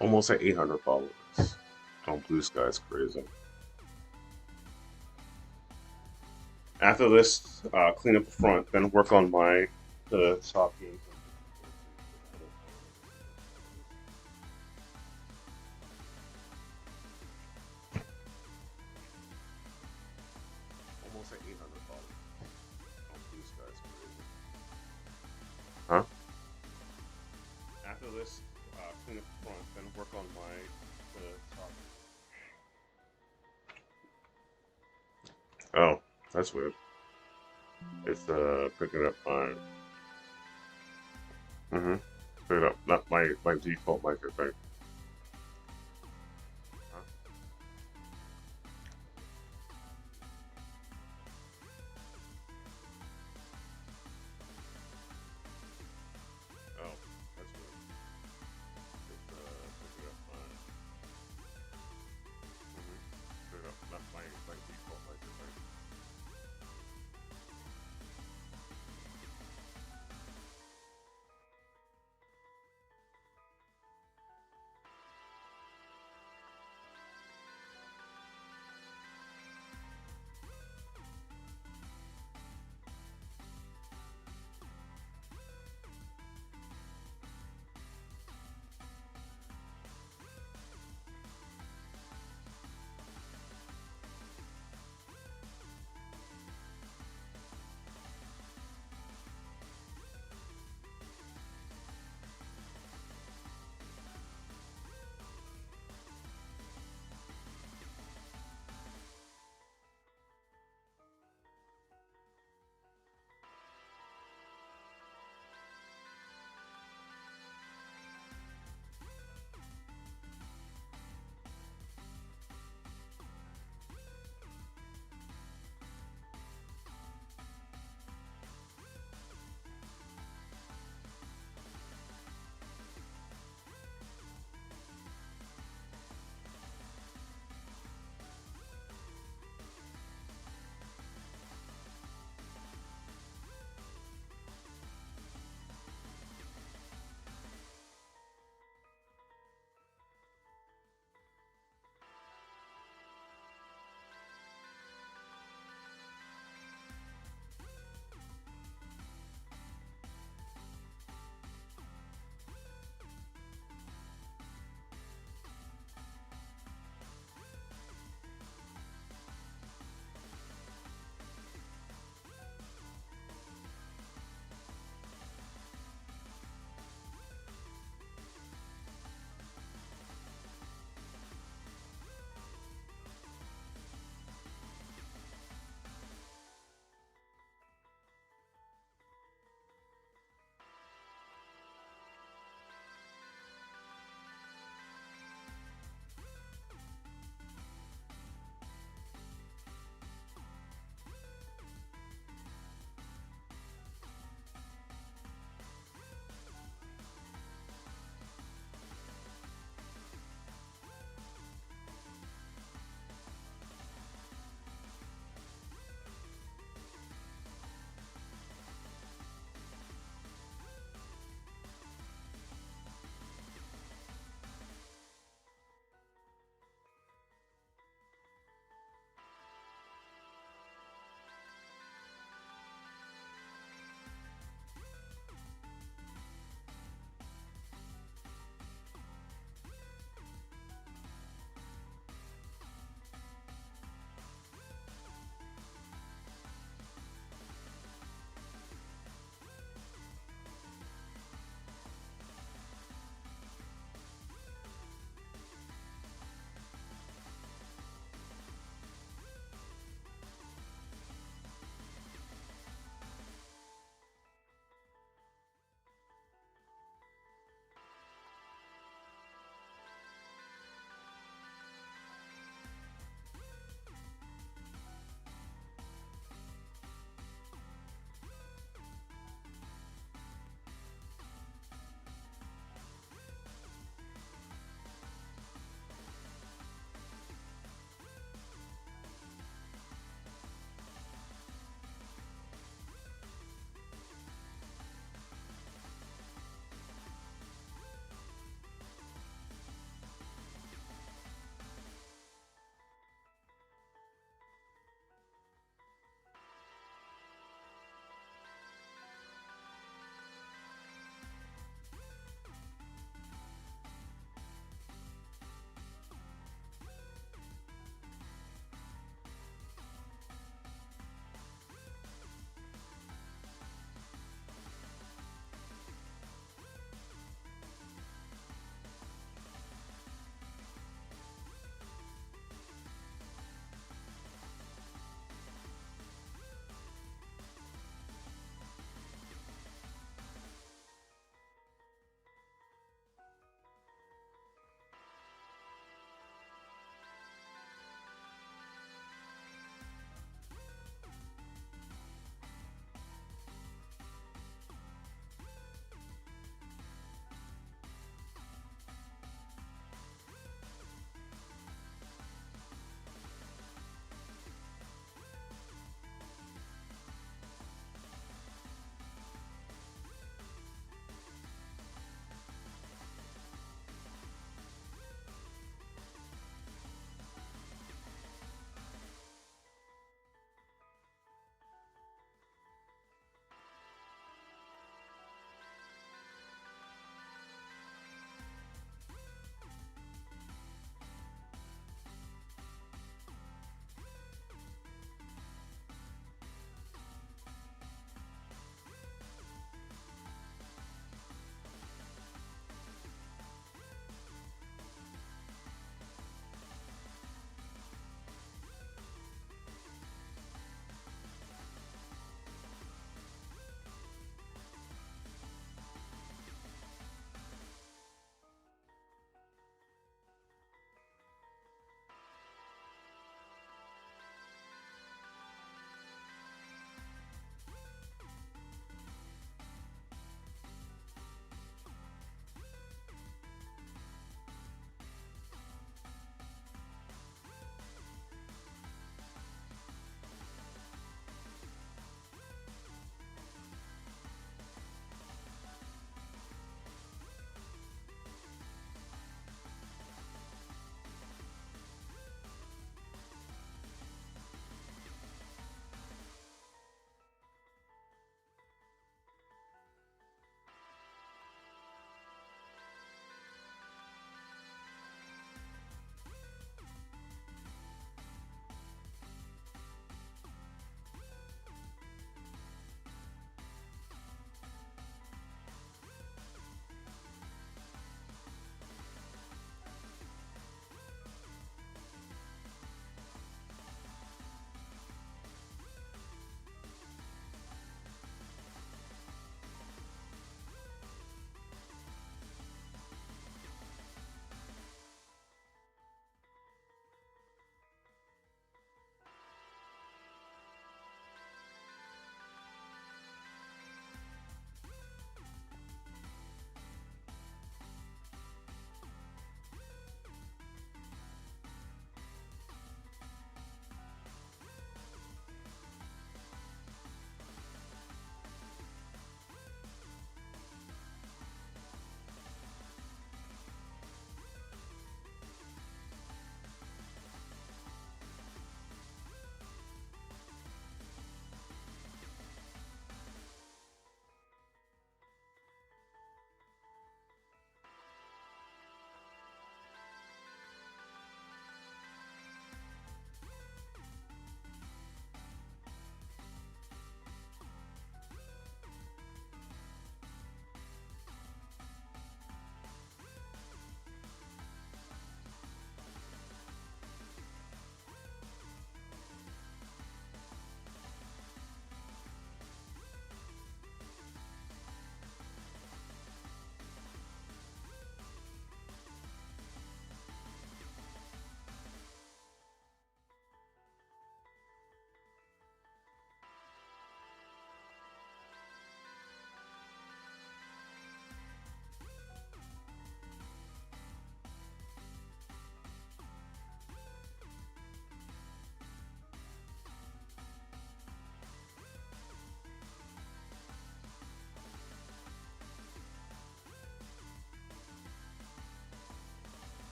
Almost at 800 followers on Blue Sky's crazy. After this, clean up the front, then work on the top games. Almost at 800 followers on Blue Sky's crazy. Huh? After this, clean up the front, then work on the top. Oh, that's weird. It's picking up fine. Mm-hmm. Pick it up. Not my default mic, I think. Huh? Oh, that's weird. It's picking up fine. Mm-hmm. Pick it up. Not my default mic, I think.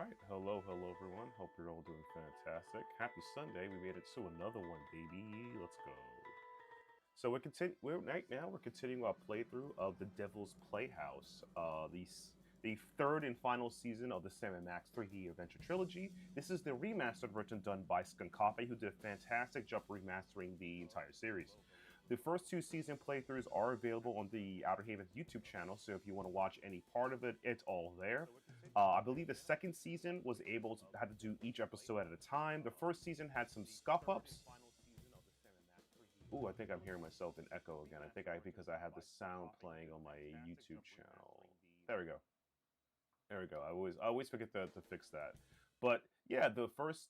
right. Hello everyone. Hope you're all doing fantastic. Happy Sunday. We made it to another one, baby. Let's go. So right now we're continuing our playthrough of the Devil's Playhouse, the third and final season of the Sam and Max 3D Adventure Trilogy. This is the remastered version done by Skunk Coffee, who did a fantastic job remastering the entire series. The first two season playthroughs are available on the Outerhaven YouTube channel, so if you want to watch any part of it, it's all there. I believe the second season had to do each episode at a time. The first season had some scuff-ups. Ooh, I think I'm hearing myself in echo again. Because I have the sound playing on my YouTube channel. There we go. I always forget to fix that. But yeah, the first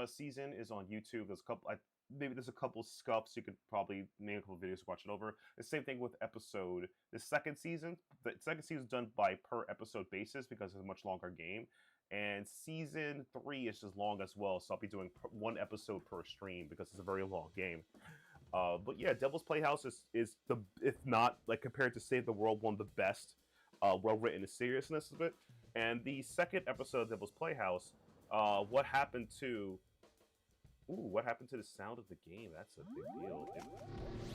season is on YouTube. There's a couple scuffs. You could probably make a couple videos to watch it over. The same thing with the second season. The second season is done by per episode basis because it's a much longer game. And season 3 is just long as well, so I'll be doing one episode per stream because it's a very long game. But yeah, Devil's Playhouse is if not, like, compared to Save the World, one of the best well-written seriousness of it. And the second episode of Devil's Playhouse, what happened to the sound of the game? That's a big deal.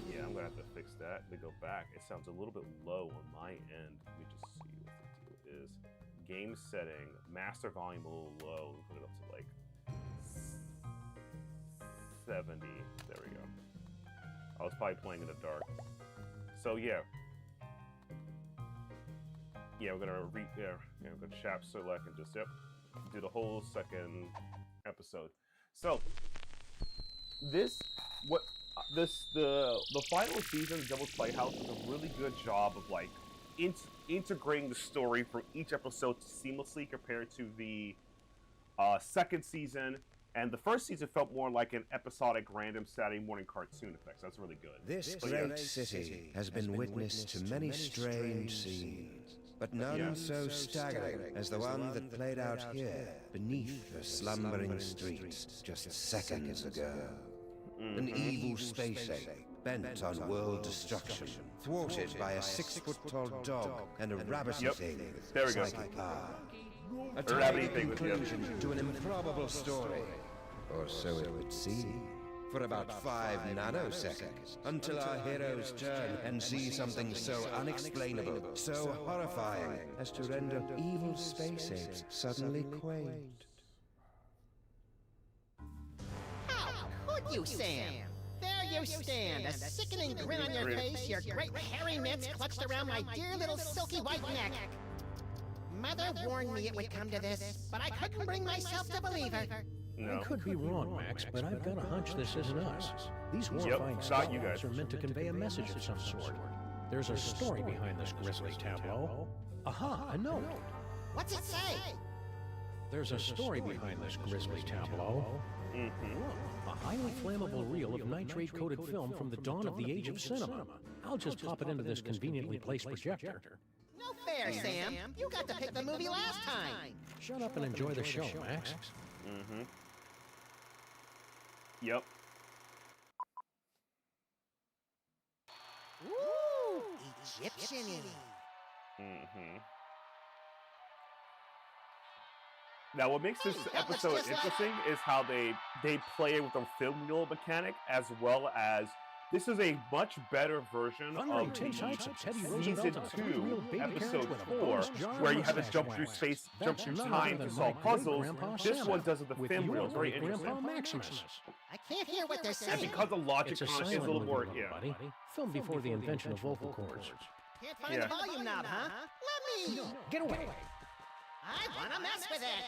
Yeah, I'm gonna have to fix that. Let me go back. It sounds a little bit low on my end. Let me just see what the deal is. Game setting, master volume a little low. Put it up to like 70. There we go. I was probably playing in the dark. So yeah. Yeah, we're gonna chap select and just do the whole second episode. So the final season of Devil's Playhouse does a really good job of like integrating the story from each episode seamlessly compared to the second season. And the first season felt more like an episodic random Saturday morning cartoon effects. That's really good. This great city has been witness to many strange scenes, but none so staggering as the one that played out here beneath the slumbering streets just seconds ago. An evil space ape bent on world destruction, thwarted by a 6-foot-tall dog and a rabbity thing with psychic power. A tiny conclusion to an improbable story, or so it would seem, for about 5 nanoseconds, until our heroes turn and see something so unexplainable, so horrifying, as to render evil space apes suddenly quaint. How could you, Sam? There you stand, a sickening grin on your face, your great hairy mitts clutched around my dear little silky white neck. Mother warned me it would come to this, but I couldn't bring myself to believe her. No. I could be wrong, Max, but I've got a hunch this isn't us. These horrifying skulls are meant to convey a message of some sort. There's a story behind this grisly tableau. Aha, a note. What's it say? There's a story behind this grisly tableau. A highly flammable reel of nitrate-coated film from the dawn of the age of cinema. I'll just pop it into this conveniently placed projector. No fair, Sam. You got to pick the movie last time. Shut up and enjoy the show, Max. Yep. Ooh, Egyptian-y. Now, what makes this episode interesting is how they play with the film reel mechanic, as well as this is a much better version of season 2, episode 4, where you have to jump through space, jump through time to solve puzzles. This one does it with the film reel. It's very interesting. I can't hear what they're saying. And because the logic is a little more, buddy. Filmed before the invention of vocal cords. Can't find the volume knob, huh? Let me. No, get away. I want to mess with it.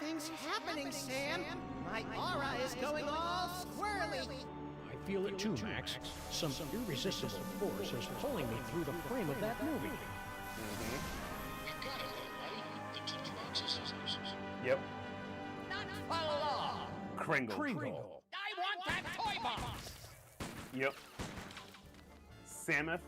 Something's happening, Sam. My aura is going all squirrely. I feel it too, Max. Some irresistible force is pulling me through the frame of that movie. We've got it, buddy. The teacher answers. Yep. Not follow. Kringle. I want that toy box. Yep. Samus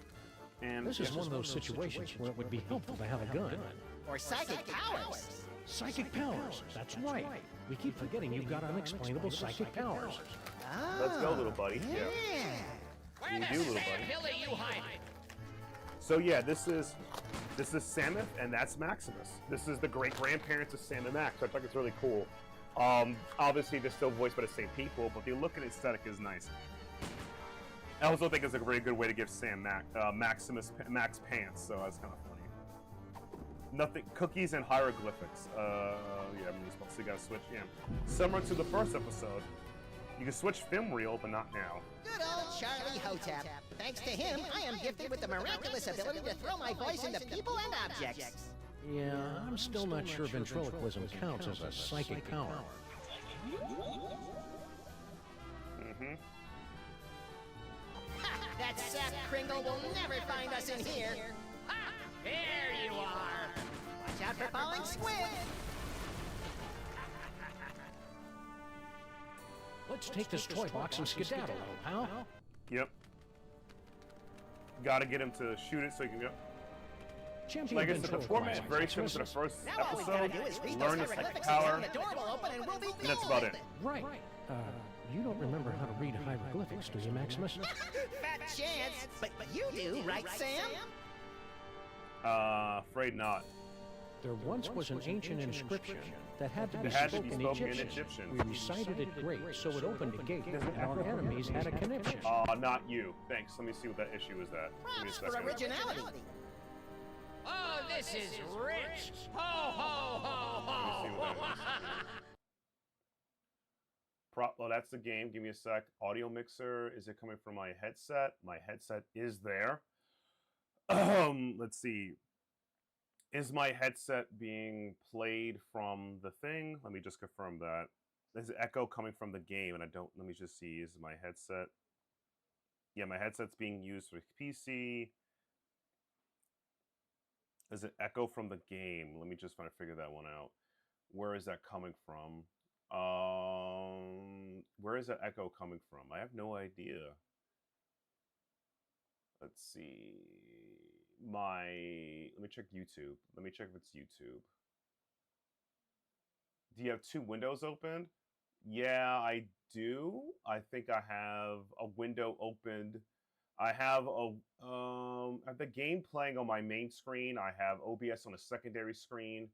and... This is one of those situations where it would be helpful to have a gun. Or psychic powers. Psychic powers, that's right. We keep forgetting you've got unexplainable psychic powers. Let's go, little buddy. Yeah. Where You the do, little sand buddy. hill are you hiding? So yeah, this is Samus and that's Maximus. This is the great grandparents of Sam and Max. I think it's really cool. Obviously they're still voiced by the same people, but the look and aesthetic is nice. I also think it's a very good way to give Sam Max pants, so that's kind of funny. Nothing, cookies and hieroglyphics. Yeah, I'm supposed to gotta switch. Yeah, similar to the first episode. You can switch film reel, but not now. Good old Charlie Hotep. Thanks to him, I am gifted with the miraculous ability to throw my voice into people and objects. Yeah, I'm still not sure ventriloquism counts as a psychic power. Mm-hmm. That sap Kringle will never find us in here. Ha! There you are! Watch out for falling squid. Let's take this toy box and skedaddle, pal. Yep. Gotta get him to shoot it so he can go. Champion Like I said, the format is very similar to the first Now all we gotta episode. do is read Learn those the psychic hieroglyphics power. and the door will open and we'll be And that's about it. Right. You don't remember how to read hieroglyphics, do you, Maximus? Fat chance. But you do, right, Sam? Afraid not. There once was an ancient inscription that had to be It had to be spoken in spoken in Egyptian. Egyptian. We recited it great, so it opened a gate, and our enemies had a conniption. Not you. Thanks. Let me see what that issue is. That. Give me a Props for second. originality. Oh, this is rich! Ho, ho, ho, Let me see ho! what that is. Well, that's the game. Give me a sec. Audio mixer. Is it coming from my headset? My headset is there. Let's see. Is my headset being played from the thing? Let me just confirm that. There's an echo coming from the game, and I don't. Let me just see. Is my headset? Yeah, my headset's being used with PC. There's an echo from the game. Let me just try to figure that one out. Where is that coming from? Where is that echo coming from? I have no idea. Let's see. Let me check YouTube. Let me check if it's YouTube. Do you have two windows open? Yeah, I do. I think I have a window opened. I have the game playing on my main screen. I have OBS on a secondary screen.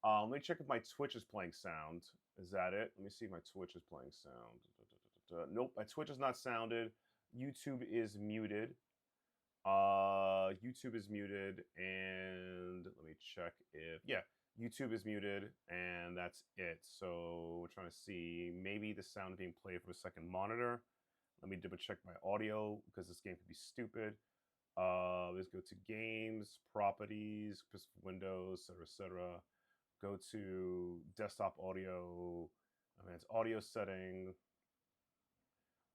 Let me check if my Twitch is playing sound. Is that it? Let me see if my Twitch is playing sound. Nope, my Twitch is not sounded. YouTube is muted. YouTube is muted, and let me check if YouTube is muted, and that's it. So we're trying to see maybe the sound being played from a second monitor. Let me double check my audio because this game could be stupid. Let's go to games, properties, Windows, etc. Go to desktop audio. Advanced audio setting.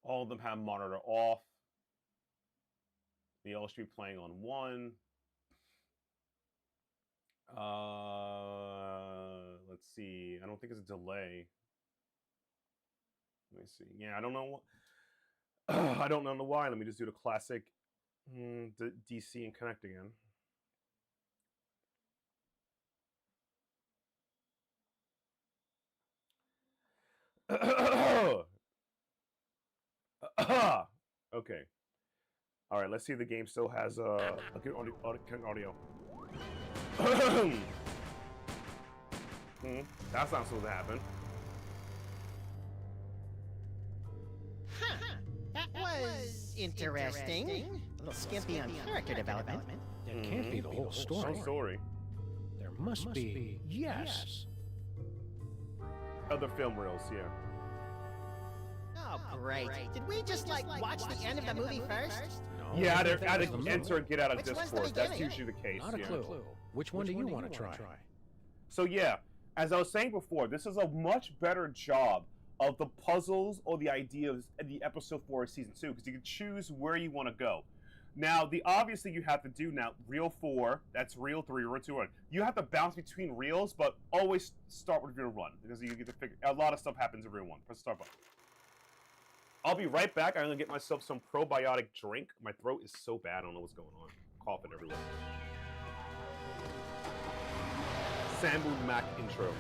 All of them have monitor off. They all should be playing on one. Let's see. I don't think it's a delay. Let me see. Yeah, I don't know what. I don't know why. Let me just do the classic DC and connect again. Okay. All right. Let's see if the game still has a good audio. That's not supposed to happen. Huh. That was interesting. A little skimpy on character development. That can't be the whole story. Whole story. There must be. Yes. Other film reels, yeah. Oh, great. Did we just, watch the end of the movie first? No, Yeah, I I think that had was to the enter and get out of Which one's the Discord. That's beginning? usually the case. Not a yeah. clue. Which one do you want to try? So yeah, as I was saying before, this is a much better job of the puzzles or the ideas in the episode 4 of season 2 because you can choose where you want to go. Now, the obvious thing you have to do now, reel 4, that's reel 3, reel 2, 1. You have to bounce between reels, but always start with reel 1 because you get to figure. A lot of stuff happens in reel 1. Press the start button. I'll be right back. I'm gonna get myself some probiotic drink. My throat is so bad. I don't know what's going on. Coughing everywhere. Sambu Mac intro.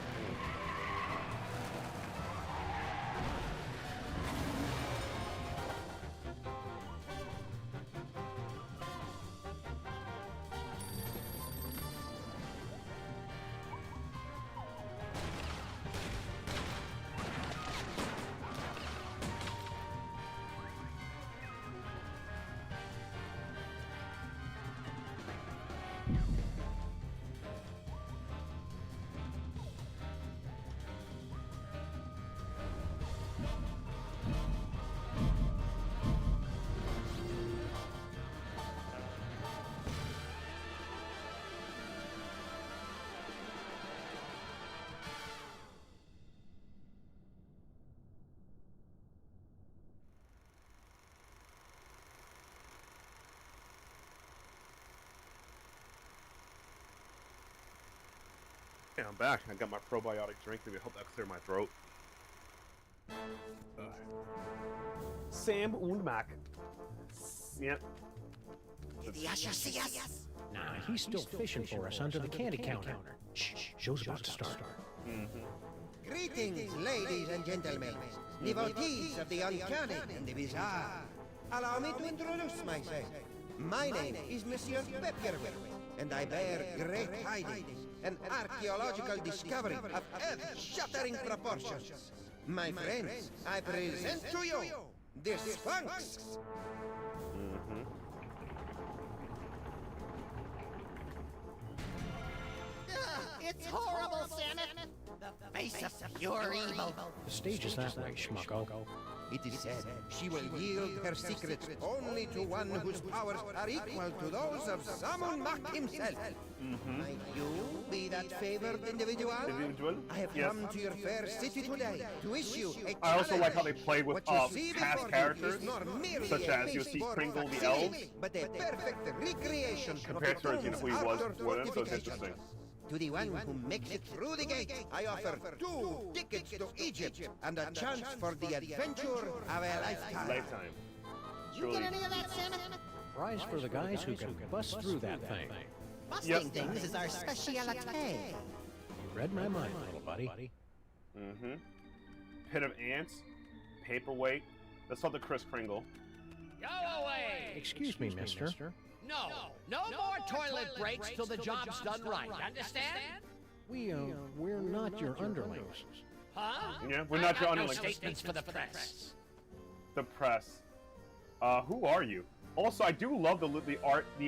Yeah, I'm back. I got my probiotic drink. Maybe I hope that clear my throat. Sam und Mac. Yep. Nah, he's still fishing for us under the candy counter. Shh, show's about to start. Greetings, ladies and gentlemen, devotees of the uncanny and the bizarre. Allow me to introduce myself. My name is Monsieur Pepperwick, and I bear great tidings, an archaeological discovery of earth-shattering proportions. My friends, I present to you the Sphinx. It's horrible, Samus! The face of pure evil. The stage is that way, schmucko. It is said she will yield her secrets only to one whose powers are equal to those of Samun Mak himself. Might you be that favored individual? I have come to your fair city today to issue a I also like how they challenge. played with What you see past before you characters, is not merely such a as you'll see pasteboard Kringle the facsimile, elves, but a perfect recreation compared of to the who he was outdoor before them, so it's fortifications. interesting. To the one who makes it through the gate, I offer 2 tickets to Egypt and a chance for the adventure of a lifetime. Lifetime. You get any of that, Samus? Prize for the guys who can bust through that thing. Busting things is our speciality. You read my mind, little buddy. Pit of ants, paperweight. Let's talk to Chris Kringle. Go away! Excuse me, mister. No more toilet breaks till the job's done right. Understand? We're not your underlings. Huh? Yeah, we're not your I've got no underlings. statements for the press. The press. Who are you? Also, I do love the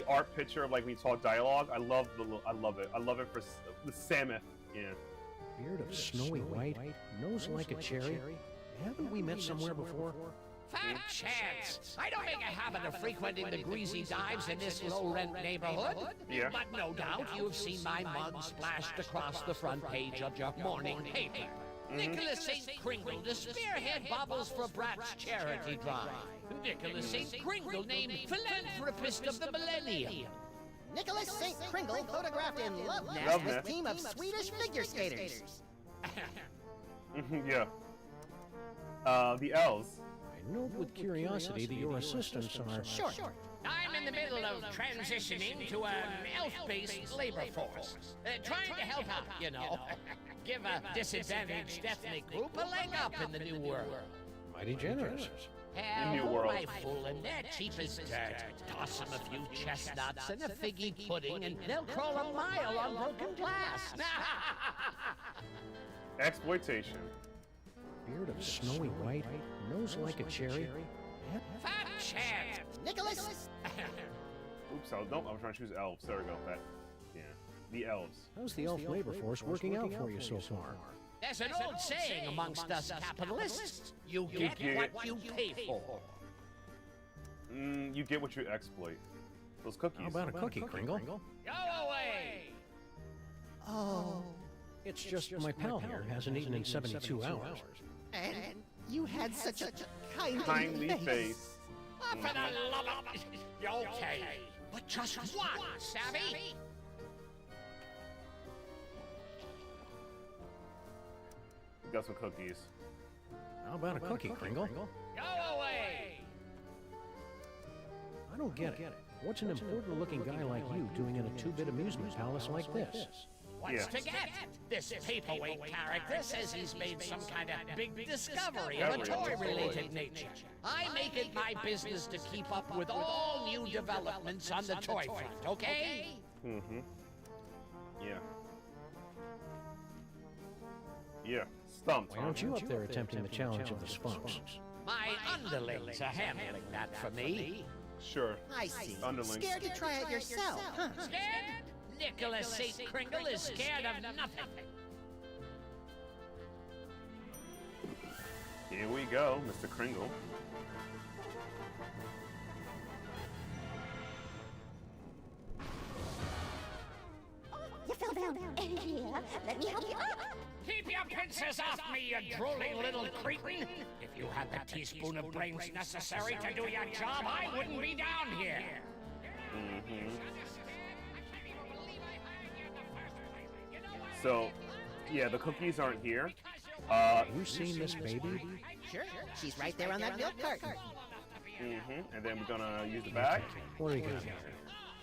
art picture of like when you talk dialogue. I love it. I love it for the Samus. Yeah. Beard of snowy white, nose like a cherry. Haven't we met somewhere before? Fat chance! I don't make a habit of frequenting the greasy dives in this low-rent neighborhood. Yeah. But no doubt you've seen my mug splashed across the front page of your morning paper. Nicholas St. Kringle to spearhead Bubbles for Brats charity drive. Nicholas St. Kringle named Philanthropist of the Millennium. Nicholas St. Kringle photographed in Love Nest Love with a Nest. team of Swedish figure skaters. Yeah. The elves. I note with curiosity that your assistants are... Sure. I'm in the middle of transitioning to an elf-based labor force. Trying to help out, you know. Give a disadvantaged ethnic group a leg up in the new world. Mighty generous. Hell, New who world. am I fooling? They're cheap as dirt. Toss them a few chestnuts and a figgy pudding and they'll crawl a mile on broken glass. Exploitation. Beard of snowy white, nose like a cherry. Fat chance! Nicholas? Oops, I was trying to choose elves. There we go. That. Yeah. The elves. How's the elf labor force working out for you so far? There's an old saying amongst us capitalists. You get what you pay for. You get what you exploit. Those cookies. How about a cookie, Kringle? Go away! Oh. It's just my pal here hasn't eaten in 72 hours. And you had such a Kindly face. Oh, for the love of... Okay, but just one, savvy? Got some cookies. How about a cookie, Kringle? Go away! I don't get it. What's an important-looking guy like you doing in a two-bit amusement palace like this? What's to get? This paperweight character says he's made some kind of big discovery of a toy-related nature. I make it my business to keep up with all new developments on the toy front, okay? Yeah. Yeah. Stumped. Why aren't you up there attempting the challenge of the Spunks? My underlings are handling that for me. Sure. I see. Underlings. Scared to try it yourself, huh? Scared? Nicholas St. Kringle is scared of nothing. Here we go, Mr. Kringle. You fell down. Here, let me help you up. Keep your pincers off me, you drooling little cretin! If you had the teaspoon of brains necessary to do your job, I wouldn't be down here! So, yeah, the cookies aren't here. Have you seen this baby? Sure, she's right there on that milk carton. And then we're gonna use the bag. What do you got here?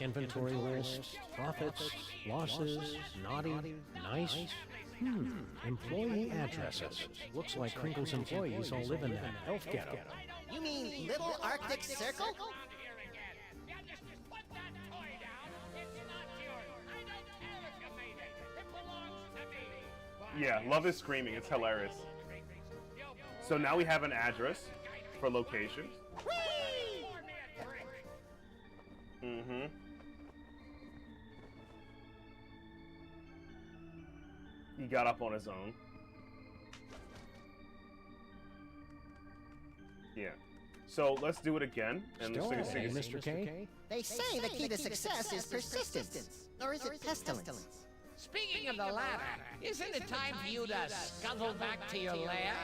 Inventory list, profits, losses, naughty, nice. Employee addresses. Looks like Kringle's employees all live in that elf ghetto. You mean Little Arctic Circle? Yeah, love is screaming. It's hilarious. So now we have an address for locations. He got up on his own. Yeah. So let's do it again. And Still let's hey, Mr. K? They say the key to success is persistence. Or is it pestilence? Speaking of the latter, isn't it time for you to scuttle back to your lair?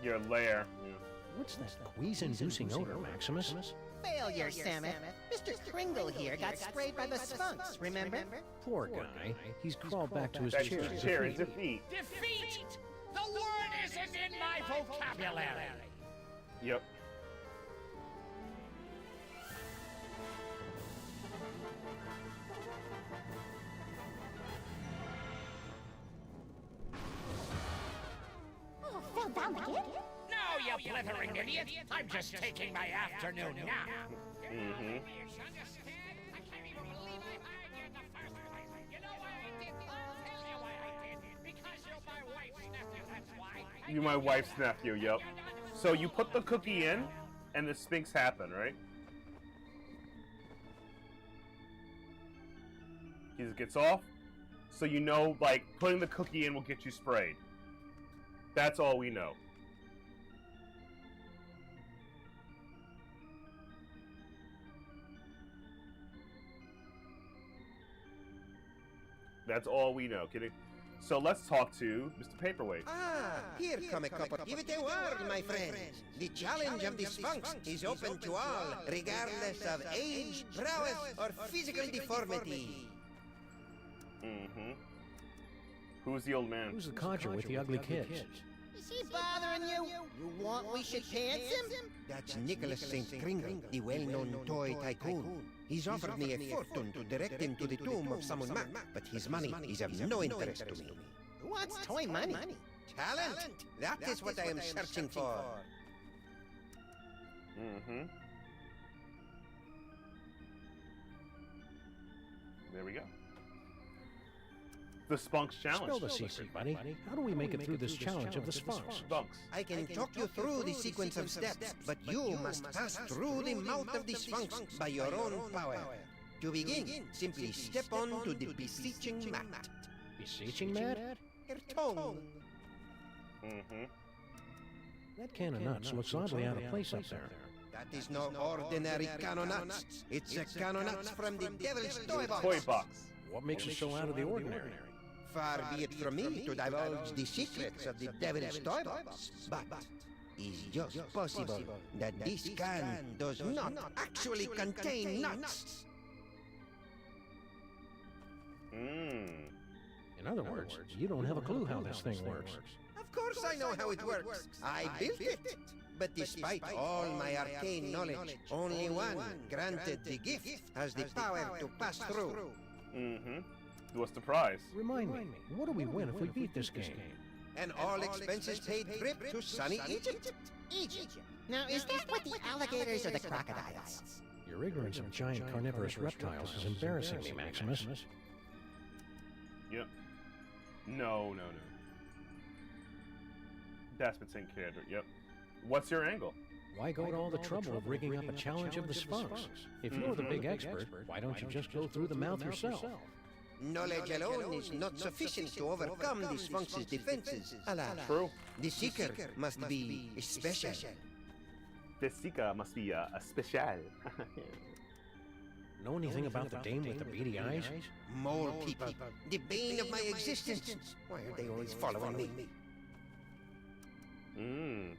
Your lair. Yeah. What's that squeeze-inducing odor, Maximus? Failure, Samus. Mr. Kringle here got sprayed by the Sphinx, remember? Poor guy. He's crawled back to his Back to chair. his chair in defeat. Defeat! The word isn't in my vocabulary! Yep. Oh, fell down again? No, you blithering idiot! I'm just taking my afternoon nap. You my wife's nephew, yep. So you put the cookie in, and the Sphinx happened, right? He just gets off. So you know, like, putting the cookie in will get you sprayed. That's all we know. That's all we know. Kidding. So let's talk to Mr. Paperweight. Ah, here come a couple. Give it a whirl, my friends. The challenge of the Sphinx is open to all, regardless of age, prowess, or physical deformity. Who's the old man? Who's the codger with the ugly kids? Is he bothering you? You want we should pants him? That's Nicholas St. Kringle, the well-known toy tycoon. He's offered me a fortune to direct him to the tomb of someone Mac, but his money is of no interest to me. Who wants toy money? Talent! That is what I am searching for. There we go. The Spunks Challenge. Spell the secret, buddy. How do we make it through this challenge of the Sphinx? Spunks. I can talk you through the sequence of steps, but you must pass through the mouth of the Sphinx by your own power. To begin, simply step onto the beseeching mat. Beseeching mat? Her tongue. That can of nuts looks oddly out of place up there. That is no ordinary can of nuts. It's a can of nuts from the devil's toy box. Toy box. What makes it so out of the ordinary? Far be it from me to divulge the secrets of the devil's toy box, but it's just possible that this can does not actually contain nuts. In other words, you don't have a clue how this thing works. Of course I know how it works. I built it. But despite all my arcane knowledge, only one, granted the gift, has the power to pass through. What's the prize? Remind me, what do we win if we beat this game? An all expenses paid trip to sunny Egypt. Egypt. Now, is that what the alligators or the crocodiles? Your ignorance of giant carnivorous reptiles is embarrassing me, Maximus. Yep. No. That's been taken care of. Yep. What's your angle? Why go to all the trouble of rigging up a challenge of the Sphinx? If you're the big expert, why don't you just go through the mouth yourself? Knowledge alone is not sufficient to overcome the Sphinx's defenses. Alas, True. the seeker must be special. The seeker must be a special. Know anything about the dame with the beady eyes? Mole people, the bane of my existence. Why are they always following me?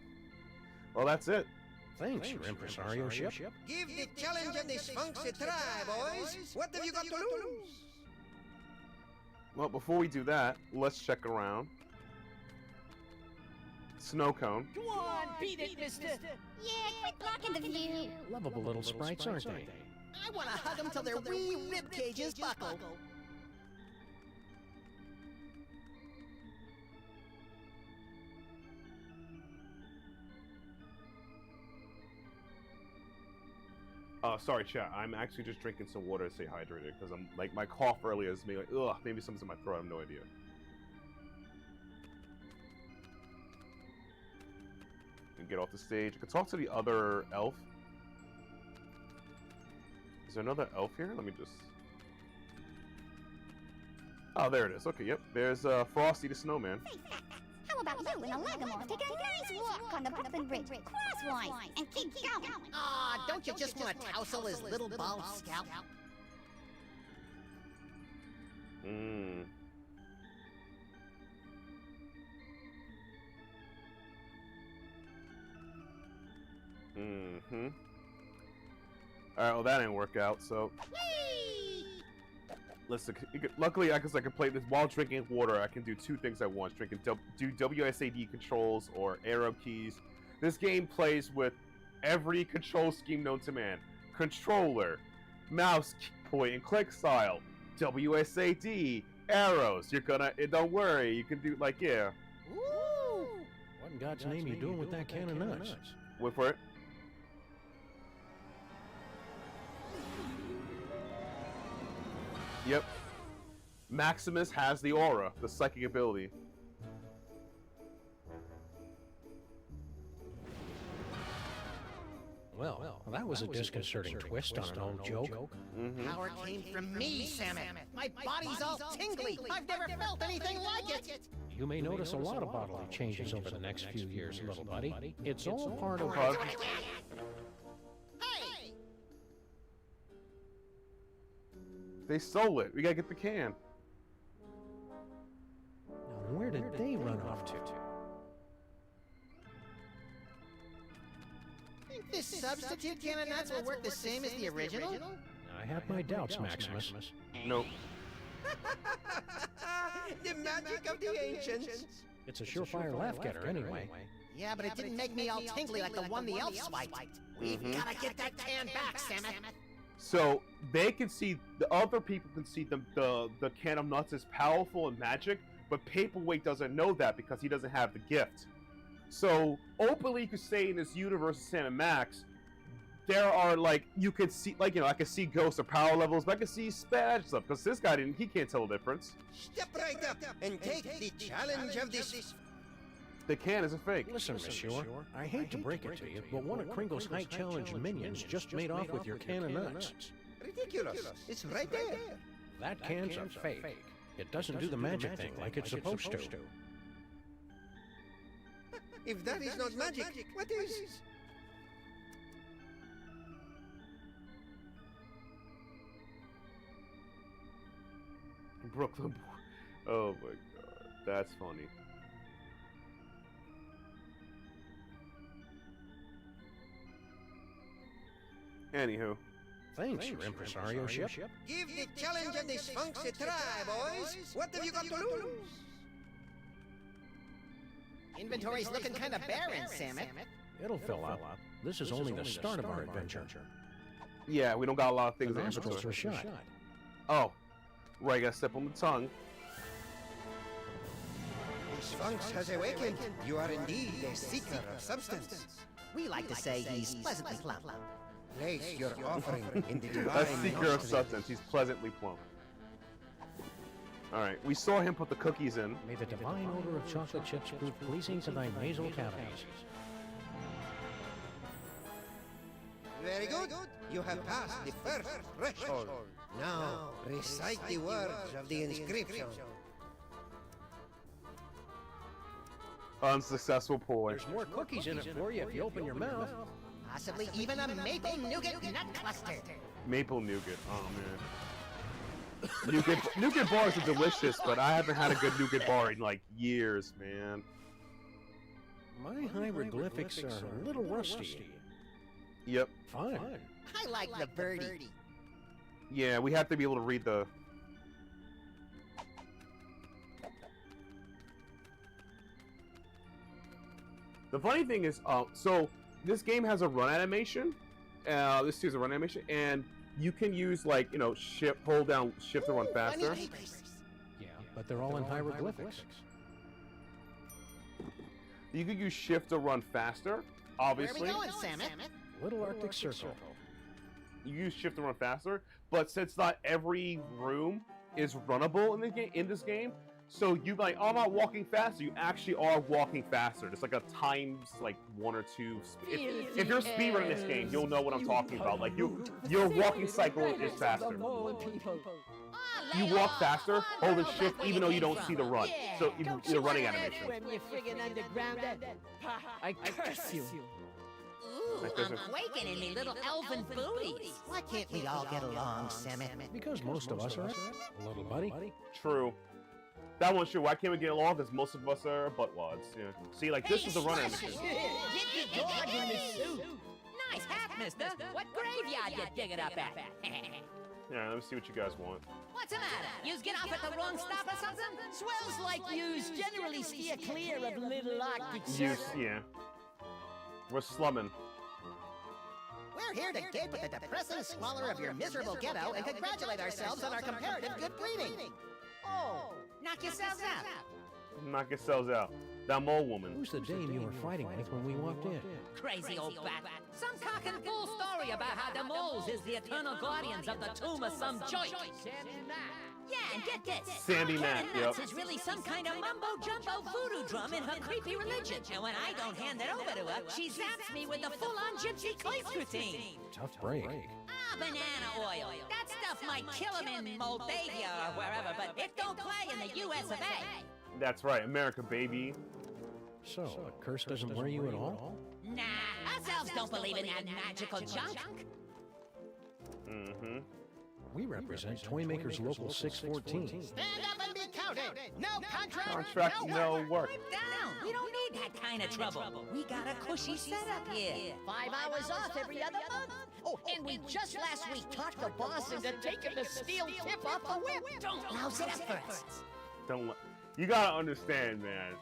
Well, that's it. Thanks, your impresario ship. Give the challenge of the Sphinx a try, boys. What have you got to lose? Well, before we do that, let's check around. Snow cone. Go on, beat it, mister. Yeah, quit blocking the view. Lovable little sprites, aren't they? I want to hug them till their wee rib cages buckle. Sorry, chat. I'm actually just drinking some water to stay hydrated because I'm like my cough earlier is me like, ugh, maybe something's in my throat. I have no idea. And get off the stage. I could talk to the other elf. Is there another elf here? Let me just. Oh, there it is. Okay, yep. There's Frosty the Snowman. How about you and a Lagomorph take a nice walk on the Brooklyn Bridge crosswise and keep going? Aw, don't you just want to tousle his little bald scalp? Hmm. Mm-hmm. Alright, well that didn't work out, so... Listen, luckily, I can play this while drinking water. I can do two things at once: do WSAD controls or arrow keys. This game plays with every control scheme known to man: controller, mouse point and click style, WSAD, arrows. Don't worry, you can do yeah. Woo! What in God's name are you doing with that can of nuts? Wait for it. Yep. Maximus has the aura, the psychic ability. Well, that was a disconcerting twist on an old joke. Mm-hmm. Power came from me, Samus. My body's all tingly. I've never felt anything like it. You may notice a lot of bodily changes over the next few years, little buddy. It's all part of... Hey! They stole it. We gotta get the can. Now, where did they run off to? Think this substitute can of nuts will work the same as the original? I have my doubts, Maximus. Nope. The magic of the ancients. It's a surefire laugh-getter, anyway. Yeah, but it didn't make me all tingly like the one the elf swiped. We've gotta get that can back, Samus. So they can see, the other people can see the can of nuts is powerful and magic, but Paperweight doesn't know that because he doesn't have the gift. So openly you could say in this universe of Sam and Max, there are you could see I could see ghosts or power levels, but I could see bad stuff because this guy he can't tell the difference. Step right up and take the challenge of this. The can is a fake. Listen, Monsieur, I hate to break it to you, but one of Kringle's High Challenge minions just made off with your can of nuts. Ridiculous. It's right there. That can's a fake. It doesn't do the magic thing like it's supposed to. If that is not magic, what is? Brooklyn. Oh my god, that's funny. Anywho. Thanks, your impresario-ship. Give the challenge of the Sphinx a try, boys. What have you got to lose? Inventory's looking kind of barren, Samus. It'll fill up. This is only the start of our adventure. Yeah, we don't got a lot of things The in nostrils are inventory. shut. Oh, right, gotta step on the tongue. The Sphinx has awakened. You are indeed a seeker of substance. We like to say he's pleasantly plump. Place your offering in the divine A seeker of nostrils. substance. He's pleasantly plump. Alright, we saw him put the cookies in. May the divine odor of chocolate chips prove pleasing to thy nasal cavities. Very good. You have passed the first threshold. Now, recite the words of the inscription. Unsuccessful ploy. There's more cookies in it for you if you open your mouth. Possibly even a maple nougat nut cluster. Maple nougat. Oh man. Nougat bars are delicious, but I haven't had a good nougat bar in years, man. My hieroglyphics are a little rusty. Yep. Fine. I like the birdie. Yeah, we have to be able to read the... The funny thing is, so this game has a run animation. This is a run animation, and you can use like shift, hold down, shift to run faster. Yeah, but they're all in hieroglyphics. You could use shift to run faster. Obviously. Where are we going, Samus? Little Arctic Circle. You use shift to run faster, but since not every room is runnable in this game, so you like, oh, I'm not walking faster. You actually are walking faster. It's like a times like 1 or 2. If you're speedrunning this game, you'll know what I'm talking about. Like your walking cycle is faster. You walk faster, holding shift, even though you don't see the run. So the running animation. When you're friggin' underground, I curse you. Ooh, I'm quaking in me little elven booties. Why can't we all get along, Samus? Because most of us are a little buddy. True. That one's true. Why can't we get along? Because most of us are buttwads. Yeah. See, like this is the run animation. Get the dog in the suit. Nice hat, mister. What graveyard you digging up at? Yeah, let me see what you guys want. What's the matter? Yous get off at the wrong stop or something? Swells like yous generally steer clear of Little Arctic Use, Circle. yeah. We're slumming. We're here to gape at the depressing squalor of your miserable ghetto and congratulate ourselves on our comparative good breeding. Oh, Knock yourselves out. Knock yourselves out. That mole woman. Who's the dame you were fighting with when we walked in? Crazy old bat. Some cock and bull story about how the moles is the eternal guardians of the tomb of some joint. Yeah, and get this. Sandy Mac, Cannon Nuts yep. is really some kind of mumbo-jumbo voodoo drum in her creepy religion. And when I don't hand it over to her, she zaps me with the full-on gypsy cleats routine. Tough break. Ah, banana oil. That stuff might kill him in Moldavia or wherever, but it don't play in the US of A. That's right, America, baby. So, a curse doesn't worry you at all? Nah, ourselves don't believe in that magical junk. Mm-hmm. We represent Toymaker's Local 614. Stand up and be counted. No contract, Contract, no work. Pipe down. We don't need that kind of trouble. We got a cushy setup here. 5 hours off every other month. Oh, and we just last week talked the boss into taking the steel tip off the whip. Don't louse it up for us. Don't. You gotta understand, man.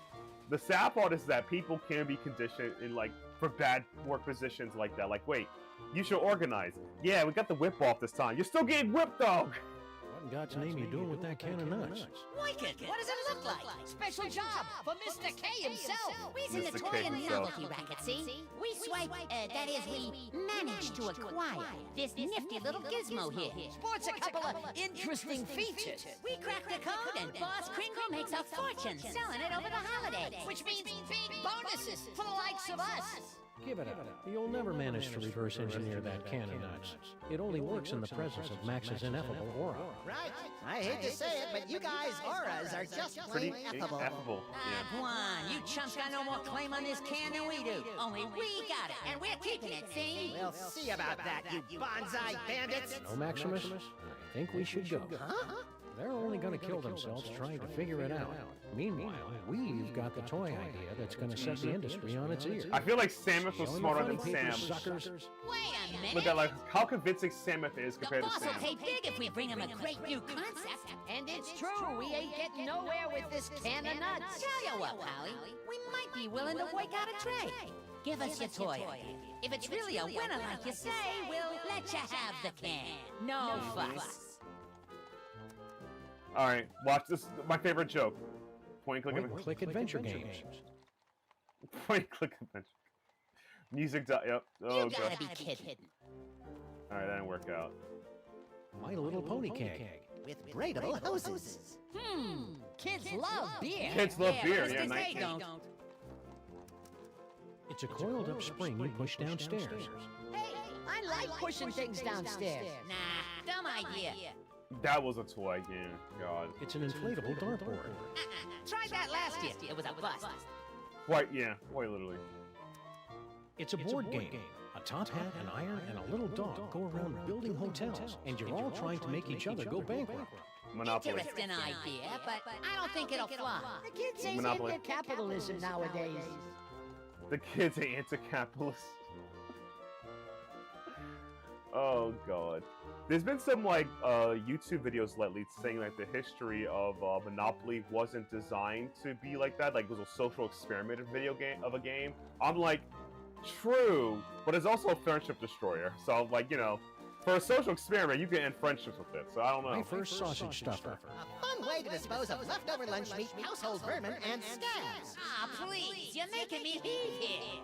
The sad part is that people can be conditioned in like for bad work positions like that. Like, wait, you should organize. Yeah, we got the whip off this time. You're still getting whipped, though. What in God's name you doing with that can of nuts? Wicked. What does it look like? Special job for Mr. K himself. We's in the Mr. toy K and himself. novelty racket, see? We swipe, that is, we manage to acquire this nifty little gizmo here. Sports a couple of interesting features. We crack the code and Boss Kringle makes a fortune selling it over the holidays. Which means big bonuses for the likes of us. Give it up. You'll never manage to reverse engineer that can of nuts. It only works in the presence of Max's ineffable aura. Right. I hate to say it, but you guys' auras are just Pretty plain effable. affable. Go on, you chumps got no more claim on this can than we do. Only we got it, and we're keeping it, see? We'll see about that, you bonsai bandits. No, Maximus? I think we should go. Huh? They're only going to kill themselves trying to figure it out. Meanwhile, we've got the toy idea that's going to set the industry on its ear. I feel like Samus was Showing smarter the than funny Sam. papers, suckers. Wait a minute. Look at like how convincing Samus is The compared to boss will Sam. pay big if we bring him a great new concept. And it's true, we ain't getting nowhere with this can of nuts. Tell you what, Pally, we might be willing to work out a trade. Give us your toy idea. If it's really a winner like you say, we'll let you have the can. No fuss. All right, watch this. My favorite joke. Point, click, Point-and-click adventure games. Point, click, adventure. Music. Yep. Oh You gotta god. be kidding. All right, that didn't work out. My Little Pony keg. With braidable hoses. Kids love beer. Kids love beer. but Yeah, they 19. don't. It's a coiled up spring you push downstairs. Hey, I like pushing things downstairs. Nah, dumb idea. That was a toy game. God. It's an inflatable dartboard. Tried that last year. It was a bust. Quite. Yeah. Quite literally. It's a board game. A top hat, an iron, and a little dog go around building hotels, and you're all trying to make each other go bankrupt. Monopoly. Interesting idea, but I don't think it'll fly. The kids ain't Monopoly. into capitalism nowadays. The kids are anti-capitalist. Oh god. There's been some like YouTube videos lately saying like the history of Monopoly wasn't designed to be like that. Like it was a social experiment video game of a game. I'm like, true, but it's also a friendship destroyer. So like, you know, for a social experiment, you can end friendships with it. So I don't know. My first sausage stuffer. A fun way to dispose of leftover lunch meat, household vermin, and scabs. Ah, please, you're making me leave here.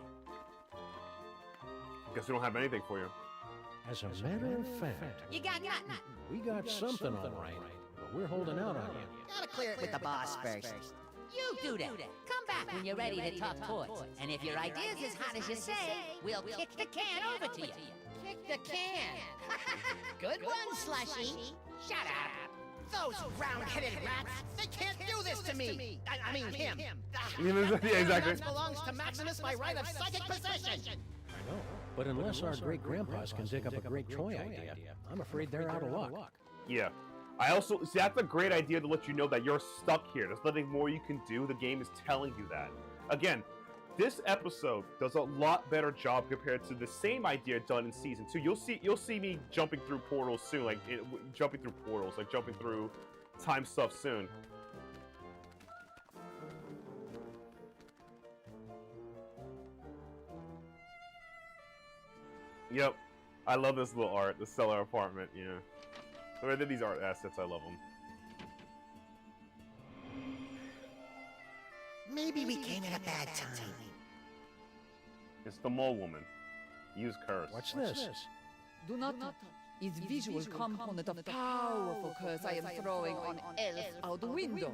Guess we don't have anything for you. As a matter of fact, You got nothing. we got something all right, but we're holding out on you. Gotta clear it with the boss first. You do that. Come back when you're ready to talk toys. And if your idea's as hot as you say, we'll kick the can over to you. Kick the can. Good one, Slushy. Shut up. Those round-headed rats, they can't do this to me. I mean him. Yeah, exactly. That belongs to Maximus by right of psychic possession. I know. But unless our great-grandpas can dig up a great toy idea, I'm afraid they're out of luck. Yeah. I also see that's a great idea to let you know that you're stuck here. There's nothing more you can do. The game is telling you that. Again, this episode does a lot better job compared to the same idea done in season 2. You'll see me jumping through portals soon, like jumping through time stuff soon. Yep, I love this little art, the cellar apartment. Yeah, whether these art assets, I love them. Maybe we came at a bad time. It's the mole woman. Use curse. What's this? Do not is visual component of powerful curse I am throwing on elf out the window.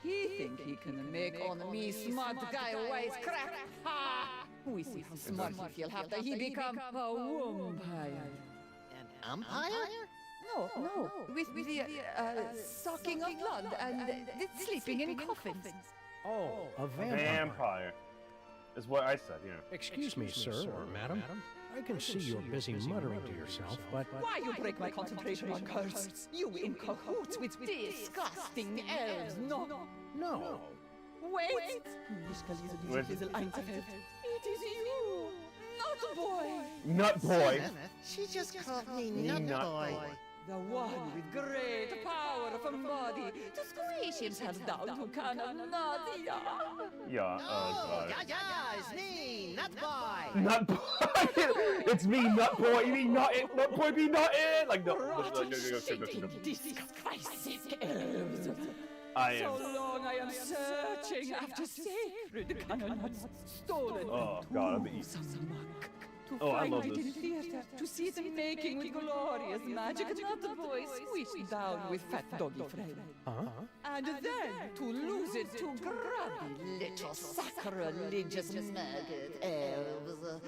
He think he can make on me smart guy wise crack. Ha! We see how smart he feel after he become a vampire. An umpire? No, with the sucking of blood and the sleeping in coffins. Oh, a vampire. Vampire. Is what I said, yeah. Excuse me, sir or madam. I can see you're busy muttering to yourself, but... Why you break my concentration on curse? You in cahoots with disgusting elves, no? No. Wait! It is you, not boy! Nut boy. She just called me Nut Nut Boy. Boy. The one with great power of a body to squish himself down to kind of naughty. Yeah, oh god. Yeah, it's me, Nut Boy. Nut boy! It's me, Nut boy! You mean not it? Nut boy be not it? Like, no. Rotten, shaking, disgusting elves. I am. So long I am searching after sacred cannots stolen Oh god, I'm eating. to Oh, I find love it this. in theater, to see them making with glorious magic, not the boy squished down with fat doggy friend. And then to lose it to grubby little sacrilegious maggot elves.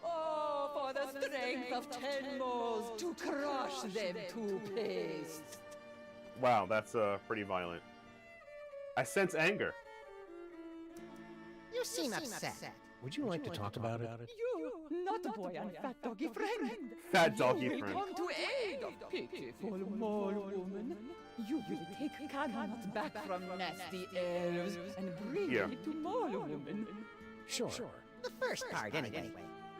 Oh, for the strength of 10 moles to crush them to paste. Wow, that's pretty violent. I sense anger. You seem upset. Would you like to talk about it? You, not a boy and fat doggy friend. Fat doggy will friend. come to aid of pitiful mole woman. You will take Cannonot back from nasty elves and bring it to mole woman. Sure. The first part, anyway.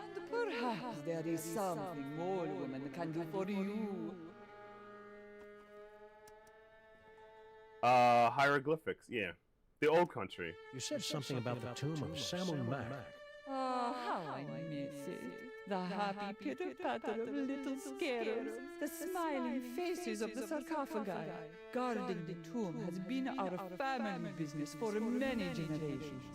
And perhaps there is something mole woman can do for you. Hieroglyphics, yeah. The old country. You said something about the tomb of Samun Mac. Ah, how I miss it. The happy pitter-patter of little scarabs, the smiling faces of the sarcophagi. Guarding the tomb has been our family business for many generations.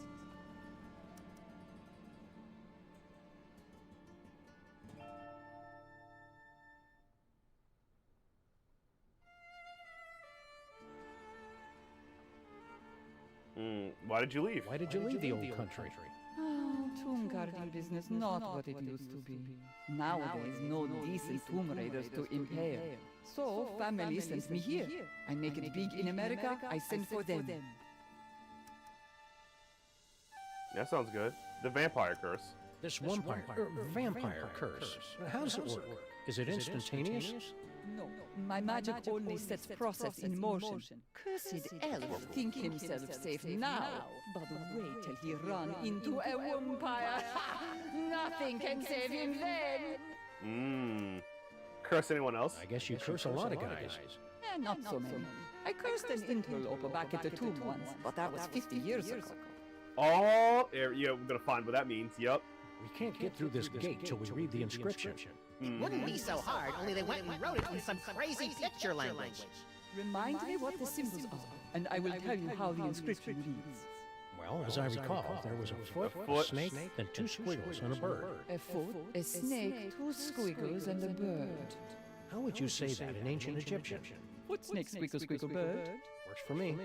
Why did you leave? Why did you leave the old country? Ah, tomb guarding business not what it used to be. Nowadays, no decent tomb raiders to impale. So, family sends me here. I make it big in America, I send for them. That sounds good. The vampire curse. This vampire curse. How does it work? Is it instantaneous? No, my magic only sets process in motion. Cursed elf think himself safe now, but wait till he run into a vampire. Nothing can save him then. curse anyone else? I guess you curse a lot of guys. Not so many. I cursed an interloper back at the tomb once, but that was 50 years ago. Oh, yeah, we're gonna find what that means. Yep. We can't get through this gate till we read the inscription. It wouldn't be so hard, only they went and wrote it in some crazy picture language. Remind me what the symbols are, and I will tell you how the inscription reads. Well, as I recall, there was a foot, a snake, and two squiggles and a bird. A foot, a snake, two squiggles, and a bird. How would you say that in ancient Egyptian? Foot, snake, squiggle, squiggle, bird. Works for me.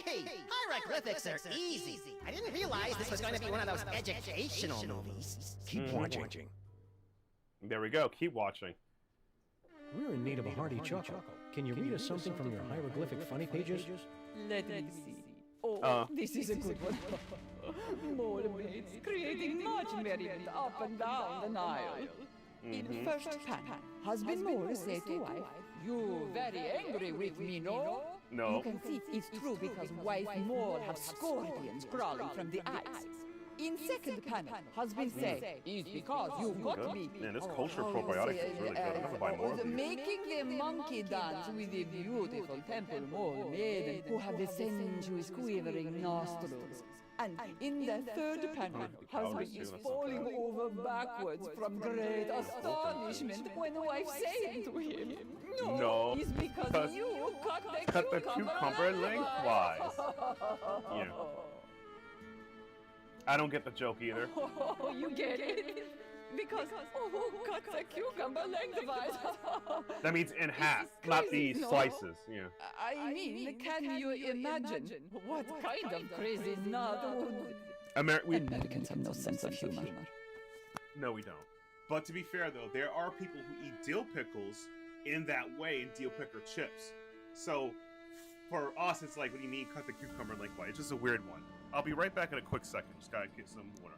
Gee, hieroglyphics are easy. I didn't realize this was going to be one of those educational movies. Keep watching. There we go. Keep watching. We're in need of a hearty chuckle. Can you read us something from your hieroglyphic funny pages? Let me see. Oh, this is a good one. Mermaids creating much merriment up and down the Nile. In first panel, husband Mole say to wife, "You very angry with me, no?" No. You can see it's true because wife Mole have scorpions crawling from the eyes. In second panel, husband say, "It's because you got me." Man, this culture probiotic is really good. I'm gonna buy more of these. Making the monkey dance with the beautiful temple mole maiden who have the sensuous quivering nostrils. And in the third panel, husband is falling over backwards from great astonishment when wife saying to him, "No, it's because you cut the cucumber lengthwise." Yeah. I don't get the joke either. Oh, you get it? Because, cut the cucumber lengthwise. That means in half, not the slices. Yeah. I mean, can you imagine what kind of crazy nut would... Americans have no sense of humor. No, we don't. But to be fair, though, there are people who eat dill pickles in that way in dill pickle chips. So, for us, it's like, what do you mean cut the cucumber lengthwise? It's just a weird one. I'll be right back in a quick second. Just gotta get some water.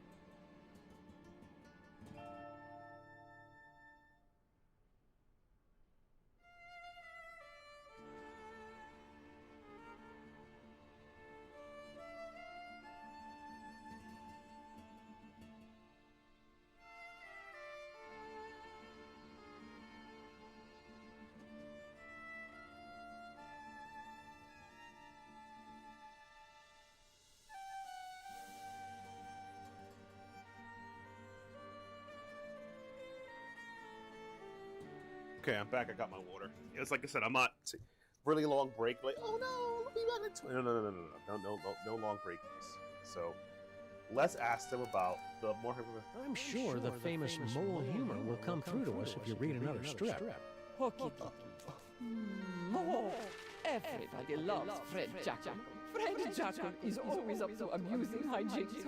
Okay, I'm back. I got my water. It's like I said, I'm not really long break. Like, oh no, let me back in no long break. So, let's ask them about the more. I'm sure the famous mole humor will come through to us if you read another strip. Hokey everybody loves Fred Jackal. Fred Jackal is always up to amusing hijinks.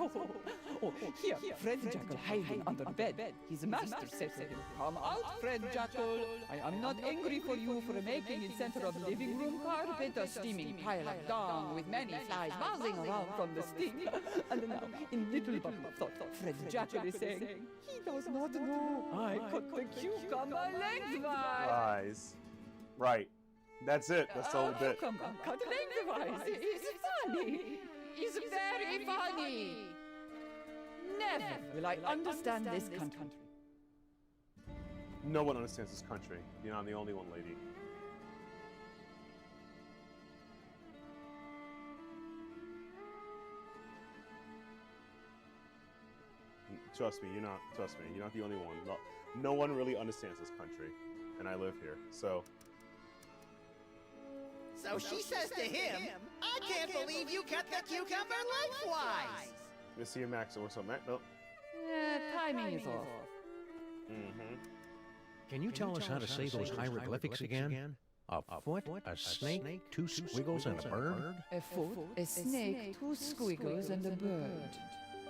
Oh, here, Fred Jackal hiding under bed. His master said to him, "Come out, Fred Jackal. I am not angry for you for making in center of living room carpet a steaming pile of dung with many flies buzzing around from the sting." And now, in little but thought, Fred Jackal is saying, "He does not know. I cut the cucumber lengthwise." Right. That's it. That's the whole bit. Cut lengthwise. It's funny. It's very funny. Never will I understand this country. No one understands this country. You're not the only one, lady. Trust me, you're not. Trust me, you're not the only one. No one really understands this country, and I live here, so. So she says to him, "I can't believe you cut the cucumber lengthwise." You see a Max or something? Nope. Timing is off. Can you tell us how to say those hieroglyphics again? A foot, a snake, two squiggles, and a bird? A foot, a snake, two squiggles, and a bird.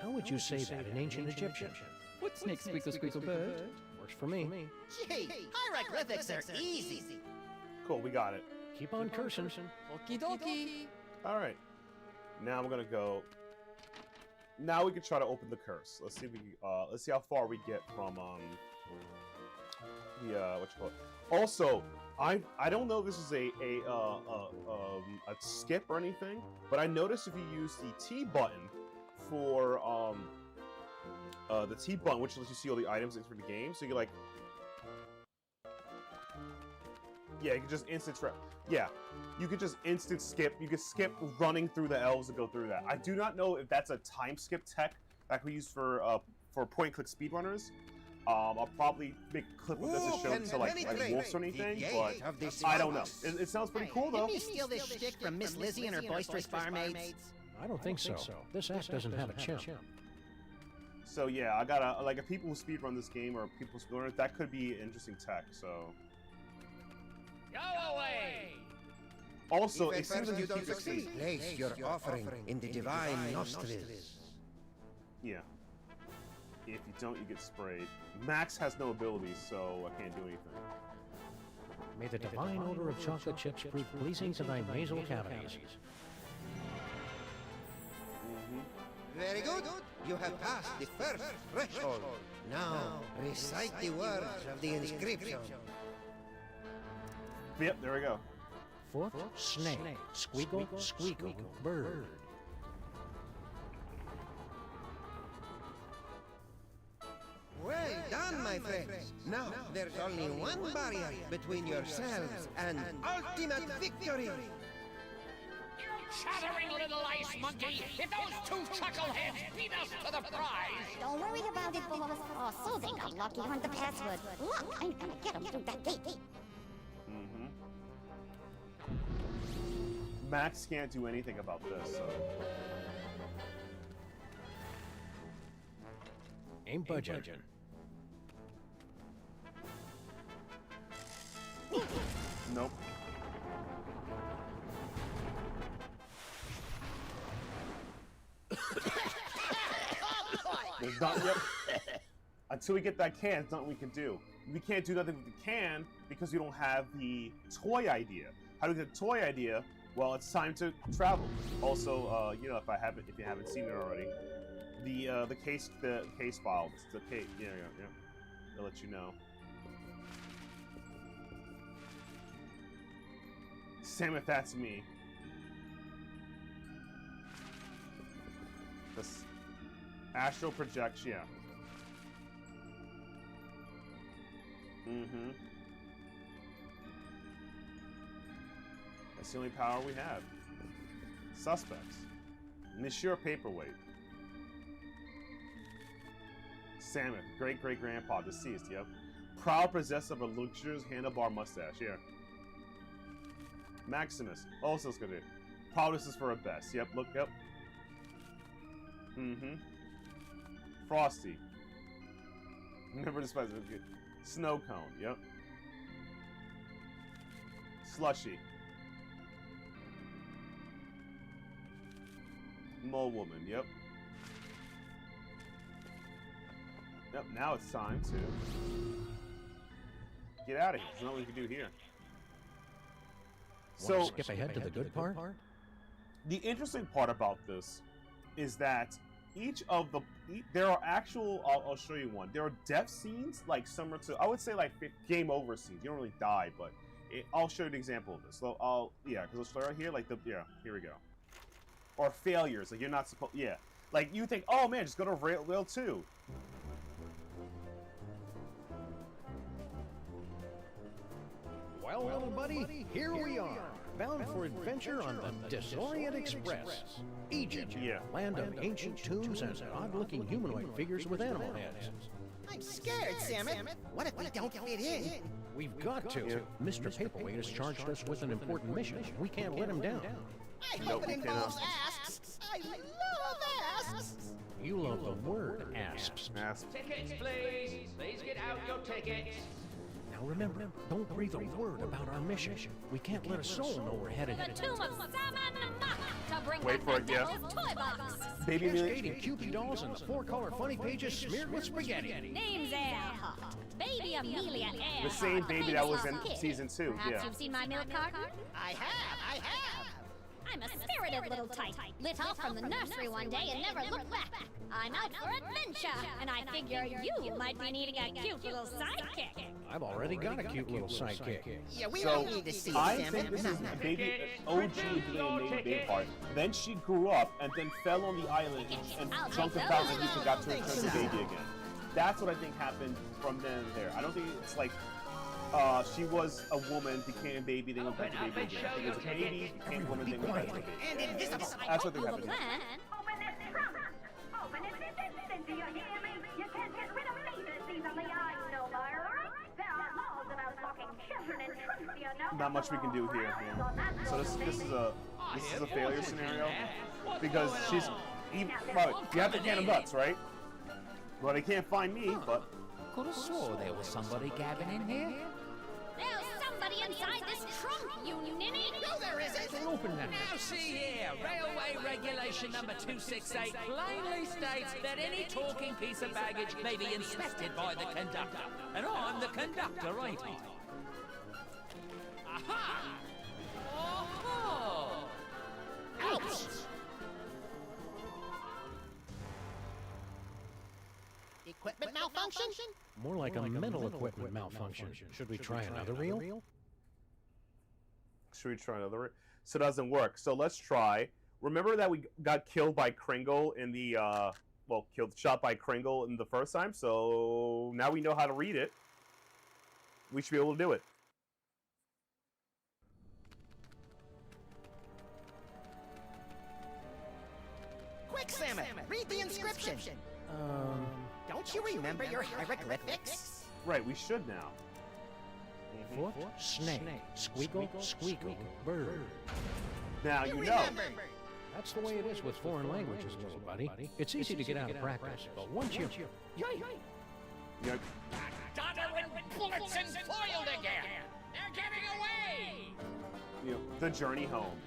How would you say that in ancient Egyptian? Foot, snake, squiggle, squiggle, bird. Works for me. Gee, hieroglyphics are easy. Cool, we got it. Keep on cursing. Okie dokie. All right. Now we're gonna go. Now we can try to open the curse. Let's see. Let's see how far we get from what you call it. Also, I don't know if this is a skip or anything, but I noticed if you use the T button for the T button, which lets you see all the items for the game, so you like. Yeah, you can just instant yeah, you could just instant skip. You could skip running through the elves to go through that. I do not know if that's a time skip tech that we use for point-click speedrunners. I'll probably make a clip of this to show to like wolves or anything, but I don't know. It sounds pretty cool though. Didn't he steal this shtick from Miss Lizzie and her boisterous barmaids? I don't think so. This act doesn't have a chimp. So yeah, I gotta like if people who speedrun this game or people who learn it, that could be interesting tech. So. Go away! Also, it seems like you don't succeed. Place your offering in the divine nostrils. Yeah. If you don't, you get sprayed. Max has no abilities, so I can't do anything. May the divine odor of chocolate chips prove pleasing to thy nasal cavities. Very good. You have passed the first threshold. Now, recite the words of the inscription. Yep, there we go. Foot, snake, squeakle, squeakle, bird. Well done, my friends. Now, there's only one barrier between yourselves and ultimate victory. You chattering little ice monkey! If those two chuckleheads beat us to the prize! Don't worry about it, boss. Oh, so they got lucky on the password. Look, I'm gonna get them through that gate. Max can't do anything about this, so. Ain't budging. Nope. There's not yet. Until we get that can, there's nothing we can do. We can't do nothing with the can because we don't have the toy idea. How do we get the toy idea? Well, it's time to travel. Also, you know, if you haven't seen it already, the case file, the case, yeah. I'll let you know. Sam, if that's me. This astral projection, yeah. That's the only power we have. Suspects. Monsieur Paperweight. Salmon. Great-great-grandpa. Deceased, yep. Proud possessor of a luxurious handlebar mustache, yeah. Maximus. Also it's good. Proudest is for a best. Yep, look up. Frosty. Never despised it. Snow cone, yep. Slushy. Mole woman, yep. Yep, now it's time to get out of here. There's nothing we can do here. So skip ahead to the good part? The interesting part about this is that there are actual, I'll show you one. There are death scenes, like similar to, I would say like game over scenes. You don't really die, but I'll show you an example of this. So because let's start right here, like here we go. Or failures, like you're not supposed, like you think, oh man, just go to rail 2. Well, little buddy, here we are, bound for adventure on the Disorient Express. Egypt, land of ancient tombs and odd-looking humanoid figures with animal heads. I'm scared, Samus. What if we don't fit in? We've got to. Mr. Paperweight has charged us with an important mission. We can't let him down. I hope it involves asps. I love asps. You love the word asps. Tickets, please. Please get out your tickets. Now remember, don't breathe a word about our mission. We can't let a soul know we're headed The tomb of Saman to bring Wait back for it, the devil's toy box. Baby Cascading Cupid dolls and the 4-color funny pages smeared with spaghetti. Name's Earhart. Baby Amelia Earhart. The same baby that was in Kid. season 2, Perhaps you've seen my milk carton? I have. I'm a spirited little type. Lit off from the nursery one day and never looked back. I'm out for adventure, and I figure you might be needing a cute little sidekick. I've already got a cute little sidekick. Yeah, we don't need to see I Samus. think this is baby OG Glenn made big part. Then she grew up and then fell on the island and drunk the fountain and he forgot to return the baby again. That's what I think happened from then and there. I don't think it's like She was a woman, became a baby, then went back to baby again. I think it was a baby, became a woman, then went back to baby. And invisible. That's what they The happened. plan. Open this trunk! Open it, do you hear me? You can't get rid of me this easily, I know, right? There are laws about locking children in trunks, you know? Not much we can do here. Yeah. So this is a failure scenario because she's well, you have to can of butts, right? Well, they can't find me, but Could have swore there was somebody gabbing in here. There's somebody inside this trunk, you ninny! No, there isn't. Open that. Now see here, Railway Regulation number 268 plainly states that any talking piece of baggage may be inspected by the conductor. And I'm the conductor, ain't I? Aha! Oh! Ouch! Equipment malfunction? More like a mental equipment malfunction. Should we try another reel? should we try another? So it doesn't work. So let's try. Remember that we got killed by Kringle in the shot by Kringle in the first time. So now we know how to read it. We should be able to do it. Quick, Salmon, read the inscription. Don't you remember your hieroglyphics? Right, we should now. Foot, snake, squeakle, squeakle, bird. Now you know. That's the way it is with foreign languages, little buddy. It's easy to get out of practice, but once you... Yep. Dodder and bullets and foiled again! They're getting away! You know, the journey home.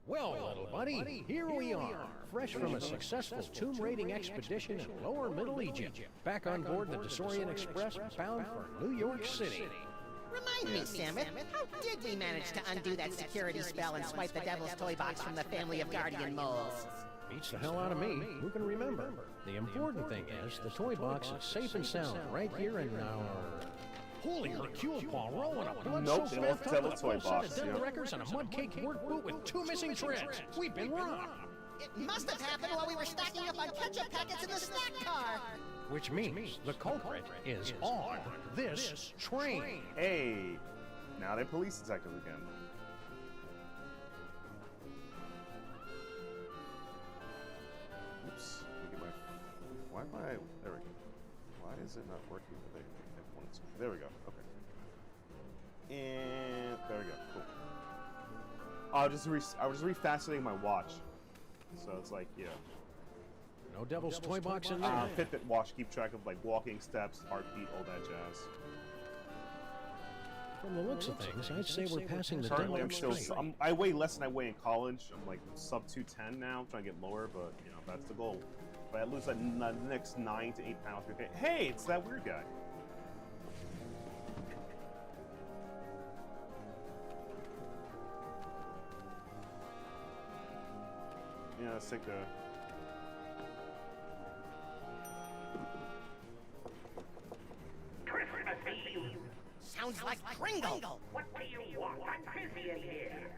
Well, little buddy, here we are, fresh from a successful tomb raiding expedition in lower Middle Egypt, back on board the Desaurian Express bound for New York City. Remind me, Samus, how did we manage to undo that security spell and swipe the Devil's Toy Box from the family of guardian moles? Beats the hell out of me. Who can remember? The important thing is, the toy box is safe and sound right here in our... Holy Hercule Poirot and a blood-soaked Nope, bathtub Devil's with a Toy full set Box, of dead yeah. records and a mud-caked work boot with 2 missing treads. We've been robbed. It must have happened while we were stacking up on ketchup packets in the snack car. Which means the culprit is on this train. Hey, now they're police detectives again. Oops. Let me get my... Why am I... There we go. Why is it not working? There we go. Okay. And there we go. Cool. I was just refacilitating my watch, so it's like, yeah. No Devil's Toy Box in there. Fitbit watch, keep track of like walking, steps, heartbeat, all that jazz. From the looks of things, I'd say we're passing the Currently, demo I'm still. straight. I weigh less than I weigh in college. I'm like sub 210 now. I'm trying to get lower, but you know that's the goal. But I lose like the next 9 to 8 pounds. Hey, it's that weird guy. Yeah, let's take the. Christmas Eve. Sounds like Kringle. What do you want? I'm busy in here.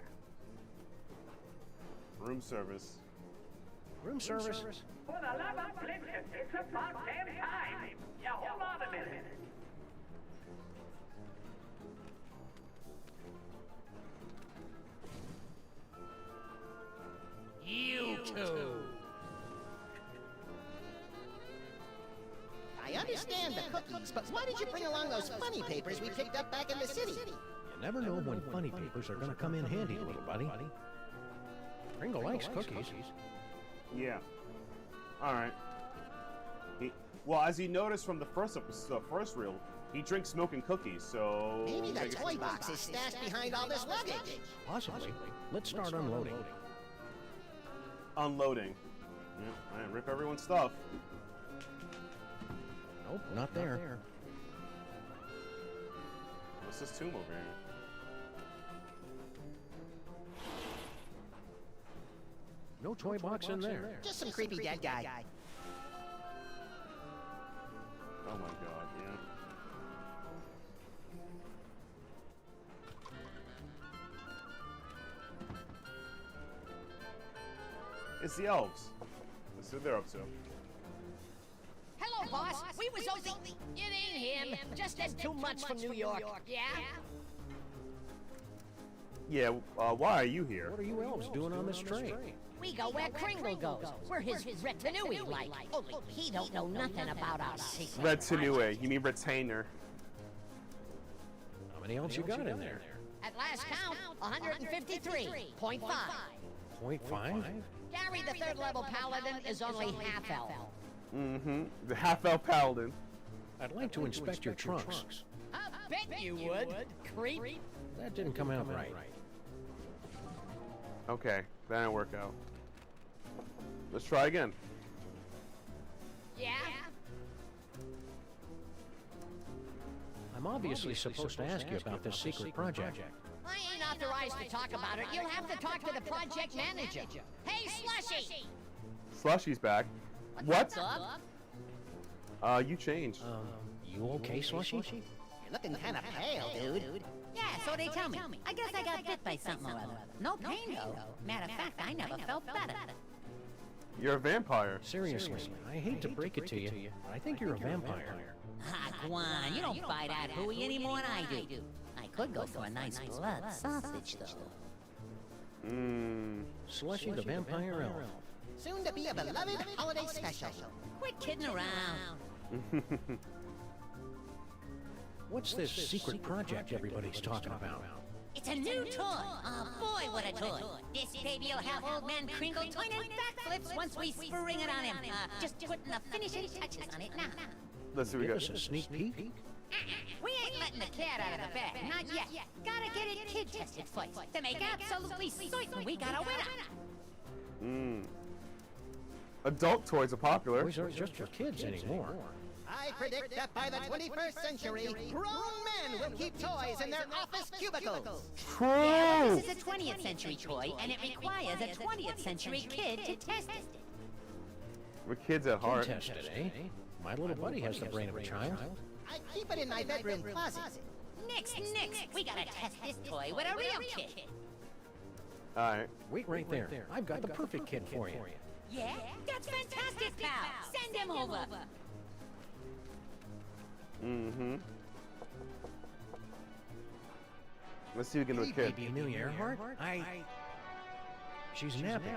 Room service. Room service? For the love of Blitzen, it's about damn time. Yeah, hold on a minute. You two! I understand the cookies, but why did you bring along those funny papers we picked up back in the city? You never know when funny papers are going to come in handy, little buddy. Kringle likes cookies. Yeah. All right. Well, as you noticed from the first reel, he drinks milk and cookies. So Maybe the toy box is stashed behind all this luggage. Possibly. Let's start unloading. Unloading. Yeah, man, rip everyone's stuff. Nope, not there. What's this tomb over here? No toy box in there. Just some creepy dead guy. Oh my god, yeah. It's the elves. Let's see what they're up to. Hello, boss. We was only... Get in here, Sam. Just had too much from New York, yeah? Yeah, why are you here? What are you elves doing on this train? We go where Kringle goes. We're his retinue, like. Only he don't know nothing about our secret. Retinue, you mean retainer. How many elves you got in there? At last count, 153.5. 0.5? Gary, the third level paladin, is only half elf. Mm-hmm. The half-elf paladin. I'd like to inspect your trunks. I bet you would, creep. That didn't come out right. Okay, that didn't work out. Let's try again. Yeah? I'm obviously supposed to ask you about this secret project. I ain't authorized to talk about it. You'll have to talk to the project manager. Hey, Slushy! Slushy's back. What's What? up? You changed. You okay, Slushy? You're looking kind of pale, dude. Yeah, so they tell me. I guess I got bit by something or other. No pain, though. Matter of fact, I never felt better. You're a vampire. Seriously, I hate to break it to you, but I think you're a vampire. Ah, Gwan, you don't buy that hooey any more than I do. I could go for a nice blood sausage, though. Slushy the vampire elf. Soon to be a beloved holiday special. Quit kidding around. What's this secret project everybody's talking about? It's a new toy. Oh boy, what a toy. This baby will have old man Kringle twinging backflips once we spring it on him. Just putting the finishing touches on it now. Let's see what we Give got. us a sneak peek? We ain't letting the cat out of the bag, not yet. Gotta get it kid-tested first to make absolutely certain we got a winner. Adult toys are popular. Toys aren't just for kids anymore. I predict that by the 21st century, grown men will keep toys in their office cubicles. True. Yeah, this is a 20th century toy, and it requires a 20th century kid to test it. We're kids at heart. Tested, eh? My little buddy has the brain of a child. I keep it in my bedroom closet. Nix, we gotta test this toy with a real kid. Alright. Wait right there. I've got the perfect kid for you. Yeah? That's fantastic, pal. Send him over. Let's see if we can do a kid. Baby Amelia Earhart? She's napping.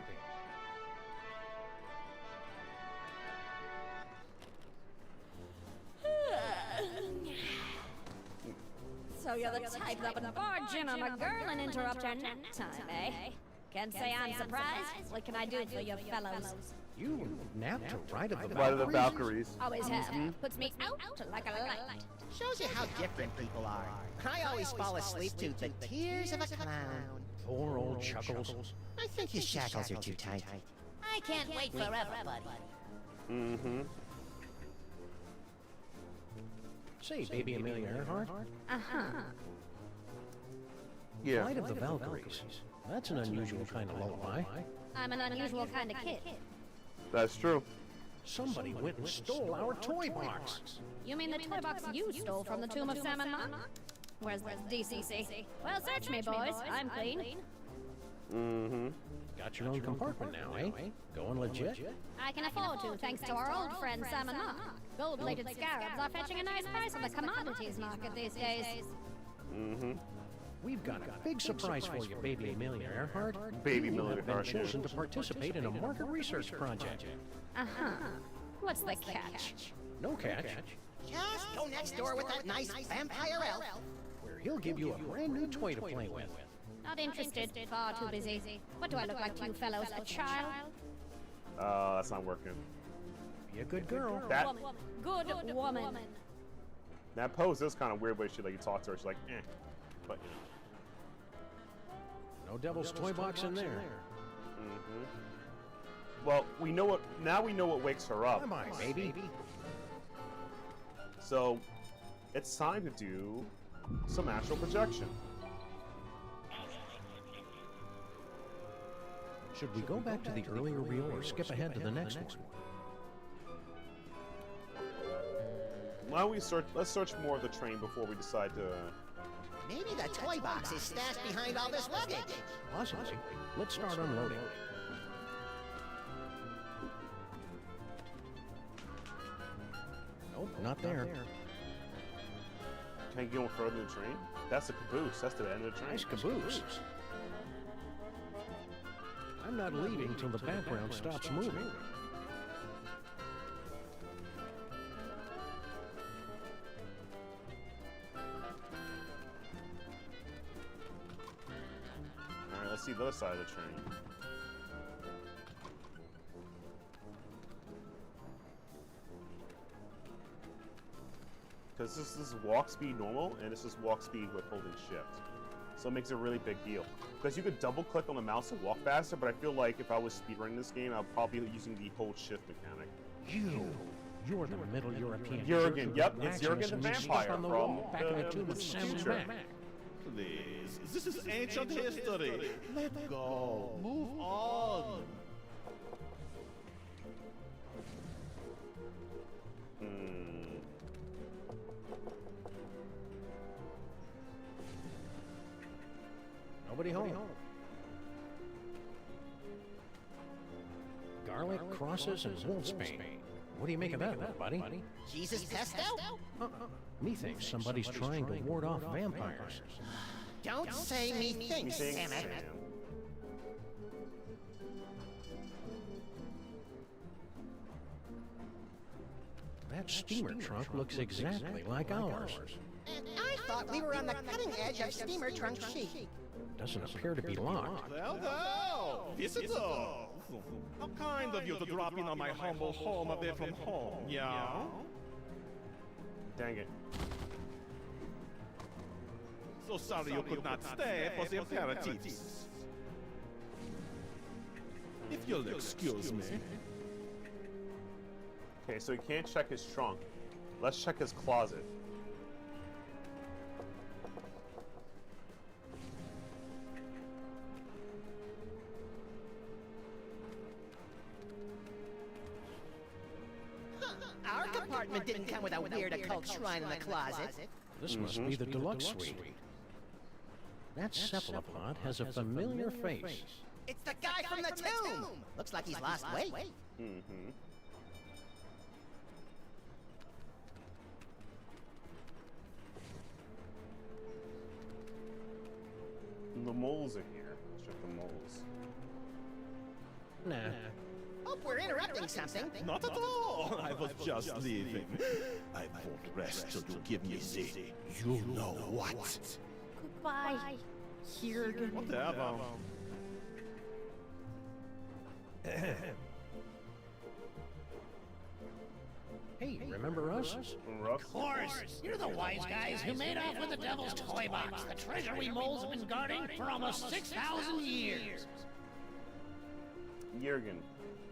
So you're the type that would barge in on a girl and interrupt her nap time, eh? Can't say I'm surprised. What can I do for you fellows? You napped right at the Right of the Valkyries. Valkyries. Always have. Puts me out like a light. Shows you how different people are. I always fall asleep to the tears of a clown. Poor old Chuckles. I think his shackles are too tight. I can't wait forever, buddy. Say, baby Amelia Earhart? Uh-huh. Yeah. Flight of the Valkyries. That's an unusual kind of lullaby. I'm an unusual kind of kid. That's true. Somebody went and stole our toy box. You mean the toy box you stole from the tomb of Sam and Mom? Where's the DCC? Well, search me, boys. I'm clean. Got your own compartment now, eh? Going legit? I can afford to, thanks to our old friend Sam and Mark. Gold-plated scarabs are fetching a nice price on the commodities market these days. We've got a big surprise for you, baby Amelia Earhart. Baby You Amelia have been Earhart. chosen to participate in a market research project. Uh-huh. What's the catch? No catch. Just go next door with that nice vampire elf. Where he'll give you a brand new toy to play with. Not interested. Far too busy. What do I look like to you fellows? A child? That's not working. Be a good girl. That Good woman. that pose is kind of weird, but she like you talk to her, she's like, eh. But you know. No devil's toy box in there. Well, we know what now. We know what wakes her up. Come on, baby. So, it's time to do some astral projection. Should we go back to the earlier reel or skip ahead to the next one? Why don't we search? Let's search more of the train before we decide to. Maybe the toy box is stashed behind all this luggage. Possibly. Let's start unloading. Nope, not there. Can't get on further than the train? That's the caboose. That's the end of the train. Nice caboose. I'm not leaving till the background stops moving. Alright, let's see the other side of the train. Because this is walk speed normal, and this is walk speed with holding shift. So it makes a really big deal. Because you could double click on the mouse to walk faster, but I feel like if I was speedrunning this game, I'd probably be using the hold shift mechanic. You're the Middle European. Jurgen, yep, it's Jurgen the vampire from back in the tomb of Sam future. Please, this is ancient history. Let go. Move on. Nobody home. Garlic, crosses, and wolfsbane. What do you make of that, buddy? Jesus pesto? Methinks somebody's trying to ward off vampires. Don't say methinks, Sam. That steamer trunk looks exactly like ours. And I thought we were on the cutting edge of steamer trunk chic. Doesn't appear to be locked. Well, visitors. How kind of you to drop in on my humble home away from home, yeah? Dang it. So sorry you could not stay for the aperitifs. If you'll excuse me. Okay, so he can't check his trunk. Let's check his closet. Our compartment didn't come with a weird occult shrine in the closet. This must be the deluxe suite. That cephalopod has a familiar face. It's the guy from the tomb! Looks like he's lost weight. Mm-hmm. The moles are here. Let's check the moles. Nah. Hope we're interrupting something. Not at all. I was just leaving. I won't rest till you give me the you know what. Goodbye. Jurgen. Whatever. Hey, remember us? Of course! You're the wise guys who made off with the devil's toy box, the treasure we moles have been guarding for almost 6,000 years! Jurgen.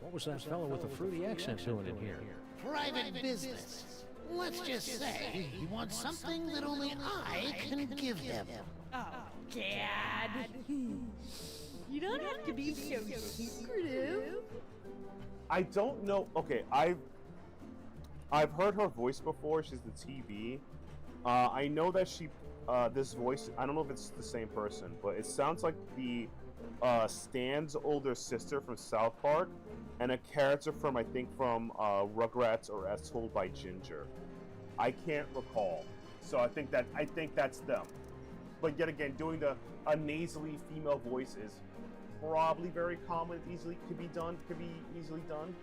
What was that fellow with the fruity accent doing in here? Private business. Let's just say he wants something that only I can give him. Oh, Dad. You don't have to be so secretive. I don't know. Okay, I've heard her voice before. She's the TV. I know that she, this voice, I don't know if it's the same person, but it sounds like the Stan's older sister from South Park, and a character from, I think, from Rugrats or As Told by Ginger. I can't recall, so I think that's them. But yet again, doing a nasally female voice is probably very common. Could be easily done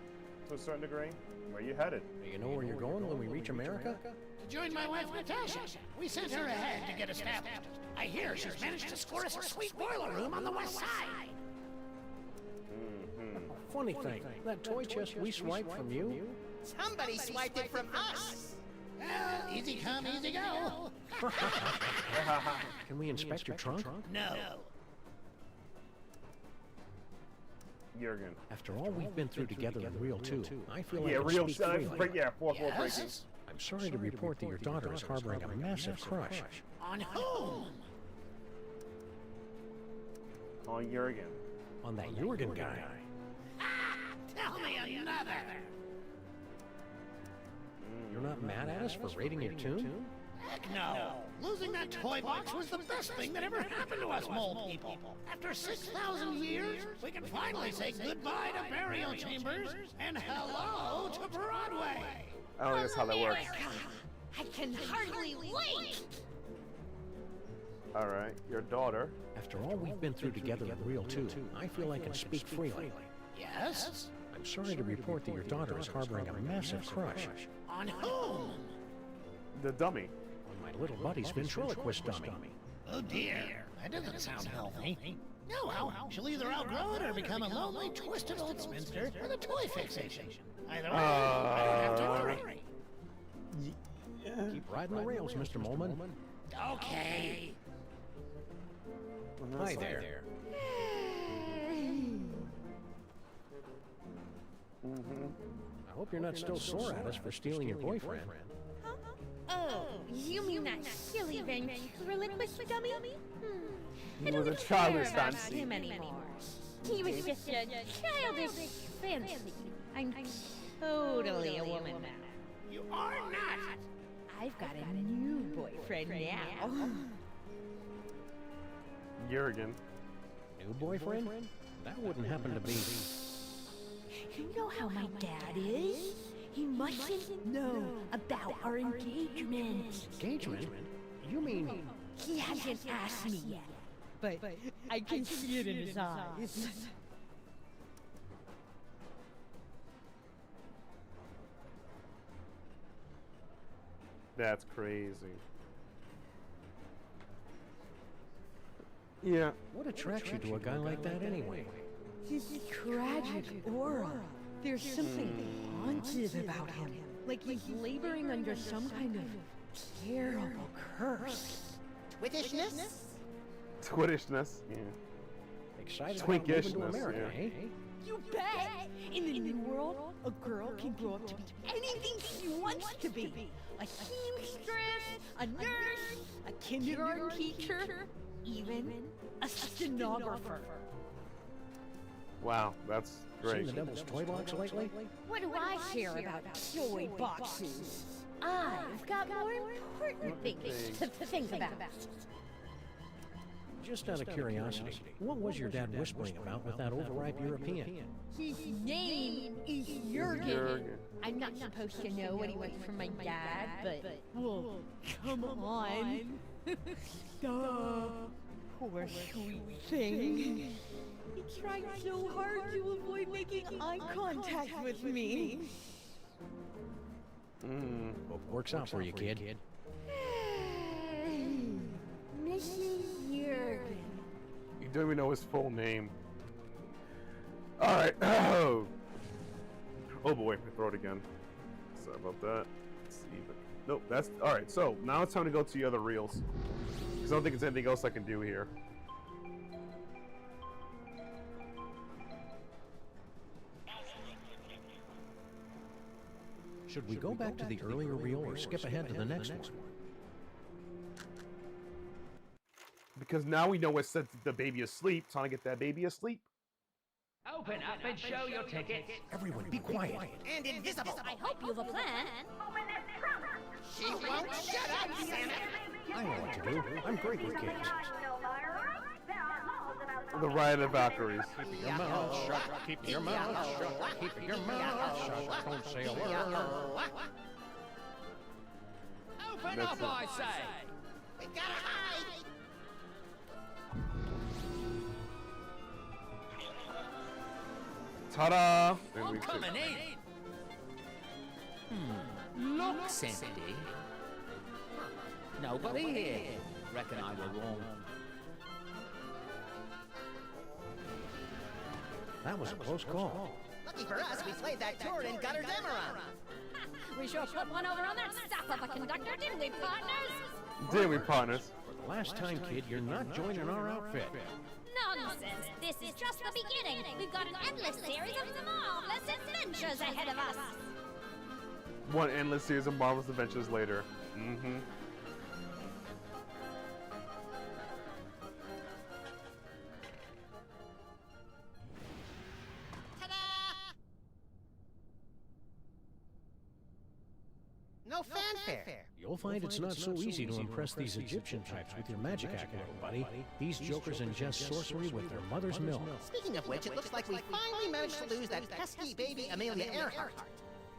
to a certain degree. Where you headed? Do you know where you're going when we reach America? To join my wife Natasha. We sent her ahead to get established. I hear she's managed to score us a sweet boiler room on the west side. Funny thing, that toy chest we swiped from you? Somebody swiped it from us. Well, easy come, easy go. Can we inspect your trunk? No. Jurgen. After all we've been through together in Real 2, I feel like real. Speak freely. Yeah, fourth wall breaking. I'm sorry to report that your daughter is harboring a massive crush. On whom? On Jurgen. On that Jurgen guy. Tell me another. You're not mad at us for raiding your tomb? Heck no. Losing that toy box was the best thing that ever happened to us mole people. After 6,000 years, we can finally say goodbye to burial chambers and hello to Broadway. I don't think that's how that works. I can hardly wait! Alright, your daughter. After all we've been through together in Real 2, I feel I can speak freely. Yes? I'm sorry to report that your daughter is harboring a massive crush On whom? The dummy. on my little buddy's ventriloquist dummy. Oh dear, that doesn't sound healthy. No, well, she'll either outgrow it or become a lonely, twisted old spinster with a toy fixation. Either way, I don't have to worry. Keep riding the rails, Mr. Molman. Okay. Hi there. I hope you're not still sore at us for stealing your boyfriend. Oh, you mean that silly ventriloquist dummy? He I was don't a childish care about fancy. him anymore. He was just a childish fancy. I'm totally a woman now. You are not. I've got a new boyfriend now. Jurgen. New boyfriend? That wouldn't happen to be... You know how my dad is? He mustn't know about our engagement. Engagement? You mean... He hasn't asked me yet, but I can see it in his eyes. That's crazy. Yeah. What attracts you to a guy like that anyway? His tragic aura. There's something haunted about him. Like he's laboring under some kind of terrible curse. Twittishness? Twittishness. Yeah. Excited about moving to Twinkishness, America, yeah. eh? You bet! In the new world, a girl can grow up to be anything she wants to be. A seamstress, a nurse, a kindergarten teacher, even a stenographer. Wow, that's Seen great. the Devil's Toy Box lately? What do I care about toy boxes? I've got more important things to think about. Just out of curiosity, what was your dad whispering about with that overripe European? His name is Jurgen. Jurgen. I'm not supposed to know what he wants from my dad, but... Well, come on. Duh. Poor sweet thing. He tried so hard to avoid making eye contact with me. Hope it works out for you, kid. Mrs. Jurgen. You don't even know his full name. Alright. Oh boy, my throat again. Sorry about that. Let's see. But nope, that's alright. So now it's time to go to the other reels. Because I don't think there's anything else I can do here. Should we go back to the earlier reel or skip ahead to the next one? Because now we know what sets the baby asleep. Time to get that baby asleep. Open up and show your tickets. Everyone, be quiet. And invisible. I hope you've a plan. Open this trunk. She won't shut up, Santa. I know what to do. I'm great with kids. The Riot of Valkyries. Keep your mouth shut. Keep your mouth shut. Keep your mouth shut. Don't say a word. Open That's up, it. I say. We gotta hide. Ta-da! And I'm we coming in. Looks empty. Nobody here. Reckon I were wrong. That was a close call. Lucky for us, we played that tour and got her Demeron. We sure put one over on that sap of a conductor, didn't we, partners? Did we, partners? For the last time, kid, you're not joining our outfit. Nonsense. This is just the beginning. We've got an endless series of marvelous adventures ahead of us. One endless series of marvelous adventures later. Mm-hmm. No fanfare. You'll find it's not so easy to impress these Egyptian types with your magic act, little buddy. These jokers ingest sorcery with their mother's milk. Speaking of which, it looks like we finally managed to lose that pesky baby Amelia Earhart.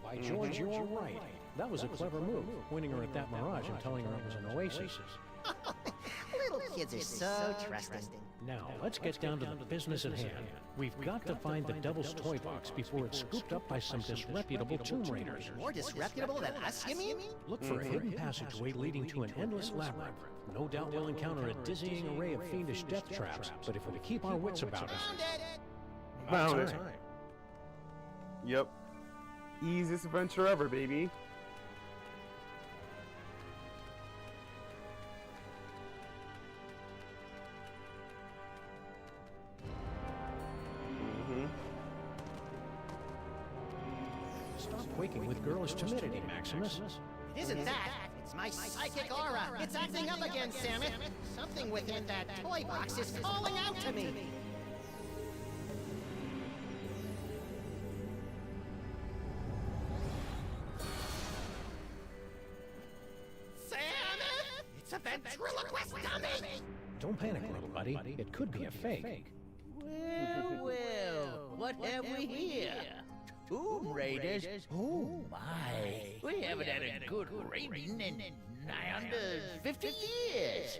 By George, you're right. That was a clever move, pointing her at that mirage and telling her it was an oasis. Little kids are so trusting. Now, let's get down to the business at hand. We've got to find the Devil's Toy Box before it's scooped up by some disreputable tomb raiders. More disreputable than us, you mean? Look for a hidden passageway leading to an endless labyrinth. No doubt we'll encounter a dizzying array of fiendish death traps, but if we keep our wits about us... Found it! Yep. Easiest adventure ever, baby. Stop quaking with girlish timidity, Maximus. It isn't that. It's my psychic aura. It's acting up again, Samus. Something within that toy box is calling out to me. Samus! It's a ventriloquist dummy! Don't panic, little buddy. It could be a fake. Well, what have we here? Tomb Raiders? Oh my! We haven't had a good raiding in nigh under 50 years.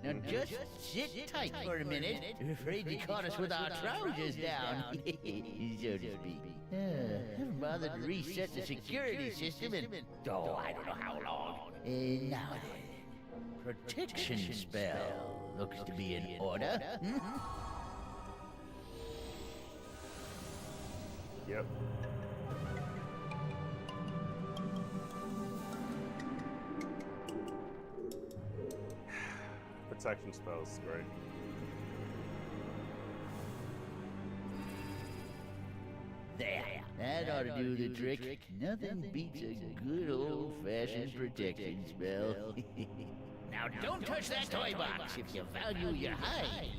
Now just sit tight for a minute. Afraid you caught us with our trousers down, so to speak. Haven't bothered to reset the security system in, oh, I don't know how long. Now then, protection spell looks to be in order. Yep. Protection spells, great. There, that ought to do the trick. Nothing beats a good old-fashioned protection spell. Now don't touch that toy box if you value your hide.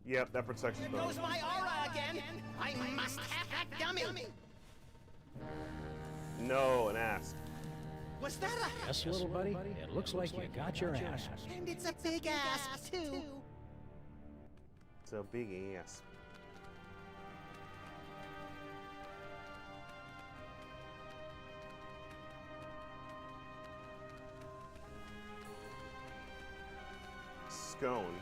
Yep, that protection spell. There goes my aura again! I must have that dummy! No, an ass. Was that a... Yes, little buddy? It looks like you got your ass. And it's a big ass, too. It's a big ass. Scone.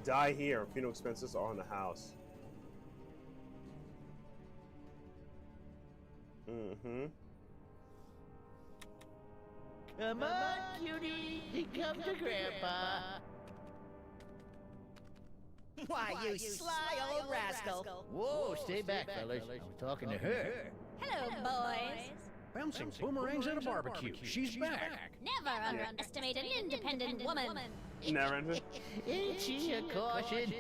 Die here. Funeral expenses are on the house. Come on, cutie. Come to Grandpa. Why, you sly old rascal. Whoa, stay back, fellas. I was talking to her. Hello, boys. Bouncing boomerangs at a barbecue. She's back. Never underestimate an independent woman. Never. Ain't she a caution?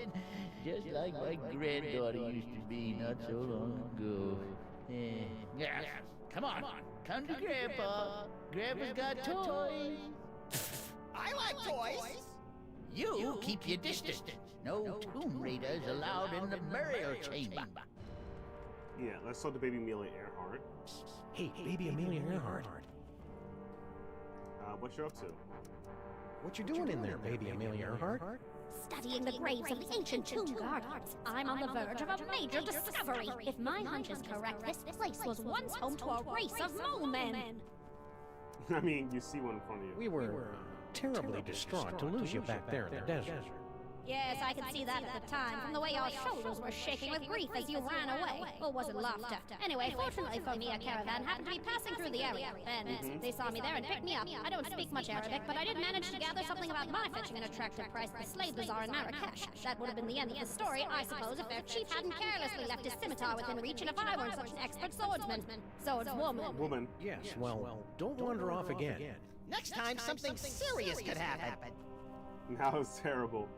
Just like my granddaughter used to be not so long ago. Yeah, come on. Come to Grandpa. Grandpa's got toys. I like toys. You keep your distance. No tomb raiders allowed in the burial chamber. Yeah, let's talk to baby Amelia Earhart. Hey, baby Amelia Earhart. What you up to? What you doing in there, baby Amelia Earhart? Studying the graves of the ancient tomb guardians. I'm on the verge of a major discovery. If my hunch is correct, this place was once home to a race of mole men. I mean, you see one in front of you. We were terribly distraught to lose you back there in the desert. Yes, I could see that at the time, from the way your shoulders were shaking with grief as you ran away. Or was it laughter? Anyway, fortunately for me, a caravan happened to be passing through the area. And they saw me there and picked me up. I don't speak much Arabic, but I did manage to gather something about my fetching an attractive price at the slave bazaar in Marrakesh. That would have been the end of the story, I suppose, if their chief hadn't carelessly left his scimitar within reach and if I weren't such an expert swordsman. Swordswoman. Woman. Yes, well, don't wander off again. Next time, something serious could happen. That was terrible.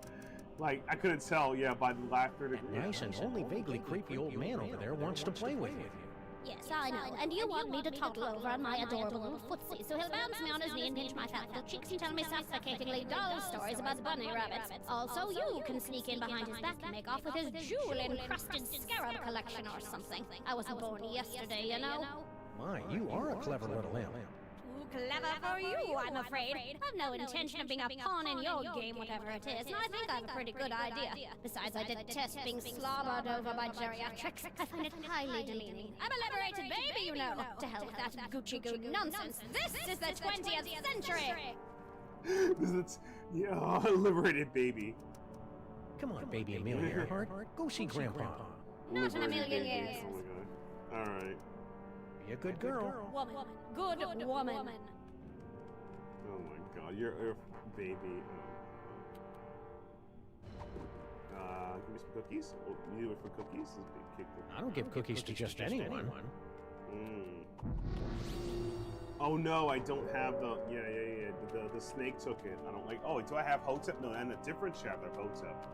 Like, I couldn't tell, yeah, by the laughter. Nice and only vaguely creepy old man over there wants to play with you. Yes, I know. And you want me to toddle over on my adorable little footsie, so he'll bounce me on his knee and pinch my fat little cheeks and tell me suffocatingly dull stories about bunny rabbits. Also, you can sneak in behind his back and make off with his jewel-encrusted scarab collection or something. I wasn't born yesterday, you know. My, you are a clever little imp. Too clever for you, I'm afraid. I've no intention of being a pawn in your game, whatever it is, and I think I have a pretty good idea. Besides, I detest being slobbered over by geriatrics. I find it highly demeaning. I'm a liberated baby, you know. To hell with that Gucci-goo nonsense. This is the 20th century! This is, yeah, liberated baby. Come on, baby Amelia Earhart. Go see Grandpa. Not in a million years. Oh my god. Alright. Be a good girl. Woman. Good woman. Oh my god, you're a baby. Give me some cookies. Oh, you do it for cookies? I don't give cookies to just anyone. Oh no, I don't have the the snake took it. I don't like. Oh, do I have Hotep? No, and a different chapter of Hotep.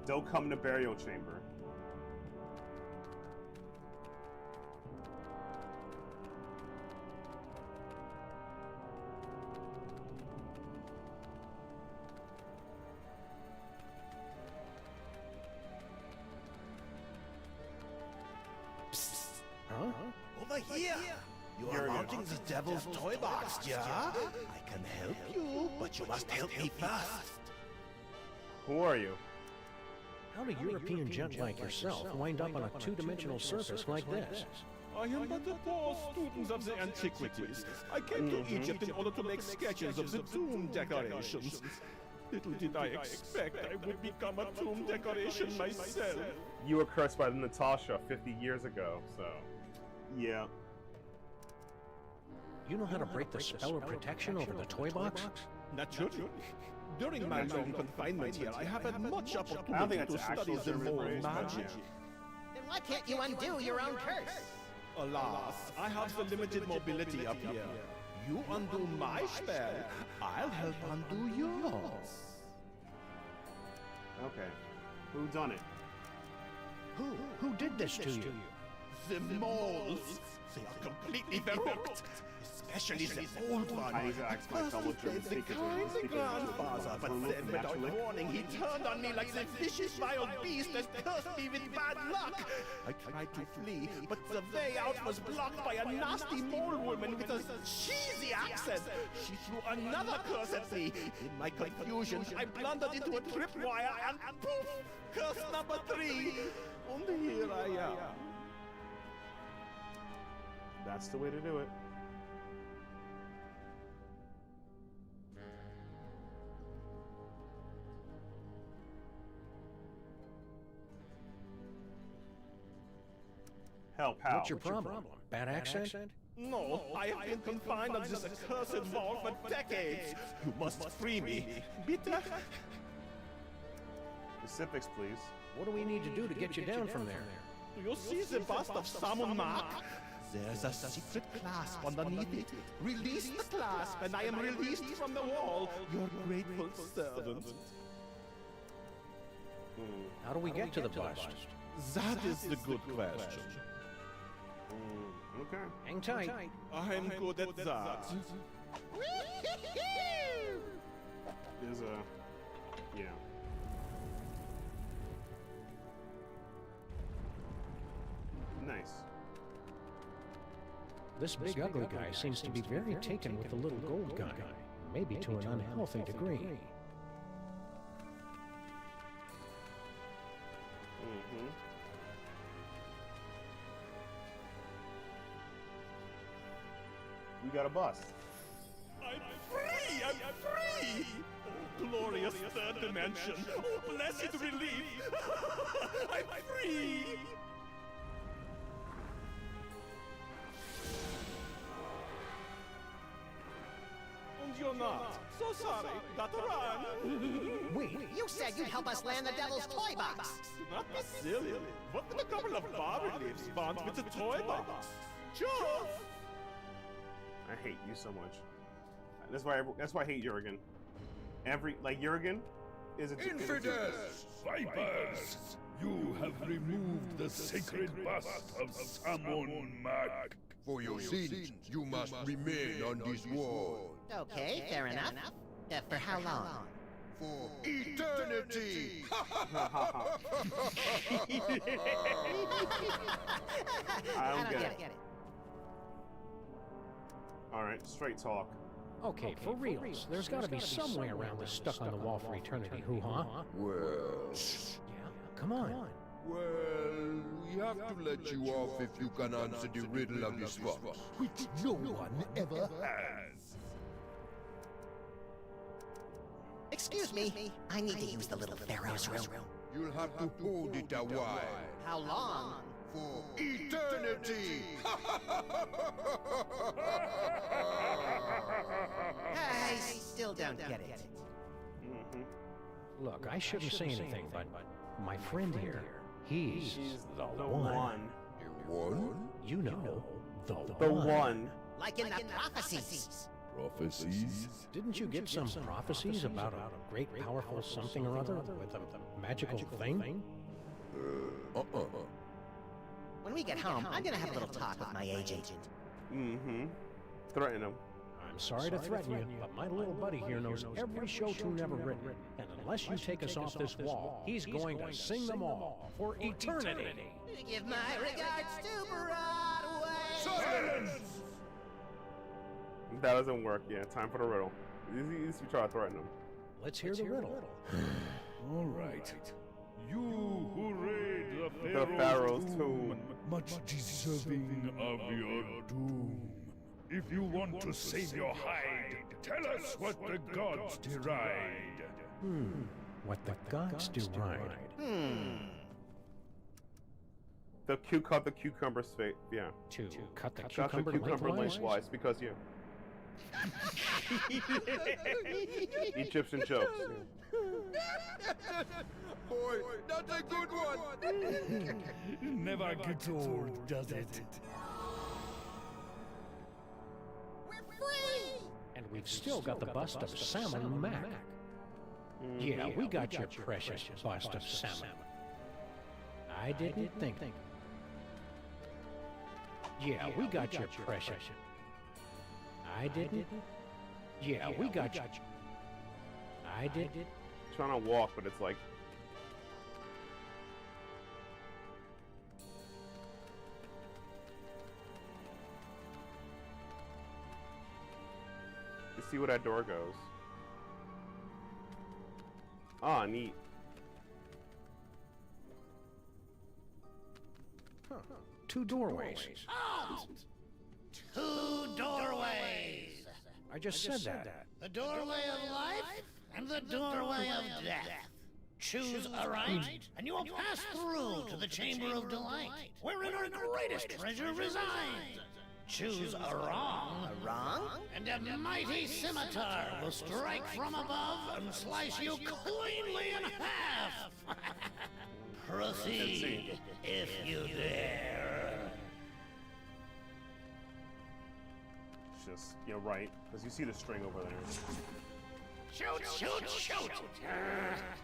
Don't come in the burial chamber. Over here! You are mounting the devil's toy box, yeah? I can help you, but you must help me first. Who are you? How do European gent like yourself wind up on a two-dimensional surface like this? I am but a poor student of the antiquities. I came to Egypt in order to make sketches of the tomb decorations. Little did I expect I would become a tomb decoration myself. You were cursed by Natasha 50 years ago, so... Yeah. You know how to break the spell of protection over the toy box? Naturally. During my long confinement here, I have had much opportunity to study the more magic. Then why can't you undo your own curse? Alas, I have the limited mobility up here. You undo my spell, I'll help undo yours. Okay. Who done it? Who did this to you? The moles. They are completely verrückt. Especially the old one. I need to ask my fellow German The kind grandfather, but then without warning, he turned on me like the vicious wild beast that cursed me with bad luck. I tried to flee, but the way out was blocked by a nasty mole woman with a cheesy accent. She threw another curse at me. In my confusion, I blundered into a tripwire and poof! Curse number 3. Only here I am. That's the way to do it. Help, how? What's your problem? Bad accent? No, I have been confined on this accursed vault for decades. You must free me. Bitte? Specifics, please. What do we need to do to get you down from there? Do you see the bust of Samun Mark? There's a secret clasp underneath it. Release the clasp, and I am released from the wall. Your grateful servant. How do we get to the bust? That is the good question. Okay. Hang tight. I'm good at that. There's a... Yeah. Nice. This big ugly guy seems to be very taken with the little gold guy. Maybe to an unhealthy degree. We got a bus. I'm free! I'm free! Oh, glorious third dimension! Oh, blessed relief! I'm free! And you're not. So sorry. Gotta run. Wait. You said you'd help us land the devil's toy box. Do not be silly. What would a couple of barber leaves want with a toy box? Sure. I hate you so much. That's why I hate Jurgen. Jurgen Is it Infidels! Vipers! You have removed the sacred bust of Samon Mak. For your sins, you must remain on this wall. Okay, fair enough. For how long? For eternity! I don't get it. Alright, straight talk. Okay, for reals, there's gotta be some way around this stuck on the wall for eternity hoo-ha. Well... Yeah, come on. Well, we have to let you off if you can answer the riddle of this box, which no one ever has. Excuse me, I need to use the little Pharaoh's room. You'll have to hold it a while. How long? For eternity! I still don't get it. Look, I shouldn't say anything, but my friend here, he's the one. The one? You know, the one. Like in the prophecies. Prophecies? Didn't you get some prophecies about a great powerful something or other with a magical thing? When we get home, I'm gonna have a little talk with my agent. Threaten him. I'm sorry to threaten you, but my little buddy here knows every show tune ever written. And unless you take us off this wall, he's going to sing them all for eternity. Give my regards to Broadway. Silence! That doesn't work. Yeah, time for the riddle. You try to threaten him. Let's hear the riddle. All right. You who raid The Pharaoh's tomb. much deserving of your doom. If you want to save your hide, tell us what the gods deride. What the gods deride. The cucumber space. Yeah. To cut the Cut the cucumber cucumber lengthwise? lengthwise because yeah. Egyptian jokes. Boy, that's a good one! Never gets old, does it? And we've still got the bust of Salmon Mac. Yeah, we got your precious bust of salmon. I didn't think. Yeah, we got your precious. I didn't. Yeah, we got your. I did. Trying to walk, but it's like. You see where that door goes. Ah, neat. Huh. Two doorways. Oh! Two doorways. I just said that. The doorway of life and the doorway of death. Choose a right, and you will pass through to the Chamber of Delight, wherein our greatest treasure resides. Choose a wrong, and a mighty scimitar will strike from above and slice you cleanly in half. Proceed, if you dare. Just, you're right, because you see the string over there. Shoot, shoot, shoot!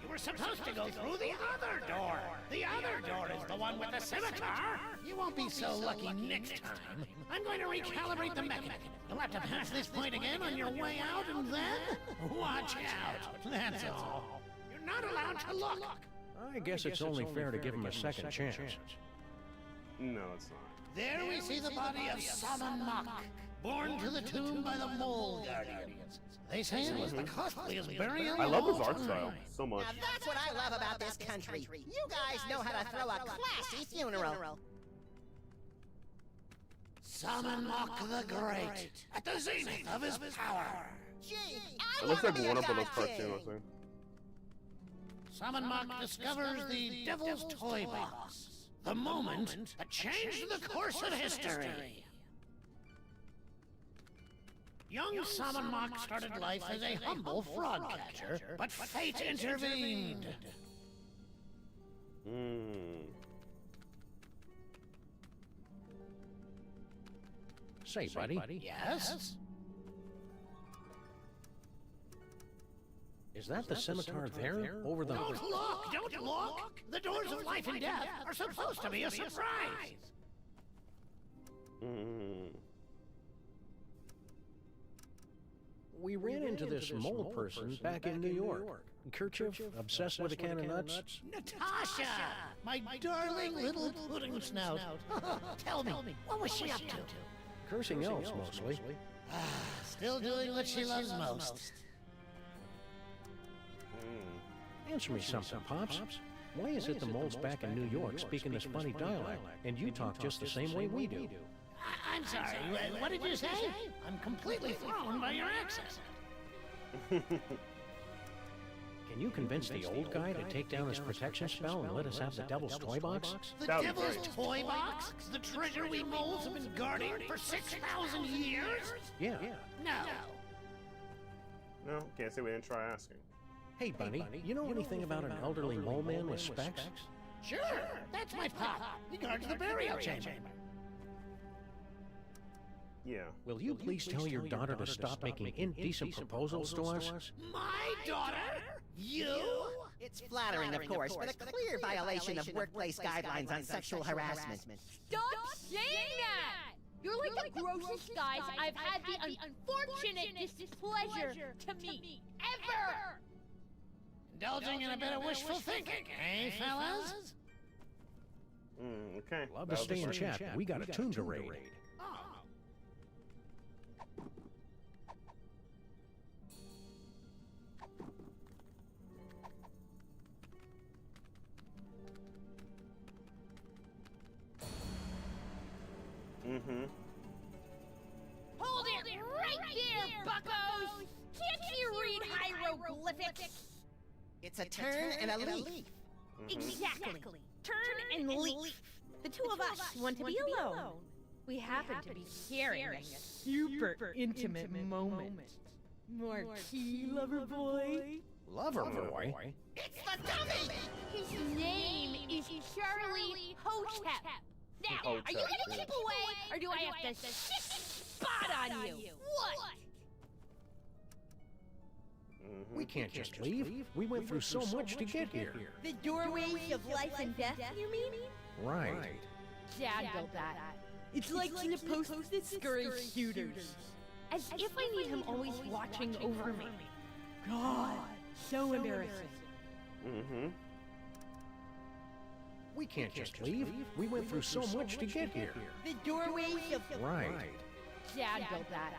You were supposed to go through the other door. The other door is the one with the scimitar. You won't be so lucky next time. I'm going to recalibrate the mechanism. You'll have to pass this point again on your way out, and then watch out. That's all. You're not allowed to look. I guess it's only fair to give him a second chance. No, it's not. There we see the body of Samon Mak, born to the tomb by the Mole Guardians. They say it was the costliest burial. I love his of all art style time. so much. Now that's what I love about this country. You guys know how to throw a classy funeral. Samon Mak the Great, at the zenith of his power. Gee, It looks like Warner Brothers cartoon, I think. Samon Mak discovers the Devil's Toy Box, the moment that changed the course of history. Young Samon Mak started life as a humble frog catcher, but fate intervened. Say, buddy. Yes? Is that the scimitar there? Over the... Don't look! Don't look! The doors of life and death are supposed to be a surprise! We ran into this mole person back in New York. Kerchief, obsessed with a can of nuts. Natasha! My darling little pudding snout. Tell me, what was she up to? Cursing elves, mostly. Still doing what she loves most. Answer me something, Pops. Why is it the moles back in New York speaking this funny dialect, and you talk just the same way we do? I'm sorry, what did you say? I'm completely thrown by your accent. Can you convince the old guy to take down his protection spell and let us have the devil's toy box? The devil's toy box? The treasure we moles have been guarding for 6,000 years? Yeah. No. No, can't say we didn't try asking. Hey, Bunny, you know anything about an elderly mole man with specs? Sure, that's my pop. He guards the burial chamber. Yeah. Will you please tell your daughter to stop making indecent proposals to us? My daughter? You? It's flattering, of course, but a clear violation of workplace guidelines on sexual harassment. Stop saying that! You're like the grossest guys I've had the unfortunate displeasure to meet, ever! Indulging in a bit of wishful thinking, eh, fellas? Okay. Love to stay in chat, but we got a tune to raid. Hold it right there, buckos! Can't you read hieroglyphics? It's a turn and a leaf. Exactly. Turn and leaf. The two of us want to be alone. We happen to be sharing a super intimate moment. Marquis, lover boy. Lover boy? It's the dummy! His name is Charlie Hotep. Now, are you gonna keep away, or do I have to stick spot on you? What? We can't just leave. We went through so much to get here. The doorways of life and death, you mean? Right. Dad built that. It's like supposed to discourage shooters. As if I need him always watching over me. God, so embarrassing. We can't just leave. We went through so much to get here. The doorways of... Right. Dad built that.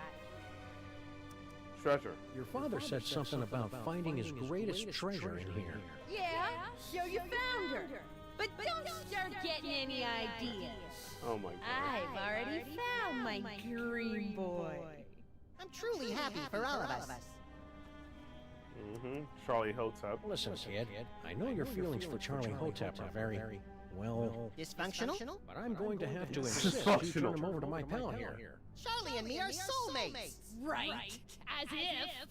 Treasure. Your father said something about finding his greatest treasure in here. Yeah, so you found her. But don't start getting any ideas. Oh my god. I've already found my dream boy. I'm truly happy for all of us. Charlie Hotep. Listen, kid, I know your feelings for Charlie Hotep are very, well... Dysfunctional? But I'm going to have to insist you turn him over to my pal here. Charlie and me are soulmates. Right. As if.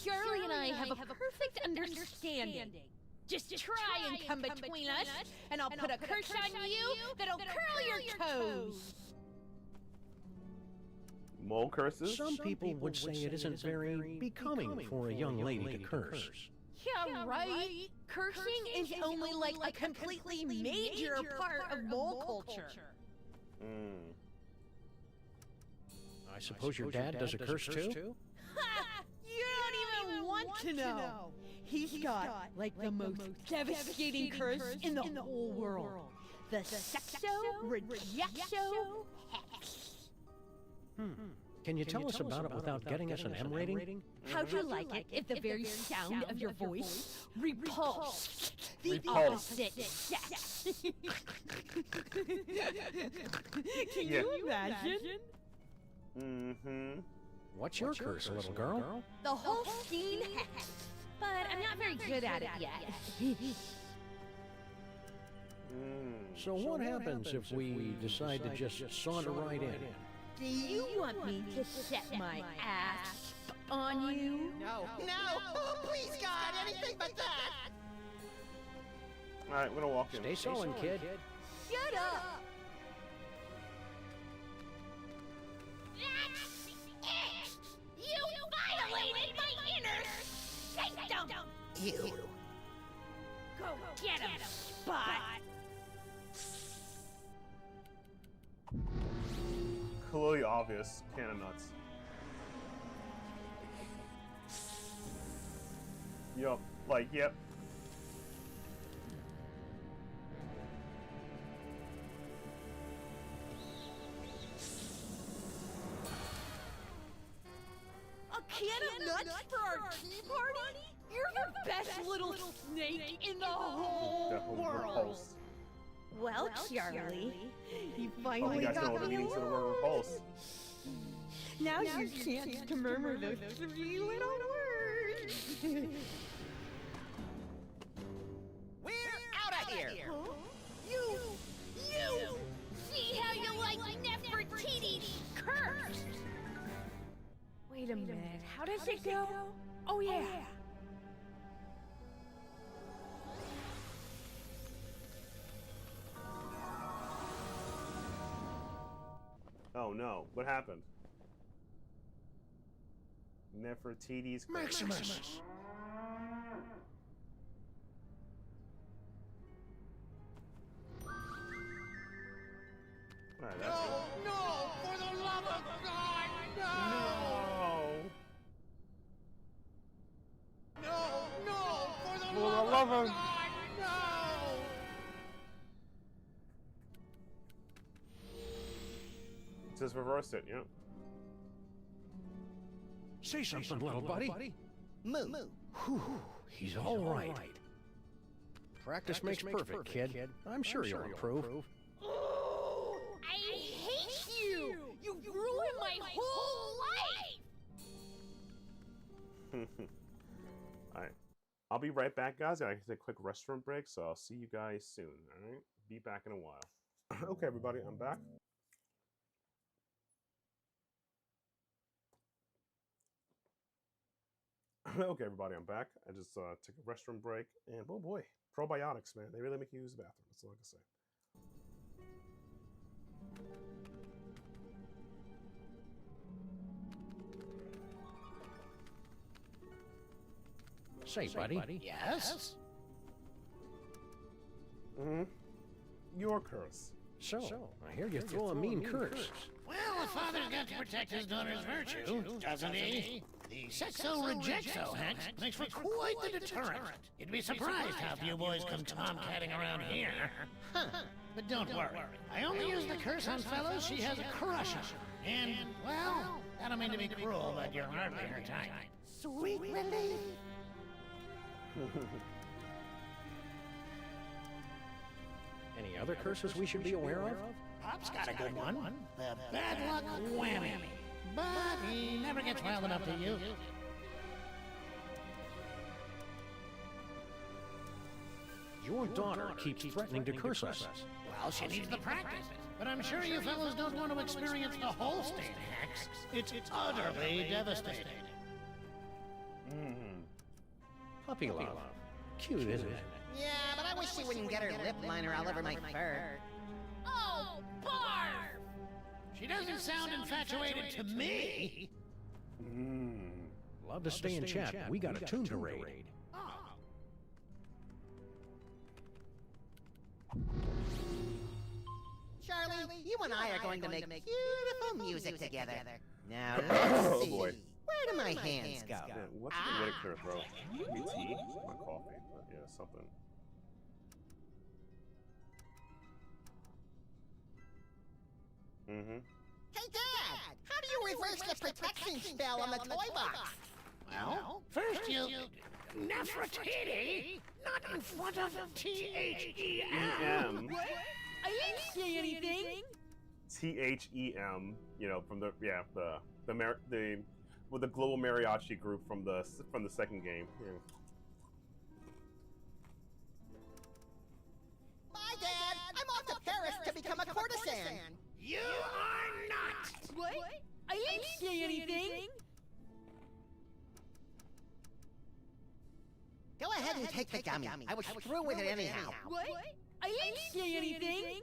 Charlie and I have a perfect understanding. Just try and come between us, and I'll put a curse on you that'll curl your toes. Mole curses? Some people would say it isn't very becoming for a young lady to curse. Yeah, right. Cursing is only like a completely major part of mole culture. I suppose your dad does a curse too? Ha! You don't even want to know. He's got like the most devastating curse in the whole world. The Sexo Rejecto Hex. Can you tell us about it without getting us an M rating? How'd you like it if the very sound of your voice repulsed the opposite sex? Can you imagine? What's your curse, little girl? The whole scene hex. But I'm not very good at it yet. So what happens if we decide to just saunter right in? Do you want me to set my ass on you? No. Oh, please, God, anything but that. Alright, we're gonna walk in. Stay sullen, kid. Shut up. That's it! You violated my inner sanctum! you. Go get him, Spot! Clearly obvious. Can of nuts. Yup. Like, yep. A can of nuts for our tea party? You're the best little snake in the whole Definitely world. repulsed. Well, Charlie, you Oh, finally you guys know got what the me meaning to the word alone. repulsed. Now you can't to murmur those 3 little words. We're out of here. You! See how you like Nefertiti's curse? Wait a minute, how does it go? Oh yeah. Oh no, what happened? Nefertiti's Maximus! Alright, that's it. No! For the love of God, no! No! No! For the love of God, no! Just reverse it, yeah. Say something, little buddy. Moo. Whew, he's all right. Practice makes perfect, kid. I'm sure you'll improve. Oh, I hate you! You ruined my whole life! Alright. I'll be right back, guys. I can take a quick restroom break, so I'll see you guys soon. Alright? Be back in a while. Okay, everybody, I'm back. Okay, everybody, I'm back. I just took a restroom break, and oh boy, probiotics, man. They really make you use the bathroom. That's all I can say. Say, buddy. Yes? Mm-hmm. Your curse. So, I hear you throw a mean curse. Well, a father's got to protect his daughter's virtue, doesn't he? The sexo-rejecto hex makes for quite the deterrent. You'd be surprised how few boys come tomcatting around here. Huh. But don't worry. I only use the curse on fellows she has a crush on. And, well, I don't mean to be cruel, but you're hardly her type. Sweet relief. Any other curses we should be aware of? Pop's got a good one. The bad luck whammy. But he never gets wild enough to use it. Your daughter keeps threatening to curse us. Well, she needs the practice. But I'm sure you fellows don't want to experience the Holstein hex. It's utterly devastating. Puppy love. Cute, isn't it? Yeah, but I wish she wouldn't get her lip liner all over my fur. Oh, barf! She doesn't sound infatuated to me. Love to stay in chat, but we got a tune to raid. Charlie, you and I are going to make beautiful music together. Now, let's see. Boy. Where do my hands go? Yeah, what's the way to clear a throat? Maybe tea? Or coffee? But yeah, something. Hey, Dad! How do you reverse the protection spell on the toy box? Well, first you... Nefertiti? Not in front of T-H-E-M. What? I didn't say anything! THEM, you know, from the with the global mariachi group from the second game. Yeah. Bye, Dad! I'm off to Paris to become a courtesan! You are not! What? I didn't say anything! Go ahead and take the gummy. I was through with it anyhow. What? I didn't say anything!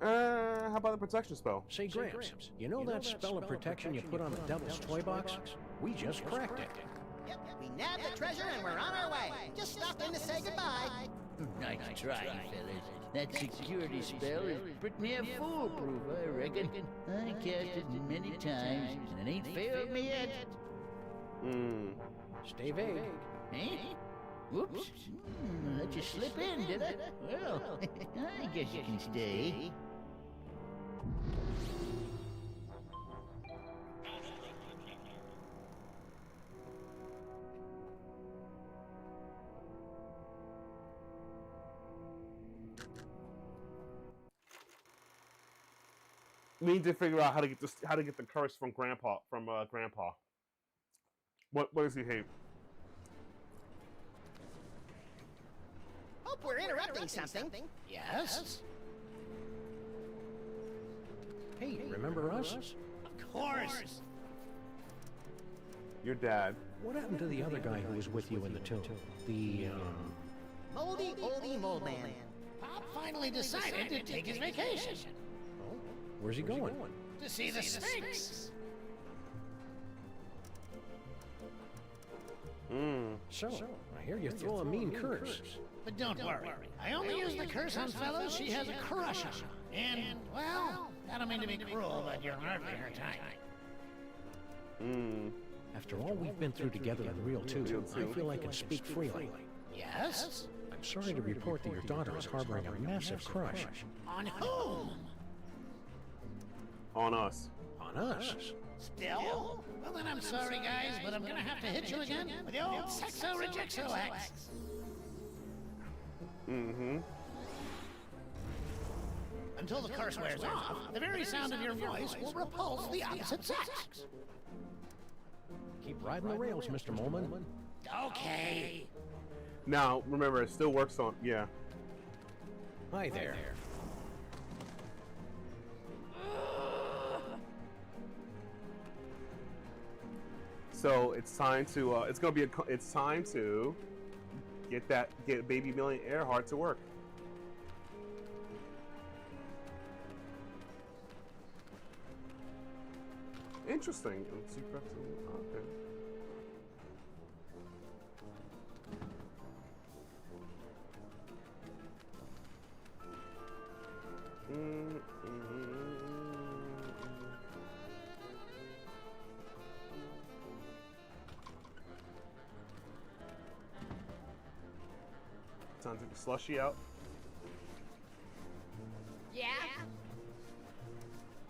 How about the protection spell? Say, Gramps, you know that spell of protection you put on the Devil's Toy Box? We just cracked it. Yep, we nabbed the treasure and we're on our way. Just stopped in to say goodbye. Nice try, fellas. That security spell is pretty near foolproof, I reckon. I cast it many times, and it ain't failed me yet. Stay vague. Eh? Whoops. Let you slip in, did I? Well, I guess you can stay. We need to figure out how to get the curse from Grandpa. What does he hate? Hope we're interrupting something. Yes? Hey, remember us? Of course. Your dad. What happened to the other guy who was with you in the tomb? The, Moldy oldie mold man. Pop finally decided to take his vacation. Where's he going? To see the Sphinx. So, I hear you throw a mean curse. But don't worry. I only use the curse on fellows she has a crush on. And, well, I don't mean to be cruel, but you're hardly her type. After all we've been through together in real too, I feel I can speak freely. Yes? I'm sorry to report that your daughter is harboring a massive crush. On whom? On us. On us? Still? Well then I'm sorry guys, but I'm gonna have to hit you again with the old sexo-rejexo-X. Until the curse wears off, the very sound of your voice will repulse the opposite sex. Keep riding the rails, Mr. Molman. Okay. Now, remember, it still works on... Yeah. Hi there. So it's time to it's time to get Baby Million Earhart to work. Interesting. Let's see, okay. Time to get the slushy out. Yeah?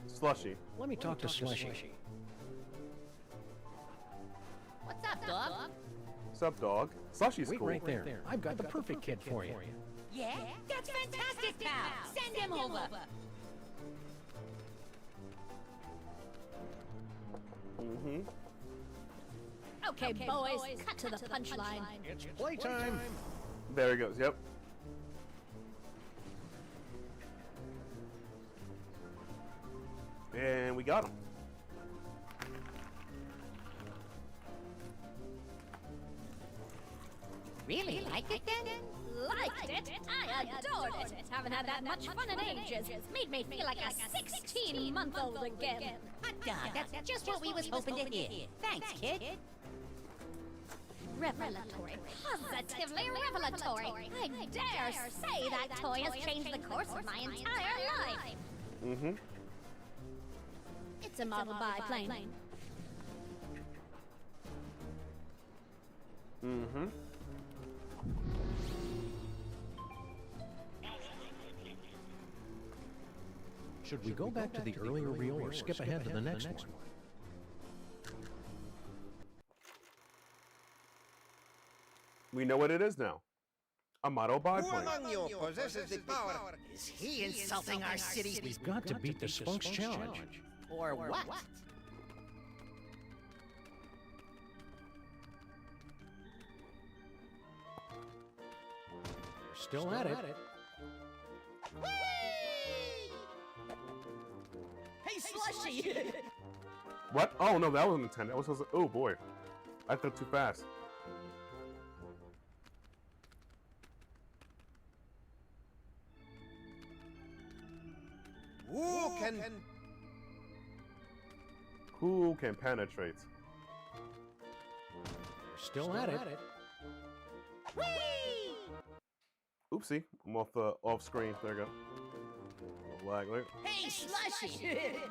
Slushy. Let me talk to Slushy. What's up, dog? What's up, dog? Slushy's Wait cool. right there. I've got the perfect kid for you. Yeah? That's fantastic, pal! Send him over! Okay, boys, cut to the punchline. It's playtime. There he goes. Yep. And we got him. Really liked it then? Liked it? I adored it. Haven't had that much fun in ages. Made me feel like a 16-month-old again. Hot dog, that's just what we was hoping to hear. Thanks, kid. Revelatory. Positively revelatory. I dare say that toy has changed the course of my entire life. It's a model biplane. Should we go back to the earlier reel or skip ahead to the next one? We know what it is now. A model Who biplane. among you possesses the power? Is he insulting our city? We've got to beat the Spunk's challenge. Or what? Still at it. Hey, Slushy! What? Oh no, that wasn't intended. That was oh boy, I flew too fast. Who can penetrate? Still at it. Oopsie, I'm off screen. There you go. Lag. Hey, Slushy!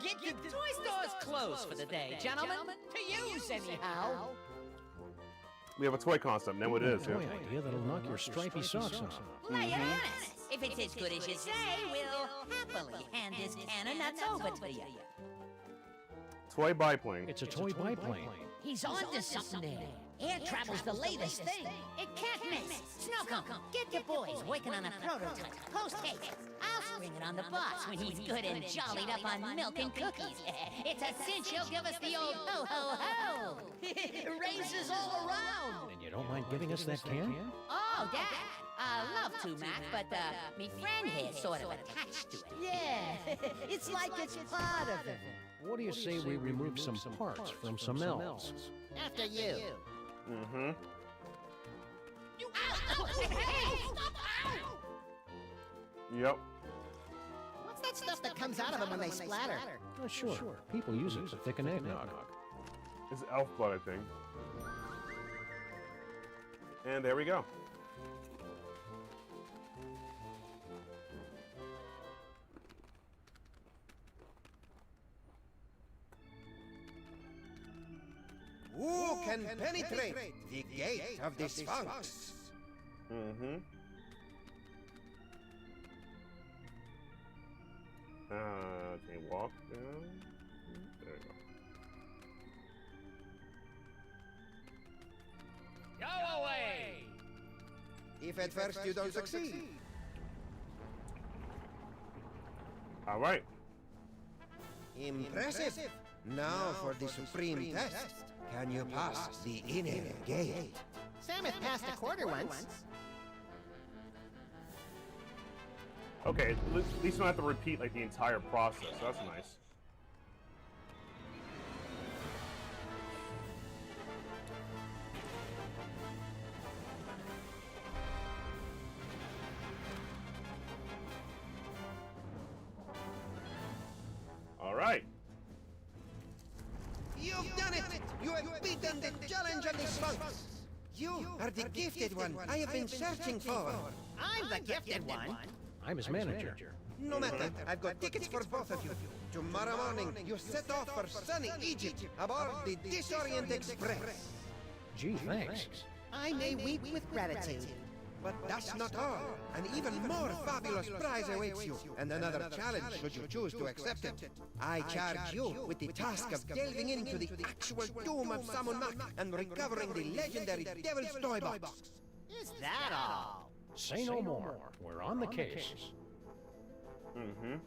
Get the toy stores closed for the day, gentlemen. To use, anyhow. We have a toy concept. Now it is. Toy idea that'll knock your stripy socks off. Lay it on us. If it's as good as you say, we'll happily hand this can of nuts over to you. Toy biplane. It's a toy biplane. He's onto something there. Air travel's the latest thing. It can't miss. Snowcomb, get your boys working on a prototype. Post haste. I'll spring it on the boss when he's good and jollied up on milk and cookies. It's a cinch he'll give us the old ho-ho-ho. Raises all around. And you don't mind giving us that can? Oh, Dad. Love to, Mac, but me friend here sort of attached to it. Yeah, it's like it's part of it. What do you say we remove some parts from some elves? After you. Mm-hmm. You ow! Hey! Stop! Ow! Yep. What's that stuff that comes out of them when they splatter? Sure. People use it to thicken eggnog. It's elf blood, I think. And there we go. Who can penetrate the gate of the Sphinx? Mm-hmm. Can you walk down? There you go. Go away! If at first you don't succeed. All right. Impressive. Now for the supreme test. Can you pass the inner gate? Samus passed a quarter once. Okay, at least you don't have to repeat like the entire process. That's nice. All right. You've done it! You have beaten the challenge of the Sphinx! You are the gifted one I have been searching for! I'm the gifted one. I'm his manager. No matter, I've got tickets for both of you. Tomorrow morning, you set off for sunny Egypt aboard the Disorient Express. Gee, thanks. I may weep with gratitude. But that's not all. An even more fabulous prize awaits you, and another challenge should you choose to accept it. I charge you with the task of delving into the actual doom of Samunak and recovering the legendary Devil's Toy Box. Is that all? Say no more. We're on the case. Mm-hmm.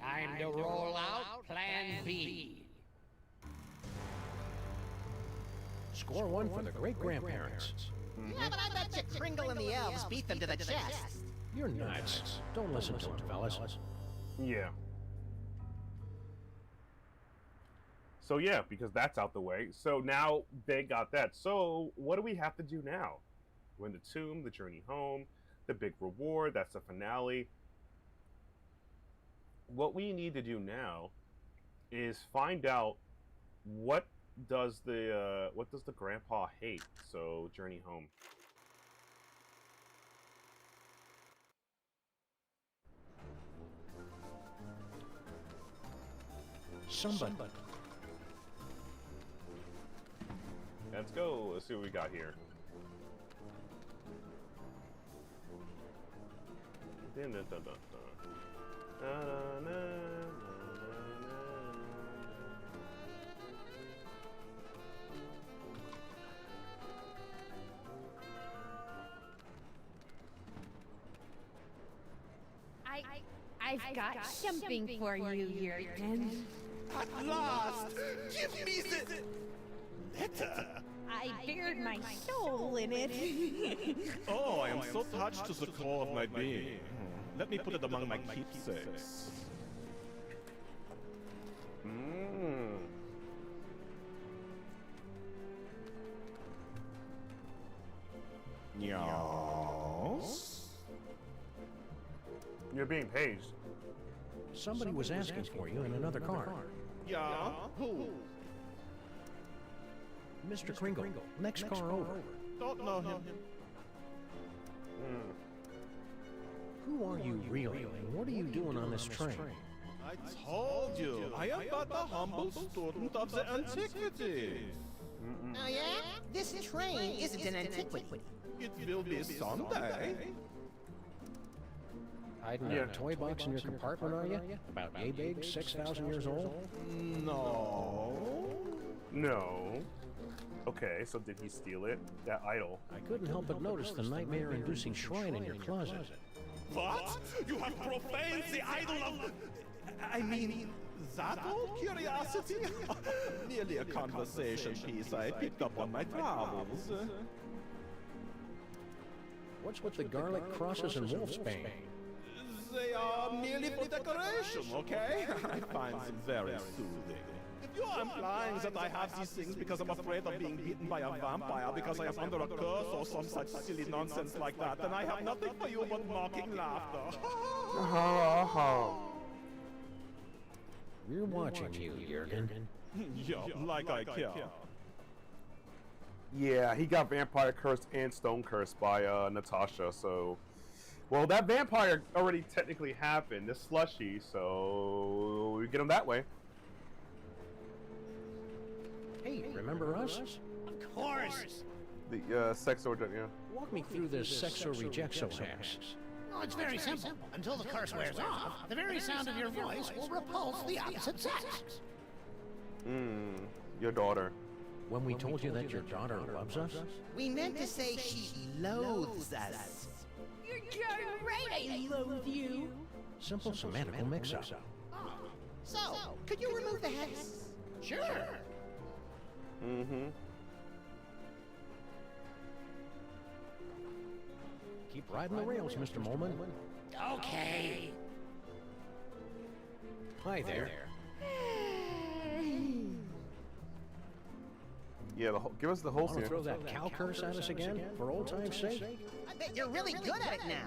Time to roll out Plan B. Score one for the great-grandparents. Yeah, but I bet you Kringle and the elves beat them to the chest. You're nuts. Don't listen to him, fellas. Yeah. So yeah, because that's out the way. So now they got that. So what do we have to do now? We're in the tomb, the journey home, the big reward, that's the finale. What we need to do now is find out what does the grandpa hate? So journey home. Somebody. Let's go. Let's see what we got here. Dun, dun, dun, dun, dun. Na, na, na, na, I've got something for you, Yurgen. At last! Give me the letter! I bared my soul in it. Oh, I am so touched to the core of my being. Let me put it among my keepsakes. Yes? You're being paged. Somebody was asking for you in another car. Yeah? Who? Mr. Kringle, next car over. Don't know him. Who are you really, and what are you doing on this train? I told you, I am but a humble student of the antiquities. Oh yeah? This train isn't an antiquity. It will be someday. Hiding a toy box in your compartment, are you? About yay big, 6,000 years old? No. No. Okay, so did he steal it? That idol. I couldn't help but notice the nightmare-inducing shrine in your closet. What? You have profaned the idol of... I mean, that old curiosity? Merely a conversation piece I picked up on my travels. What's with the garlic crosses and wolfsbane? They are merely for decoration, okay? I find them very soothing. If you are implying that I have these things because I'm afraid of being bitten by a vampire because I am under a curse or some such silly nonsense like that, then I have nothing for you but mocking laughter. We're watching you, Jurgen. Yeah, like I care. Yeah, he got vampire cursed and stone cursed by Natasha, so... Well, that vampire already technically happened, this slushy, so we get him that way. Hey, remember us? Of course. The sex order, yeah. Walk me through this sexo rejexo hex. Oh, it's very simple. Until the curse wears off, the very sound of your voice will repulse the opposite sex. Your daughter. When we told you that your daughter loves us? We meant to say she loathes us. You're darn right I loathe you. Simple semantical mix-up. So, could you remove the hex? Sure. Keep riding the rails, Mr. Molman. Okay. Hi there. Yeah, give us the whole Want to throw that cow curse at us again, for old time's sake? I bet you're really good at it now.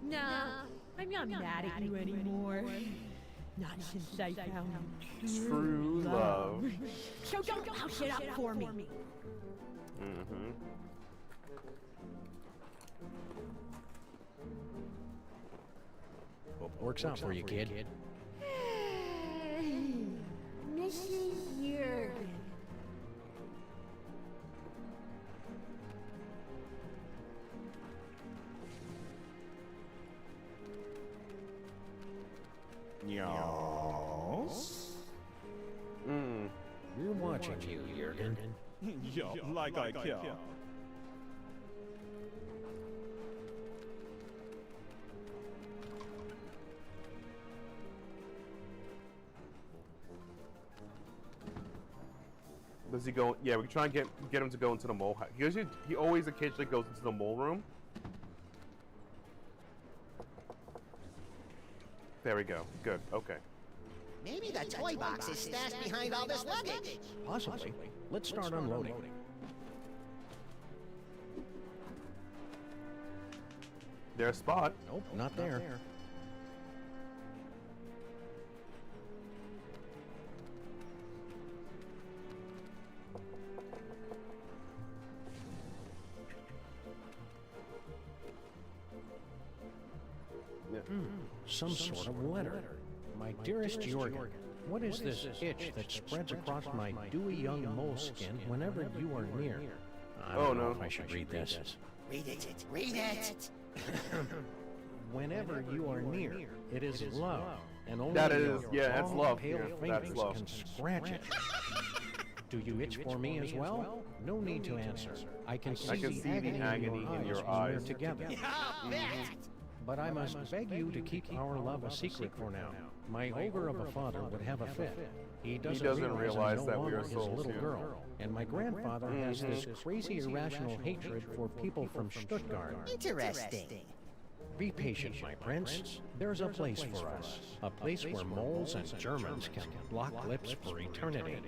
Nah, I'm not mad at you anymore. Not since I found true love. So don't house it up for me. Hope it works out for you, kid. Mrs. Jurgen. Yes? We're watching you, Jurgen. Yeah, like I care. Does he go? Yeah, we can try and get him to go into the mole house. He always occasionally goes into the mole room. There we go. Good. Okay. Maybe the toy box is stashed behind all this luggage. Possibly. Let's start unloading. There's a spot. Nope, not there. Some sort of letter. My dearest Jurgen, what is this itch that spreads across my dewy young mole skin whenever you are near? I don't know if I should read this. Read it. Read it. Whenever you are near, it is love, and only that is, your that's long, love. pale That's fingers love. can scratch it. Do you itch for me as well? No need to answer. I can see the agony in your eyes when we're together. But I must beg you to keep our love a secret for now. My ogre of a father would have a fit. He doesn't realize that we are his souls, little yeah. girl. And my grandfather has this crazy irrational hatred for people from Stuttgart. Interesting. Be patient, my prince. There's a place for us. A place where moles and Germans can lock lips for eternity.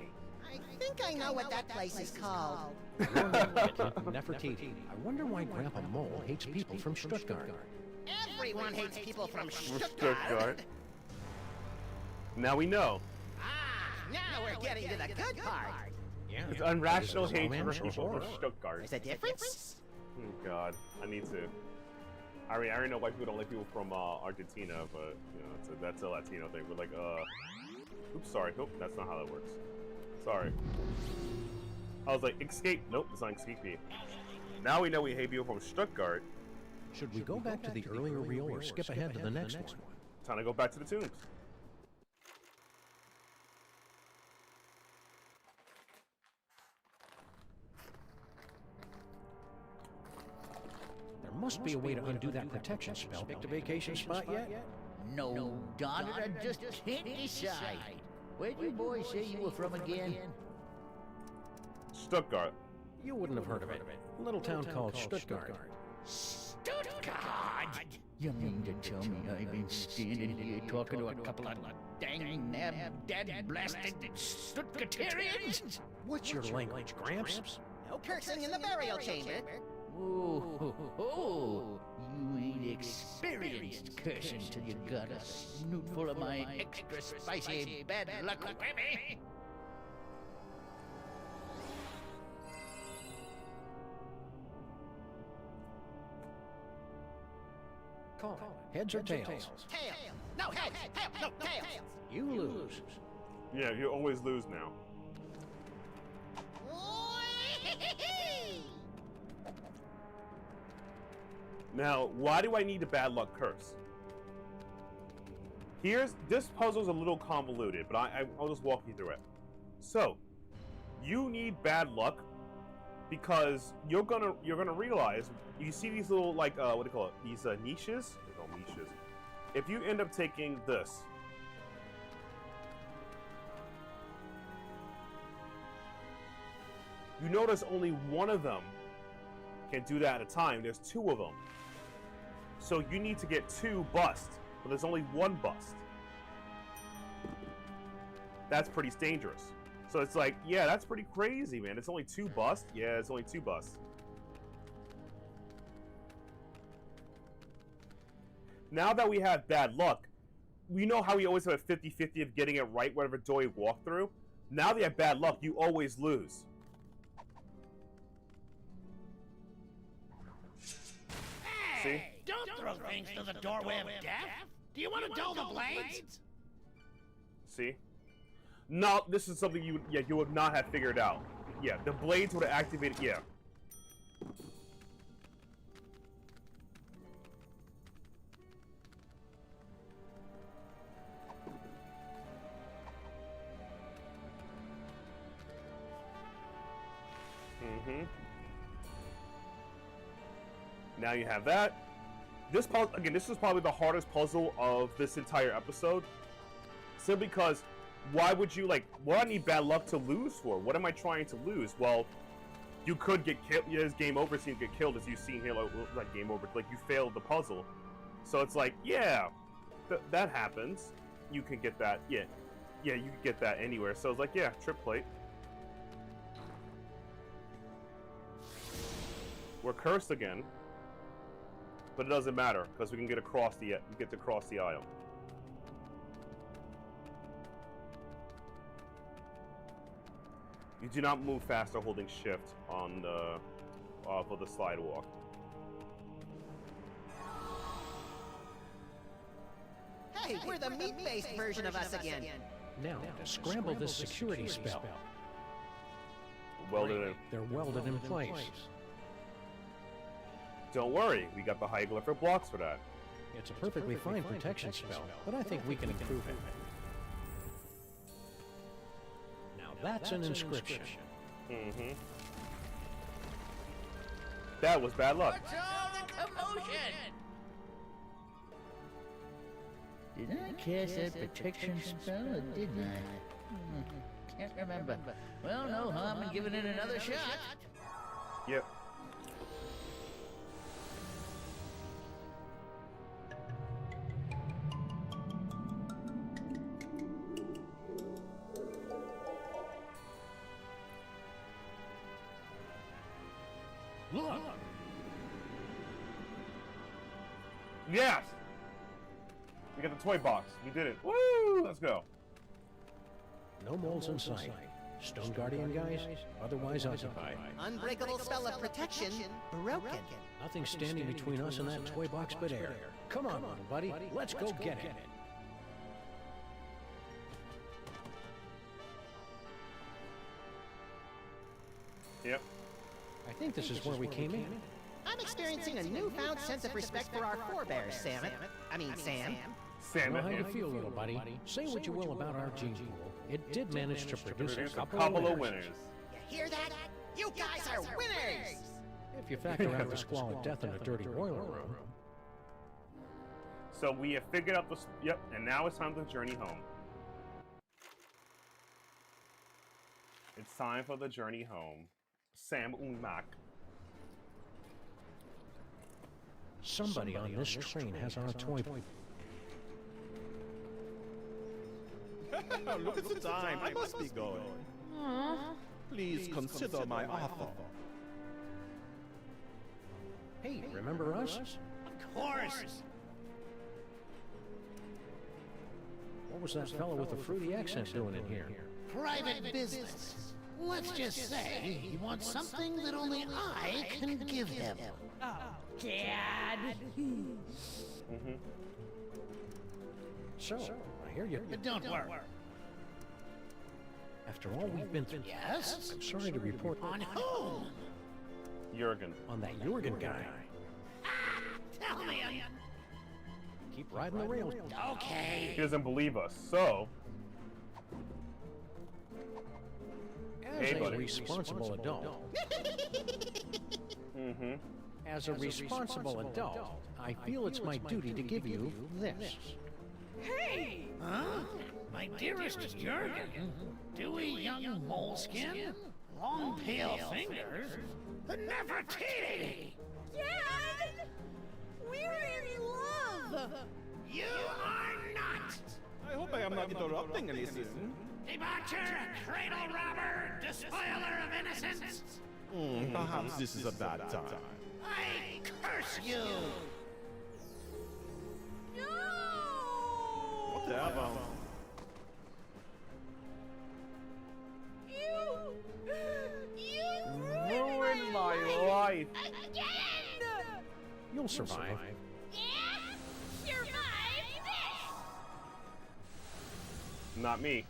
I think I know what that place is called. Nefertiti. I wonder why Grandpa Mole hates people from Stuttgart. Everyone hates people from Stuttgart. Now we know. Now we're getting to the good part. Yeah. It's irrational This is hatred romance for or people horror? from Stuttgart. There's a difference? Oh God, I need to. I already know why people don't like people from Argentina, but you know, that's a Latino thing. We're like, oops, sorry, nope, that's not how that works. Sorry. I was like, escape. Nope, it's not escape me. Now we know we hate people from Stuttgart. Should we go back to the earlier reel or skip ahead to the next one? Time to go back to the tombs. There must be a way to undo that protection spell. Picked a vacation spot yet? No, darn it, I just can't decide. Where'd you boys say you were from again? Stuttgart. You wouldn't have heard of it. A little town called Stuttgart. Stuttgart! You mean to tell me I've been standing here talking to a couple of dang nab dead blasted Stuttgarterians? What's your language, Gramps? No cursing in the burial chamber. Oh, you ain't experienced cursing till you got a snootful of my extra spicy bad luck whammy. Call it. Heads or tails? Tails. No, heads. No, tails. You lose. Yeah, you always lose now. Now, why do I need a bad luck curse? This puzzle's a little convoluted, but I'll just walk you through it. So, you need bad luck because you're gonna realize you see these little what do you call it? These niches. They're called niches. If you end up taking this, you notice only one of them can do that at a time. There's two of them. So you need to get 2 busts, but there's only 1 bust. That's pretty dangerous. So it's like, yeah, that's pretty crazy, man. It's only 2 busts? Yeah, it's only 2 busts. Now that we have bad luck, we know how we always have a 50-50 of getting it right whatever door you walk through. Now that you have bad luck, you always lose. See? Don't throw things to the doorway of death! Do you want to dull the blades? See? No, this is something you would not have figured out. Yeah, the blades would have activated, yeah. Now you have that. This puzzle, again, this is probably the hardest puzzle of this entire episode. Simply because, why would you, what do I need bad luck to lose for? What am I trying to lose? Well, you could get killed. Yeah, it's game over, so you get killed, as you've seen here, like game over. Like, you failed the puzzle. So it's like, yeah, that happens. You can get that, yeah, you can get that anywhere. So it's like, yeah, trip plate. We're cursed again. But it doesn't matter, because we can get to cross the aisle. You do not move faster holding shift on the for the slide walk. Hey, we're the meat-based version of us again. Now, to scramble this security spell. Welded in. They're welded in place. Don't worry, we got the hieroglyphic blocks for that. It's a perfectly fine protection spell, but I think we can improve it. Now that's an inscription. Mm-hmm. That was bad luck. What's all the commotion? Did I cast that protection spell or didn't I? Can't remember. Well, no harm in giving it another shot. Yep. Look! Yes! We got the toy box. We did it. Woo! Let's go. No moles in sight. Stone Guardian guys, otherwise occupied. Unbreakable spell of protection, broken. Nothing standing between us and that toy box but air. Come on, little buddy, let's go get it. Yep. I think this is where we came in. I'm experiencing a newfound sense of respect for our forebears, Sam. Sam. Sam. I know how you feel, little buddy. Say what you will about our gene pool. It did manage to produce a couple of winners. You hear that? You guys are winners! If you factor out the squalid death in the dirty boiler room. So we have figured out the... Yep, and now it's time to journey home. It's time for the journey home. Sam und Mac. Somebody on this train has our toy. Look at the time. I must be going. Please consider my offer. Hey, remember us? Of course. What was that fellow with the fruity accent doing in here? Private business. Let's just say he wants something that only I can give him. Oh, Dad. So, I hear you. But don't worry. After all we've been through, Yes? I'm sorry to report On whom? Jurgen. on that Jurgen guy. Tell me. Keep riding the rails. Okay. He doesn't believe us, so... As Hey, a buddy. responsible adult. As a responsible adult, I feel it's my duty to give you this. Hey! Huh? My dearest Jurgen, dewy young moleskin, long pale fingers, Nefertiti! Dad! We're in love! You are not! I hope I am not interrupting anything. Debaucher, cradle robber, despoiler of innocence! Perhaps this is a bad time. I curse you! No! Whatever. You Ruined my life! again! You'll survive. Yeah? Survive this! Not me.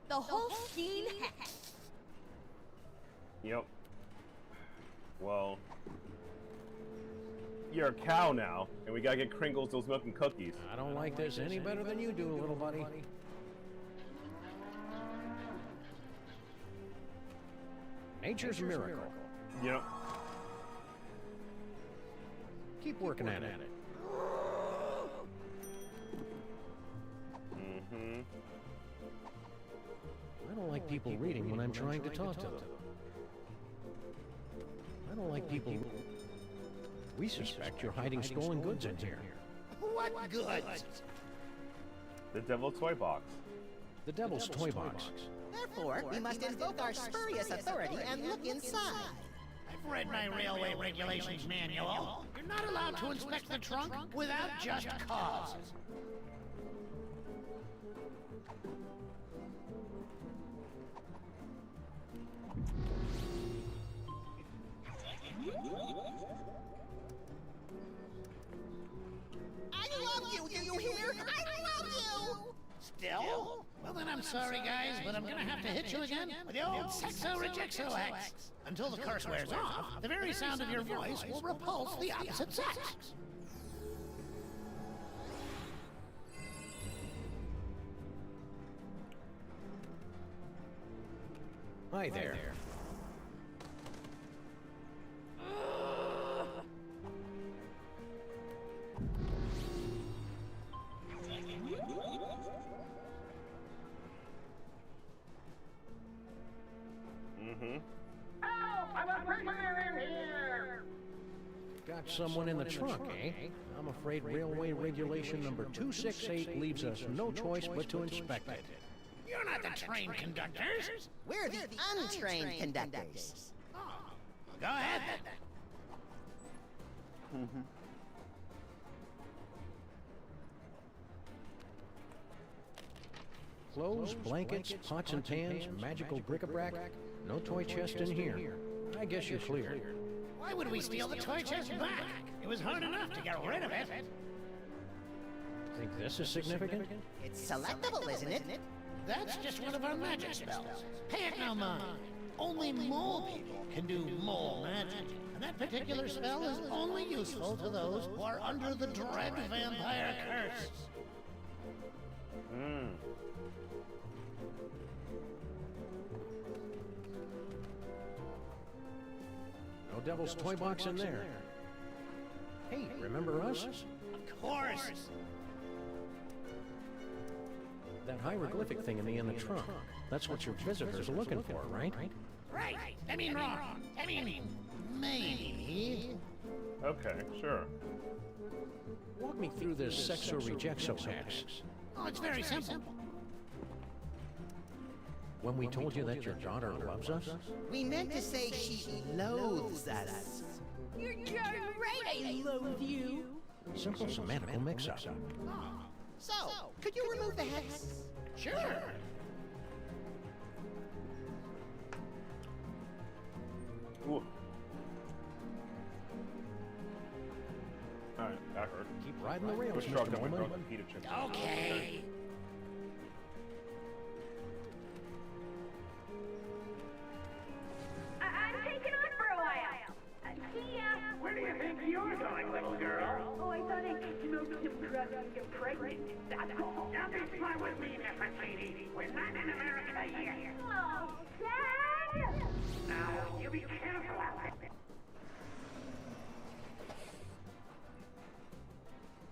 The whole scene hex. Yep. Well... You're a cow now, and we gotta get Kringles those milk and cookies. I don't like this any better than you do, little buddy. Nature's a miracle. Yep. Keep working at it. I don't like people reading when I'm trying to talk to them. I don't like people... We suspect you're hiding stolen goods in here. What goods? The Devil Toy Box. The Devil's Toy Box. Therefore, we must invoke our spurious authority and look inside. I've read my railway regulations manual. You're not allowed to inspect the trunk without just cause. I love you, do you hear? I love you! Still? Well then I'm sorry guys, but I'm gonna have to hit you again with the old sexo-rejexo-hex. Until the curse wears off, the very sound of your voice will repulse the opposite sex. Hi there. I'm a prisoner in here! Got someone in the trunk, eh? I'm afraid railway regulation number 268 leaves us no choice but to inspect it. You're not the train conductors. We're the untrained conductors. Oh, go ahead then. Clothes, blankets, pots and pans, magical bric-a-brac. No toy chest in here. I guess you're clear. Why would we steal the toy chest back? It was hard enough to get rid of it. Think this is significant? It's selectable, isn't it? That's just one of our magic spells. Pay it no mind. Only mole people can do mole magic. And that particular spell is only useful to those who are under the dread vampire curse. No devil's toy box in there. Hey, remember us? Of course. That hieroglyphic thing in the trunk. That's what your visitors are looking for, right? Right. I mean wrong. I mean, maybe. Okay, sure. Walk me through this sex or rejecto hex. Oh, it's very simple. When we told you that your daughter loves us? We meant to say she loathes us. You're darn right I loathe you. Simple semantical mix-up. So, could you remove the hex? Sure. Ooh. Alright, that hurt. Keep riding the rails, Push truck Mr. up and Bowman. throw the pita chips. Okay. I'm taking off for a while. See ya. Where do you think you're going, little girl? Oh, I thought I'd smoke some drugs and get pregnant. That's all. Now be smart with me, Nefertiti. We're not in America yet. Oh, Dad! Now, you be careful out there.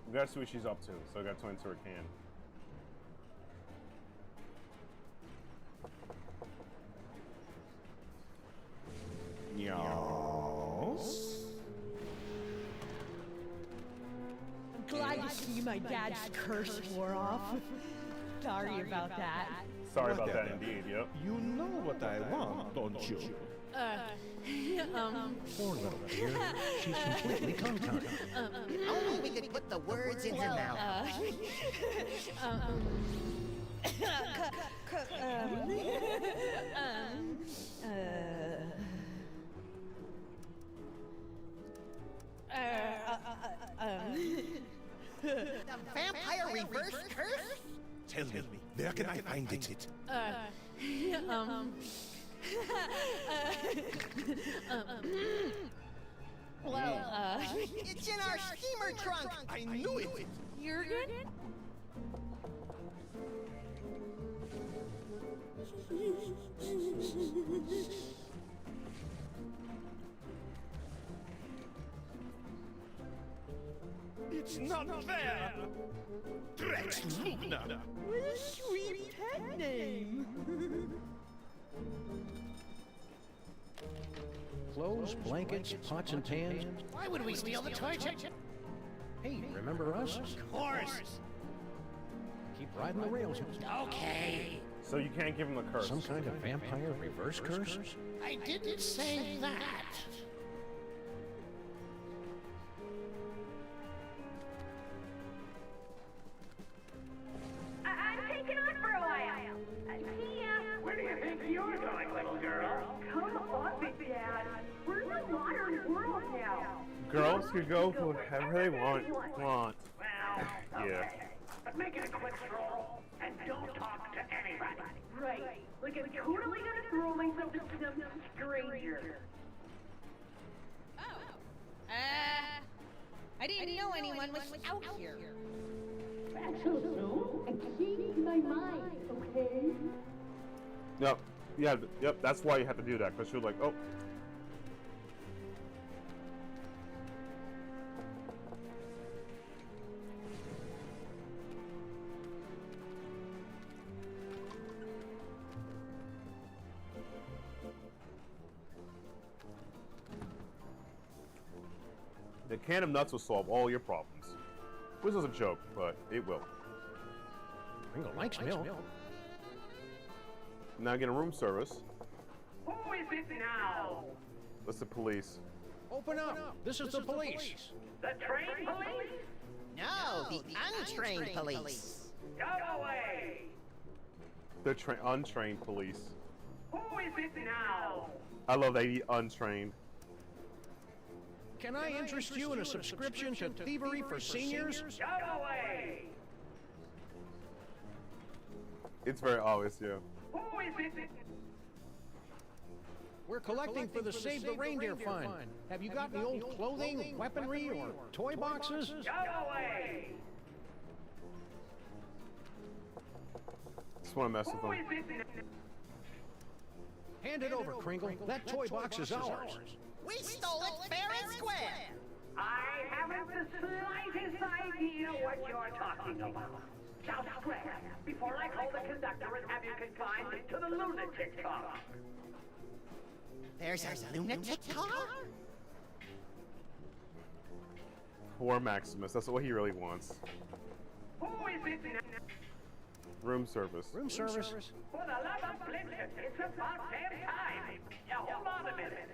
We gotta see what she's up to, so I gotta turn into her can. Yes. I'm glad to see my dad's curse wore off. Sorry about that. Sorry about that indeed, yep. You know what I want, don't you? Poor little dear. She's completely tongue-tied. Only we could put the words in her mouth. The vampire reverse curse? Tell me, where can I find it? It's in our steamer trunk. I knew it. Jurgen? It's not there. Drex Luna. What a sweet pet name. Clothes, blankets, pots and pans. Why would we steal the toy chest? Hey, remember us? Of course. Keep riding the rails. Okay. So you can't give him a curse. Some kind of vampire reverse curse? I didn't say that. I'm taking off for a while. See ya. Where do you think you're going, little girl? Come on, Big Dad. We're in the modern world now. Girls can go wherever they want. Well, Yeah. okay. But make it a quick stroll, and don't talk to anybody. Right. Like I'm totally gonna throw myself into some stranger. I didn't know anyone was out here. That's so soon? I'm changing my mind, okay? Yep. Yeah, yep, that's why you have to do that, because you're like, oh. The can of nuts will solve all your problems. Which is a joke, but it will. Ringo likes milk. Now get a room service. Who is it now? That's the police. Open up! This is the police! The train police? No, the untrained police. Go away! The untrained police. Who is it now? I love that he untrained. Can I interest you in a subscription to Thievery for Seniors? Shut away! It's very obvious, yeah. Who is it? We're collecting for the Save the Reindeer Fund. Have you got any old clothing, weaponry, or toy boxes? Shut away! Just want to mess with him. Hand it over, Kringle. That toy box is ours. We stole it fair and square. I haven't the slightest idea what you're talking about. South Square, before I call the conductor and have you confined to the lunatic car. There's a lunatic car? Poor Maximus. That's what he really wants. Who is it now? Room service. Room service? For the love of Blitzen, it's about damn time. Yeah, hold on a minute.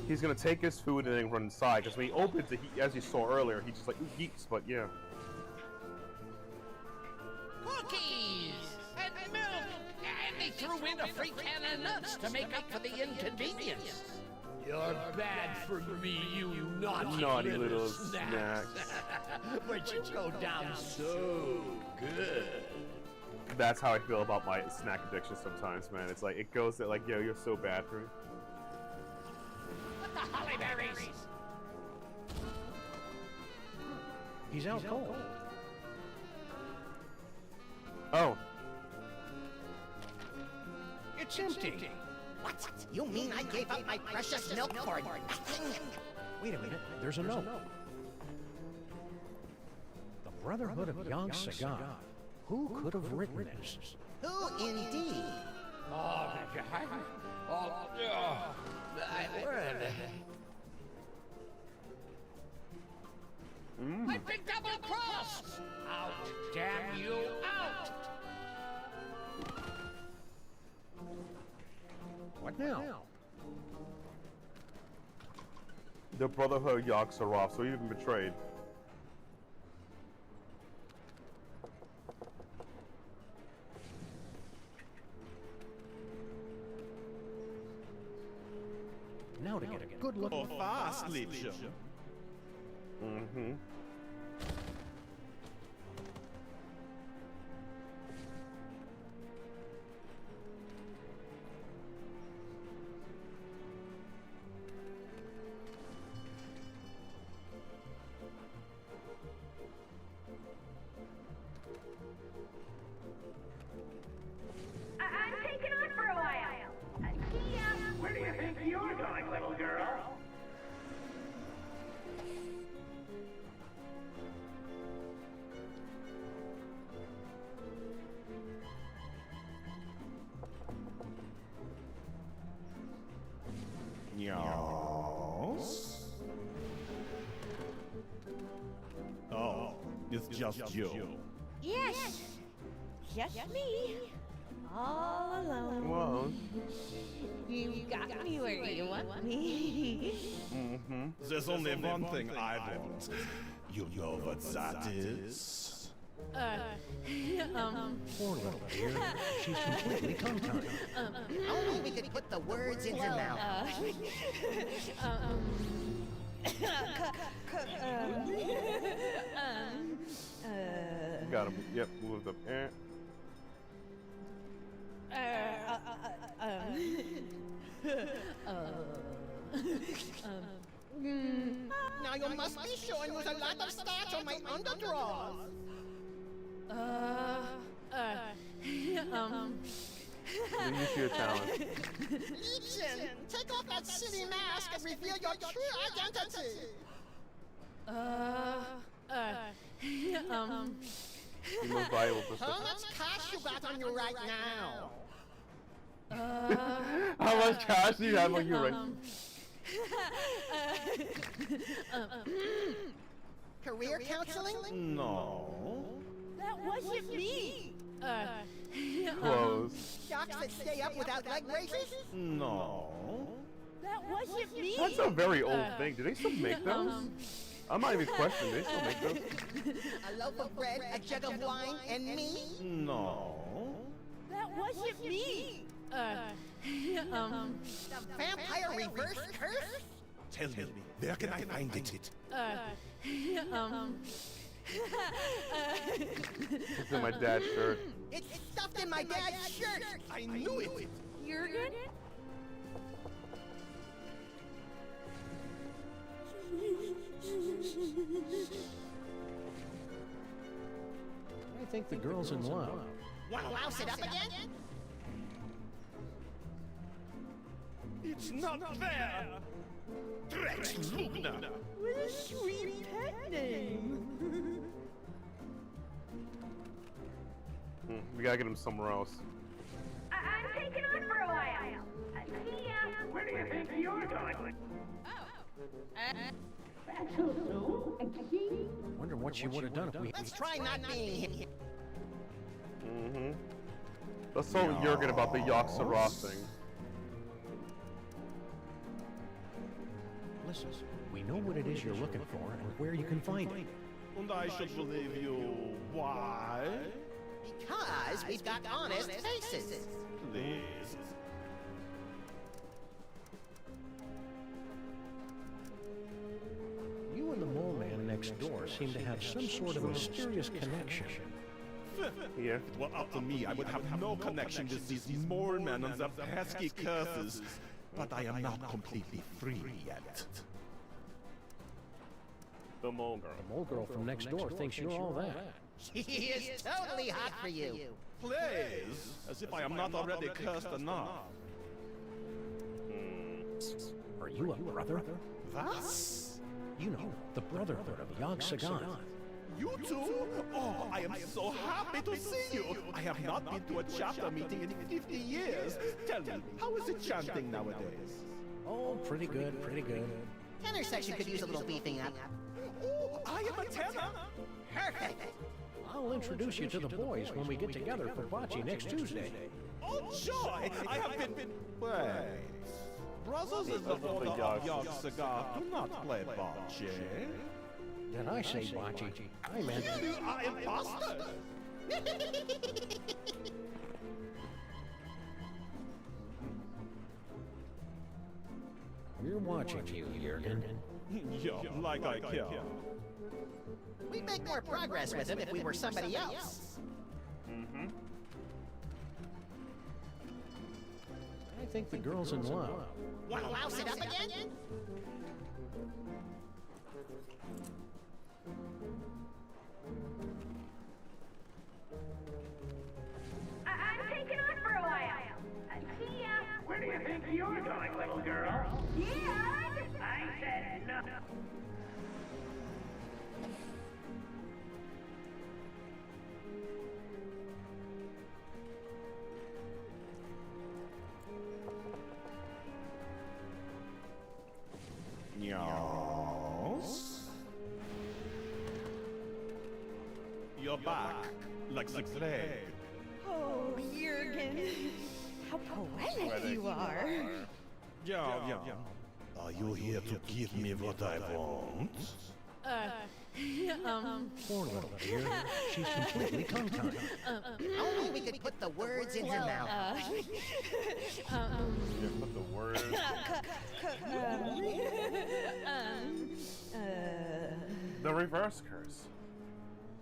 He's gonna take his food and then run inside, because when he opens it, as you saw earlier, he just like eats, but yeah. Cookies and milk, and they threw in a free can of nuts to make up for the inconvenience. You're bad for me, you naughty little snacks. But you go down so good. That's how I feel about my snack addiction sometimes, man. It's like, it goes that like, yo, you're so bad for me. What the holly berries? He's out cold. Oh. It's empty. What? You mean I gave up my precious milk for nothing? Wait a minute. There's a note. The Brotherhood of Young Cigar. Who could have written this? Who indeed? Oh, my word. I've been double-crossed! Out, damn you, out! What now? The Brotherhood Yaks are off, so you've been betrayed. Now to get a good look. Fast, Liebchen. Mm-hmm. I'm taking on for a while. Where do you think you're going, little girl? Yes. Oh, it's just you. Yes. Just me. All alone. Whoa. You got me where you want me. Mm-hmm. There's only one thing I want. You know what that is? Poor little dear. She's completely tongue-tied. Only we could put the words in her mouth. Got him. Yep, moved up. Now you must be showing there's a lot of starch on my underdrawers. Then you see your talent. Liebchen, take off that silly mask and reveal your true identity. The most valuable person. How much cash you got on you right now? How much cash do you have on you right now? Career counseling? No. That wasn't me. Close. Jocks that stay up without leg braces? No. That wasn't me. That's a very old thing. Do they still make those? I'm not even questioning this. She'll make those. A loaf of bread, a jug of wine, and me? No. That wasn't me. The vampire reverse curse? Tell me, where can I find it? It's in my dad's shirt. It's stuffed in my dad's shirt. I knew it. Jurgen? I think the girl's in love. Wanna louse it up again? It's not there. Drex Lugna. What a sweet pet name. We gotta get him somewhere else. I'm taking off for a while. See ya. Where do you think you're going? That's so soon. Wonder what she would have done if we. Let's try not being here. Let's tell Jurgen about the Yaxara thing. Listen, we know what it is you're looking for and where you can find it. And I should believe you. Why? Because we've got honest faces. Please. You and the mole man next door seem to have some sort of mysterious connection. Yeah. If it were up to me, I would have no connection with these mole men and their pesky curses. But I am not completely free yet. The mole girl. The mole girl from next door thinks you're all that. She is totally hot for you. Please, as if I am not already cursed enough. Are you a brother? Was? You know, the Brotherhood of Yog Sagan. You too? Oh, I am so happy to see you. I have not been to a chapter meeting in 50 years. Tell me, how is it chanting nowadays? Oh, pretty good, pretty good. Tenor section could use a little beefing up. Oh, I am a tenor. Perfect. I'll introduce you to the boys when we get together for bocce next Tuesday. Oh, joy! I have been... Wait. Brothers in the order of Yog Sagar do not play bocce. Did I say bocce? I meant... You are imposters! We're watching you, Jurgen. Yeah, like I care. We'd make more progress with him if we were somebody else. I think the girl's in love. Wanna louse it up again? I'm taking off for a while. See ya. Where do you think you're going, little girl? Yeah, I said no. Yes. You're back, like the plague. Oh, Jurgen. How poetic you are. Yeah. Are you here to give me what I want? Poor little dear. She's completely tongue-tied. Only we could put the words in her mouth. Put the words. The reverse curse.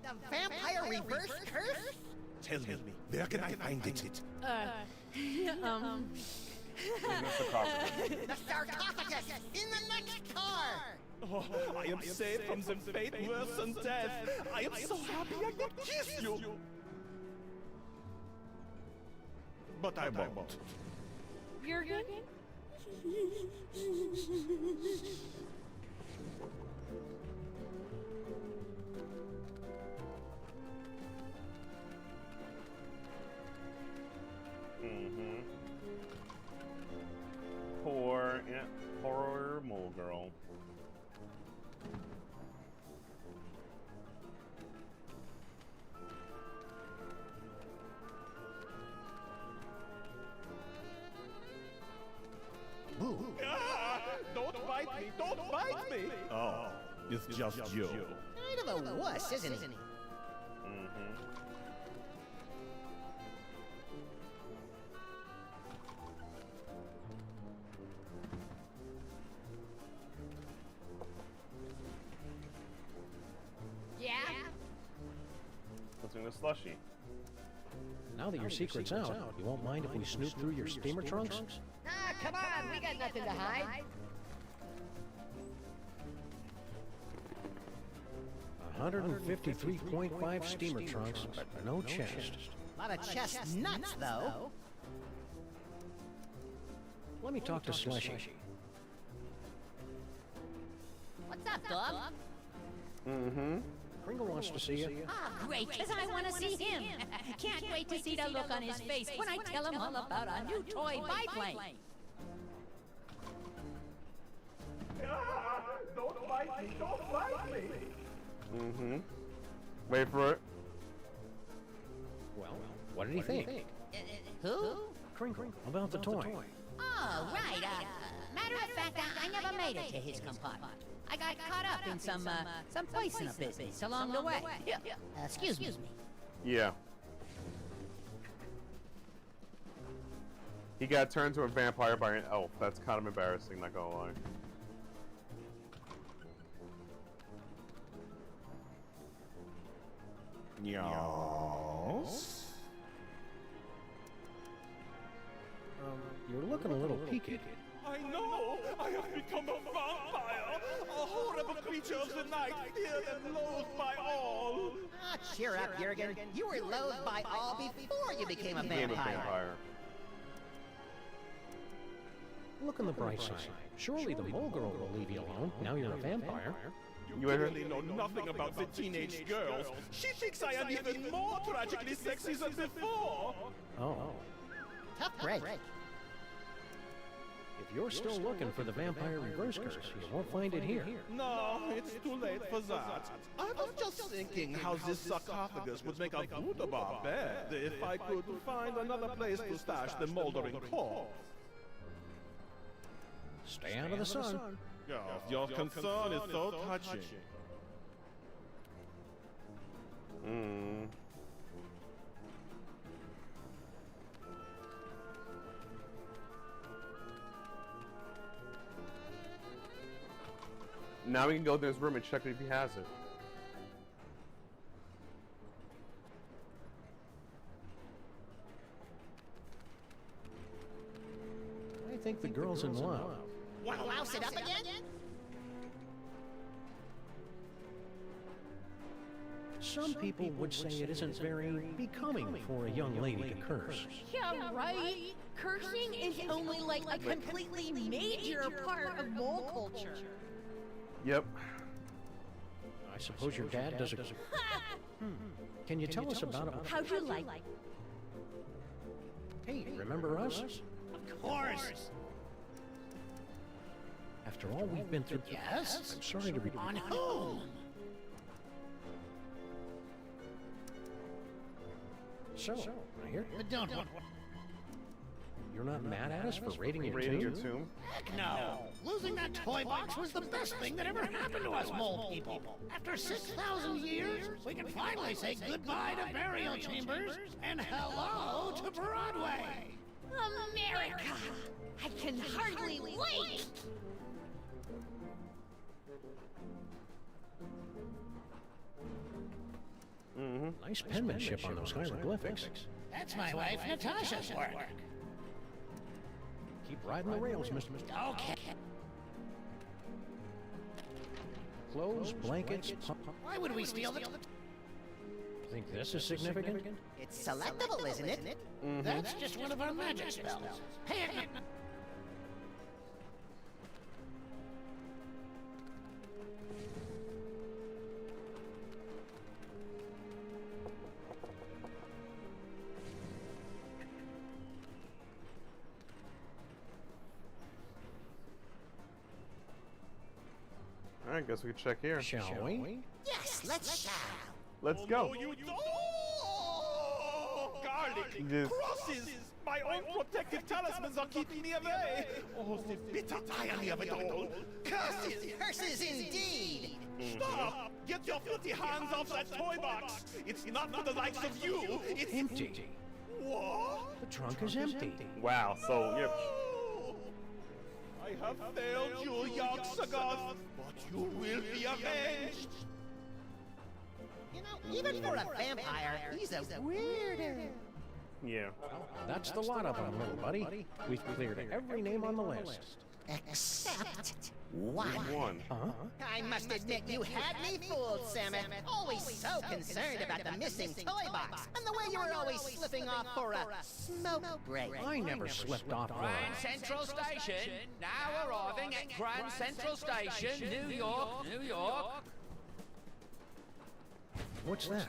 The vampire reverse curse? Tell me, where can I find it? The sarcophagus in the next car! Oh, I am safe from the fate worse than death. I am so happy I could kiss you. But I won't. Jurgen? Poor mole girl. Ah, don't bite me! Don't bite me! Oh, It's just Joe. Kind of a wuss, isn't he? Yeah? What's in the slushy? Now that your secret's out, you won't mind if we snoop through your steamer trunks? Ah, come on, we got nothing to hide. 153.5 steamer trunks, but no chest. A lot of chest nuts, though. Let me talk to Slushy. What's up, dog? Kringle wants to see you. Ah, great, because I want to see him. Can't wait to see the look on his face when I tell him all about our new toy biplane. Don't bite me, don't bite me. Wait for it. Well, what did he think? Who? Kringle, about the toy. Oh, right. Matter of fact, I never made it to his compartment. I got caught up in some personal business along the way. Excuse me. Yeah. He got turned to a vampire by an elf. That's kind of embarrassing, not gonna lie. Yes. You're looking a little peaked. I know! I have become a vampire! A horrible creature of the night, feared and loathed by all! Ah, cheer up, Jurgen. You were loathed by all before you became a vampire. Look on the bright side. Surely the mole girl will leave you alone. Now you're a vampire. You really know nothing about the teenage girls. She thinks I am even more tragically sexy than before! Oh. Tough break. If you're still looking for the vampire reverse curse, you won't find it here. No, it's too late for that. I was just thinking how this sarcophagus would make a wunderbar bed if I could find another place to stash the moldering corpse. Stay out of the sun. Yes, your concern is so touching. Now we can go to his room and check if he has it. I think the girl's in love. Want to louse it up again? Some people would say it isn't very becoming for a young lady to curse. Yeah, right. Cursing is only like a completely major part of mole culture. Yep. I suppose your dad does a... Can you tell us about it? How'd you like? Hey, remember us? Of course. After all we've been through... Yes? I'm sorry to be... On whom? So, I hear... Don't. You're not mad at us for raiding your tomb? Heck no. Losing that toy box was the best thing that ever happened to us mole people. After 6,000 years, we can finally say goodbye to burial chambers and hello to Broadway. America! I can hardly wait! Nice penmanship on those hieroglyphics. That's my wife Natasha's work. Keep riding the rails, Mr. Okay. Clothes, blankets, Why would we steal the... Think this is significant? It's selectable, isn't it? That's just one of our magic spells. Hey, Alright, guess we can check here. Shall we? yes, let's shall. Let's go. Oh, you... Oh, Carl, darling. Yes. Crosses! My own protective talismans are keeping me away. Oh, the bitter irony of it all. Curses! Curses indeed! Stop! Get your filthy hands off that toy box! It's not for the likes of you! It's Empty. What? The trunk is empty. Wow. So yep. I have failed you, Yogg-Sagoth, but you will be avenged! You know, even for a vampire, he's a weirder. Yeah. That's the lot of them, little buddy. We've cleared every name on the list. Except one. One. Huh? I must admit, you had me fooled, Samus. Always so concerned about the missing toy box, and the way you were always slipping off for a smoke break. I never slipped off for Grand a... Central Station, now arriving at Grand Central Station, New York, New York. What's that?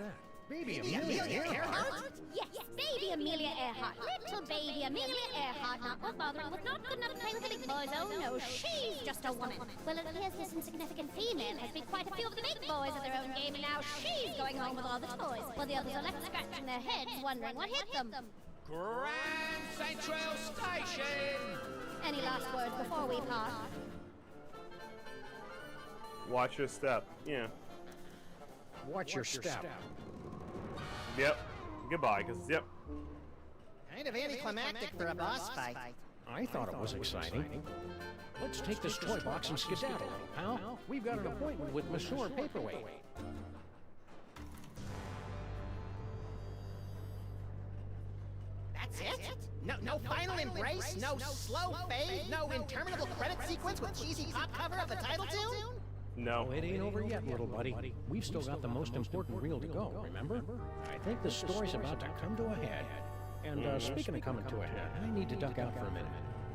Baby Amelia Earhart? Yes, baby Amelia Earhart. Little baby Amelia Earhart. Not worth bothering with, not good enough to play with the big boys. Oh no, she's just a woman. Well, it appears this insignificant female has beat quite a few of the big boys at their own game, and now she's going home with all the toys, while the others are left scratching their heads, wondering what hit them. Grand Central Station. Any last words before we part? Watch your step. Yeah. Watch your step. Yep. Goodbye. Cause yep. Kind of anticlimactic for a boss fight. I thought it was exciting. Let's take this toy box and skedaddle, pal. We've got an appointment with Monsieur Paperweight. That's it? No final embrace? No slow fade? No interminable credit sequence with cheesy pop cover of the title tune? No. Oh, it ain't over yet, little buddy. We've still got the most important reel to go, remember? I think the story's about to come to a head. And speaking of coming to a head, I need to duck out for a minute.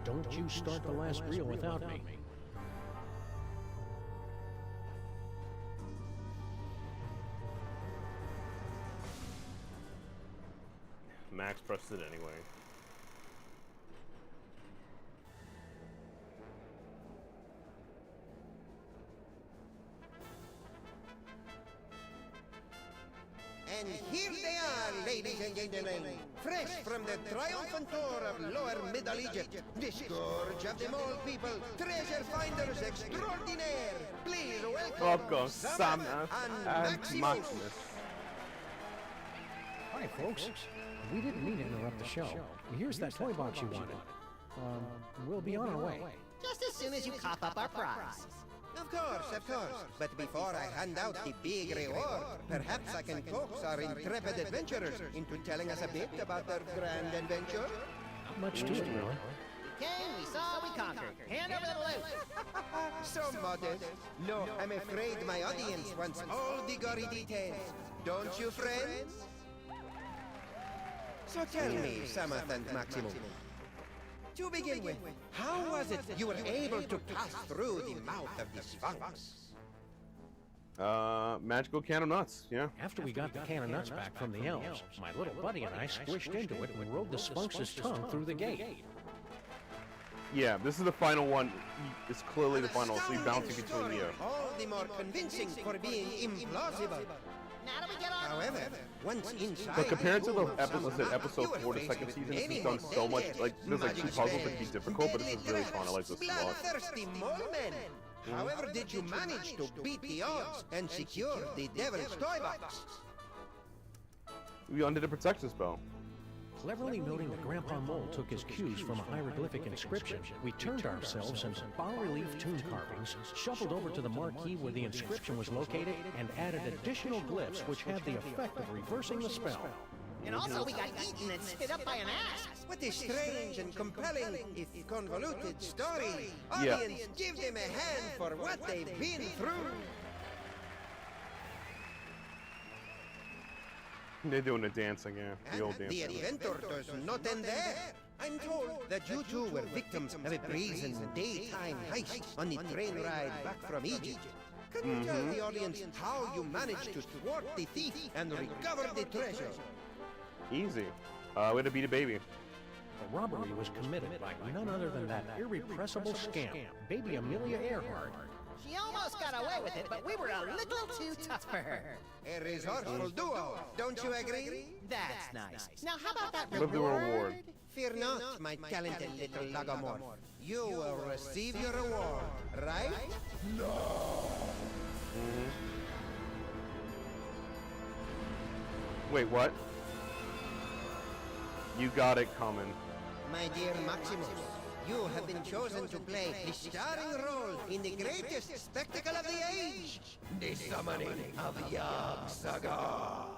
Don't you start the last reel without me. Max pressed it anyway. And here they are, ladies and gentlemen, fresh from the triumphant tour of Lower Middle Egypt, the scourge of the mole people, treasure finders extraordinaire. Please welcome Sam and Maximus. Hi, folks. We didn't mean to interrupt the show. Here's that toy box you wanted. We'll be on our way. Just as soon as you cough up our prize. Of course. But before I hand out the big reward, perhaps I can coax our intrepid adventurers into telling us a bit about their grand adventure. Not much to it, really. We came, we saw, we conquered. Hand over the loot. So modest. No, I'm afraid my audience wants all the gory details. Don't you, friends? So tell me, Samath and Maximum. To begin with, how was it you were able to pass through the mouth of the Sphinx? Magical can of nuts, yeah. After we got the can of nuts back from the elves, my little buddy and I squished into it and rode the Sphinx's tongue through the gate. Yeah, this is the final one. It's clearly the final, so you're bouncing between you. All the more convincing for being implausible. Now do we get on? However, once inside... But compared to the episode 4, the second season, this has done so much, like, there's like 2 puzzles that can be difficult, but this is really fun. I like this a lot. Bloodthirsty mole men! However did you manage to beat the odds and secure the Devil's Toy Box? We undid a protection spell. Cleverly noting that Grandpa Mole took his cues from a hieroglyphic inscription, we turned ourselves into bas-relief tomb carvings, shuffled over to the marquee where the inscription was located, and added additional glyphs which had the effect of reversing the spell. And also we got eaten and spit up by an ass. What a strange and compelling, if convoluted story. Yeah. Audience, give them a hand for what they've been through. They're doing the dancing, yeah. The old The dancing. adventure does not end there. I'm told that you two were victims of a brazen daytime heist on the train ride back from Egypt. Can you tell the audience how you managed to thwart the thief and recover the treasure? Easy. Way to beat a baby. The robbery was committed by none other than that irrepressible scamp, baby Amelia Earhart. She almost got away with it, but we were a little too tough for her. A resourceful duo, don't you agree? That's nice. Now how about that Love the reward. Fear not, my talented little lagomorph. You will receive your reward, right? Wait, what? You got it coming. My dear Maximus, you have been chosen to play the starring role in the greatest spectacle of the age, the summoning of Yog-Sagoth.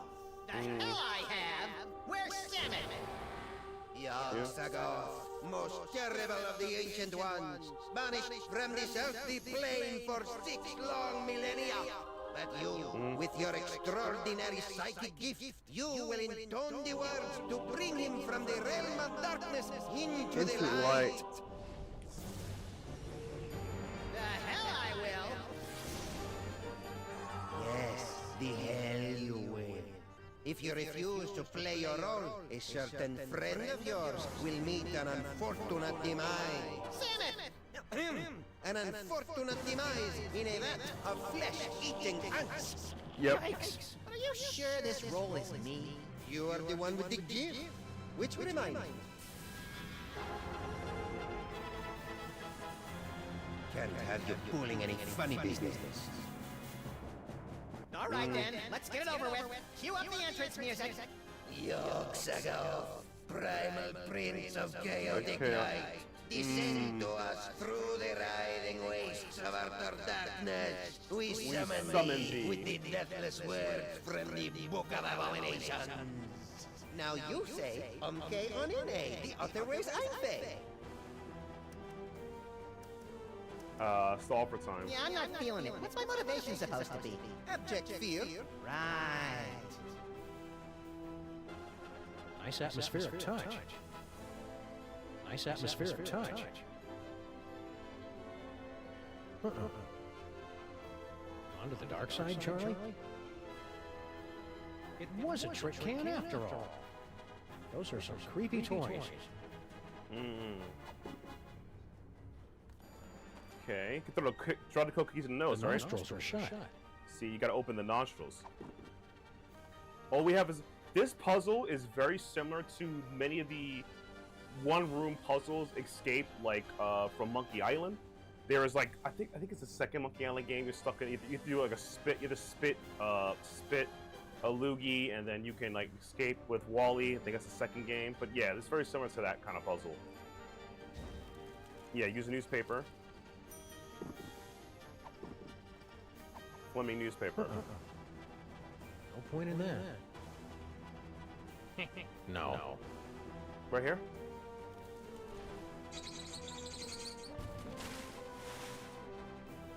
The hell I have! Where's Salmon? Yog-Sagoth, most terrible of the Ancient Ones, banished from this earthly plane for 6 long millennia. But you, with your extraordinary psychic gift, you will intone the words to bring him from the realm of darkness into the light. The hell I will! Yes, the hell you will. If you refuse to play your role, a certain friend of yours will meet an unfortunate demise. Salmon! An unfortunate demise in a vat of flesh-eating ants. Yep. Yikes. Are you sure this role is me? You are the one with the gift. Which reminds me. Can't have you pulling any funny business. All right then, let's get it over with. Cue up the entrance music. Yog-Sagoth, primal prince of chaotic night, descend to us through the writhing wastes of utter darkness. We summon thee with the deathless words from the Book of Abominations. Now you say, Umke Onine, the other ways Einfe. Stall for time. Yeah, I'm not feeling it. What's my motivation supposed to be? Abject fear. Right. Nice atmospheric touch. Nice atmospheric touch. Onto the dark side, Charlie? It was a trick can after all. Those are some creepy toys. Okay, you can draw the cookies in the nose, The right? nostrils are shut. See, you gotta open the nostrils. All we have is... This puzzle is very similar to many of the one-room puzzles Escape, like, from Monkey Island. There is, like, I think it's the second Monkey Island game. You're stuck in... You have to do, like, a spit. You have to spit a loogie, and then you can, like, escape with Wally. I think that's the second game. But, yeah, it's very similar to that kind of puzzle. Yeah, use a newspaper. Fleming newspaper. No point in that. No. Right here?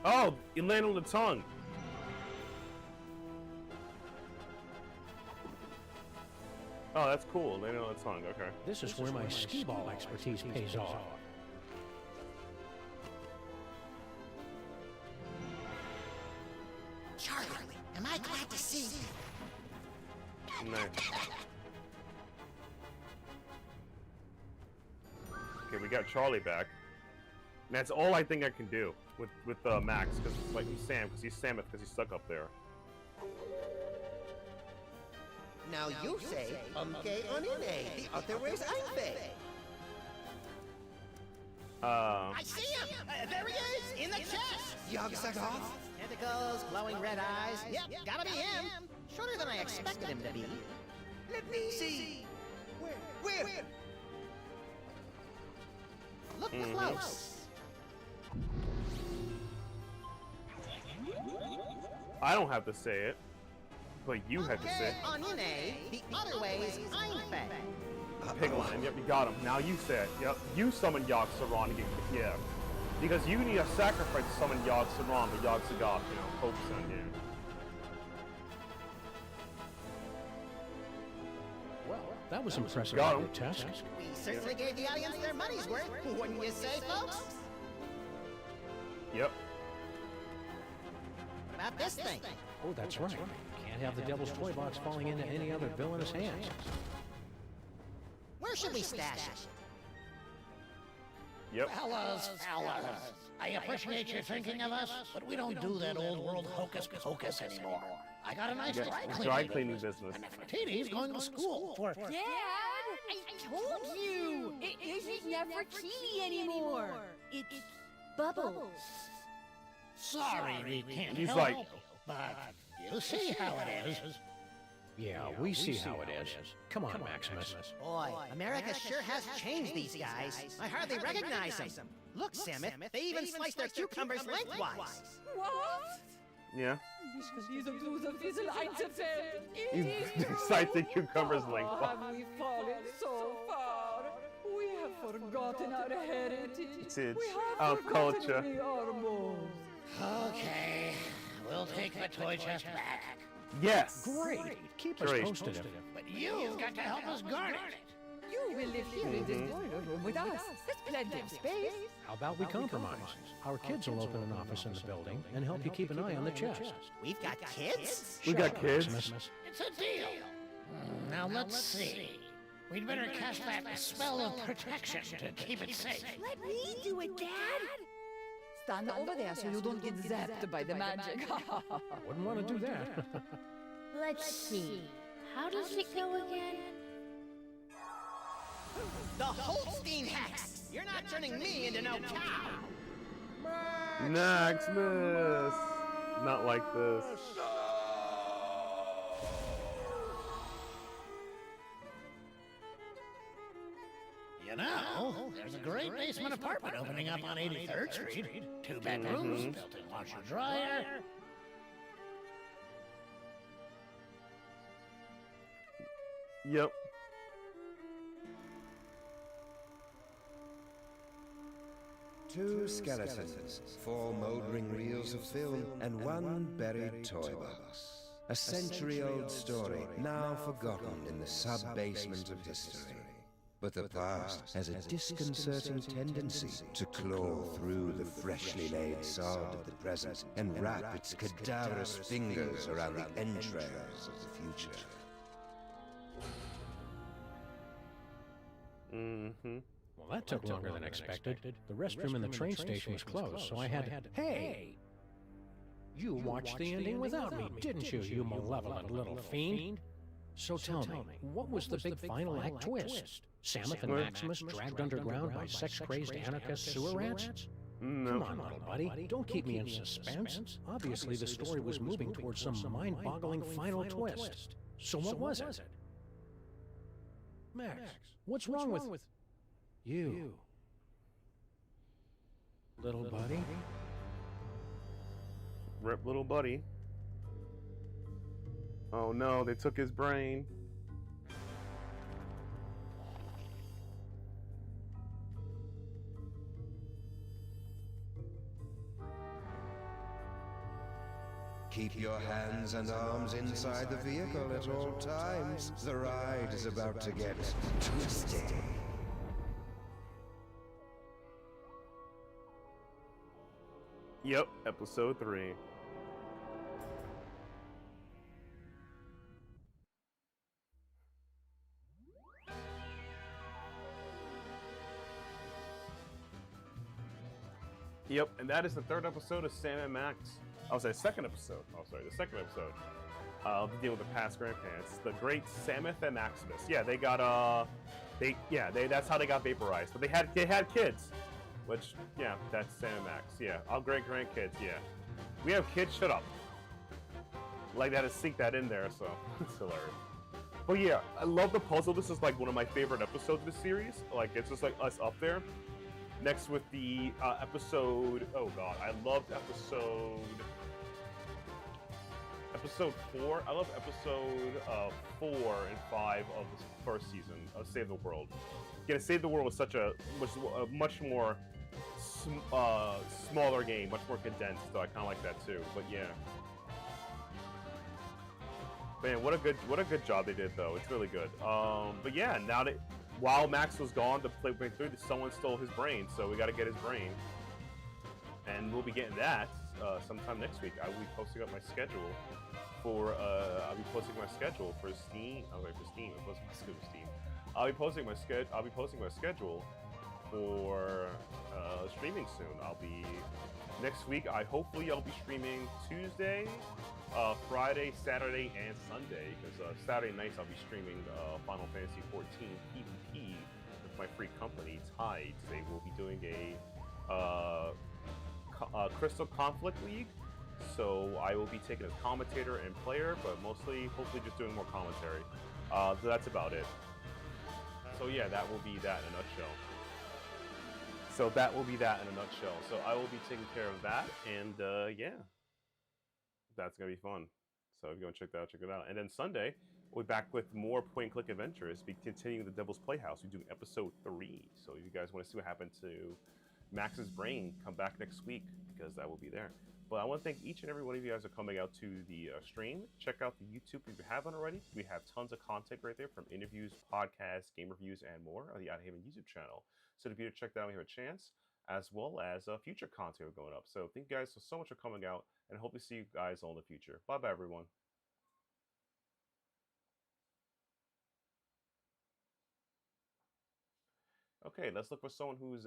Oh, it landed on the tongue. Oh, that's cool. Landed on the tongue. Okay. This is where my skee-ball expertise pays off. Charlie, am I glad to see you? Nice. Okay, we got Charlie back. And that's all I think I can do with Max, because like Sam, because he's Samus, because he's stuck up there. Now you say, Umke Onine, the other ways Einfe. I see him! There he is! In the chest! Yog-Sagoth? Tentacles, glowing red eyes. Yep, gotta be him. Shorter than I expected him to be. Let me see. Where? Look close. I don't have to say it, but you have to say it. Onine, the other ways Einfe. Pigline, yep, you got him. Now you say it. Yep, you summon Yogg-Saron again. Yeah. Because you need a sacrifice to summon Yogg-Saron, but Yogg-Sagoth, focus on you. Well, that was impressive. Got him. Task. We certainly gave the audience their money's worth, wouldn't you say, folks? Yep. What about this thing? Oh, that's right. Can't have the Devil's Toy Box falling into any other villainous hands. Where should we stash it? Yep. Fellas, I appreciate your thinking of us, but we don't do that old world hocus pocus anymore. I got a nice dry cleaning business. And Nefertiti's going to school for... Dad, I told you! It isn't Nefertiti anymore. It's Bubbles. Sorry, we can't He's help like... you, but you see how it is. Yeah, we see how it is. Come on, Maximus. Boy, America sure has changed these guys. I hardly recognize them. Look, Samus, they even slice their cucumbers lengthwise. What? Yeah. Diese einzufällen. You slice the cucumbers lengthwise. Have we fallen so far? We have forgotten our heritage. We have forgotten culture. the Ormos. Okay, we'll take the toy chest back. Yes. Great. Keep us posted. But you've got to help us guard it. You will live here in this boiler room with us. There's plenty of space. How about we compromise? Our kids will open an office in the building and help you keep an eye on the chest. We've got kids? We got kids? It's a deal. Now let's see. We'd better cast that spell of protection to keep it safe. Let me do it, Dad. Stand over there so you don't get zapped by the magic. Wouldn't want to do that. Let's see. How does it go again? The Holstein Hex! You're not turning me into no cow! Maximus! Not like this. You know, there's a great basement apartment opening up on 83rd Street. 2 bedrooms, built-in washer-dryer. Yep. Two skeletons, 4 mouldering reels of film, and 1 buried toy box. A century-old story, now forgotten in the sub-basement of history. But the past has a disconcerting tendency to claw through the freshly laid sod of the present and wrap its cadaverous fingers around the entrails of the future. Mm-hmm. Well, that took longer than expected. The restroom in the train station was closed, so I had to... Hey! You watched the ending without me, didn't you, you malevolent little fiend? So tell me, what was the big final act twist? Samus and Maximus dragged underground by sex-crazed anarchist sewer rats? Come on, little buddy, don't keep me in suspense. Obviously, the story was moving towards some mind-boggling final twist. So what was it? Max, what's wrong with you? Little buddy? Rip little buddy. Oh no, they took his brain. Keep your hands and arms inside the vehicle at all times. The ride is about to get twisted. Yep, episode 3. Yep, and that is the 3rd episode of Sam and Max. I was the second episode. Oh, sorry, the 2nd episode. Of the deal with the past grandparents, the great Samus and Maximus. Yeah, they got that's how they got vaporized. But they had kids, which that's Sam and Max. Yeah, our great grandkids. Yeah, we have kids. Shut up. Like that to sink that in there, so it's hilarious. But yeah, I love the puzzle. This is like one of my favorite episodes of the series. Like it's just like us up there. Next with the episode, oh god, I loved episode 4. I love episode 4 and 5 of the first season of Save the World. Yeah, Save the World was was a much more smaller game, much more condensed, so I kind of like that too. But yeah, man, what a good job they did though. It's really good. But yeah, now that while Max was gone to play through, someone stole his brain, so we got to get his brain, and we'll be getting that sometime next week. I will be posting up my schedule for I'll be posting my schedule for Steam. Oh wait, for Steam. I'm posting my schedule for Steam. I'll be posting my schedule for streaming soon. I'll be next week. Hopefully I'll be streaming Tuesday, Friday, Saturday, and Sunday. Because Saturday nights I'll be streaming Final Fantasy 14 PvP with my free company Tides. They will be doing a Crystal Conflict League. So I will be taking as commentator and player, but mostly, hopefully, just doing more commentary. So that's about it. So yeah, that will be that in a nutshell. So I will be taking care of that, and yeah, that's gonna be fun. So if you want to check that out, check it out. And then Sunday, we'll be back with more point-and-click adventures. Be continuing the Devil's Playhouse. We're doing episode 3. So if you guys want to see what happened to Max's brain, come back next week because that will be there. But I want to thank each and every one of you guys for coming out to the stream. Check out the YouTube if you haven't already. We have tons of content right there, from interviews, podcasts, game reviews, and more on the Outerhaven YouTube channel. So if you check that out when you have a chance, as well as future content going up. So thank you guys so much for coming out, and hope to see you guys all in the future. Bye-bye, everyone. Okay, let's look for someone who's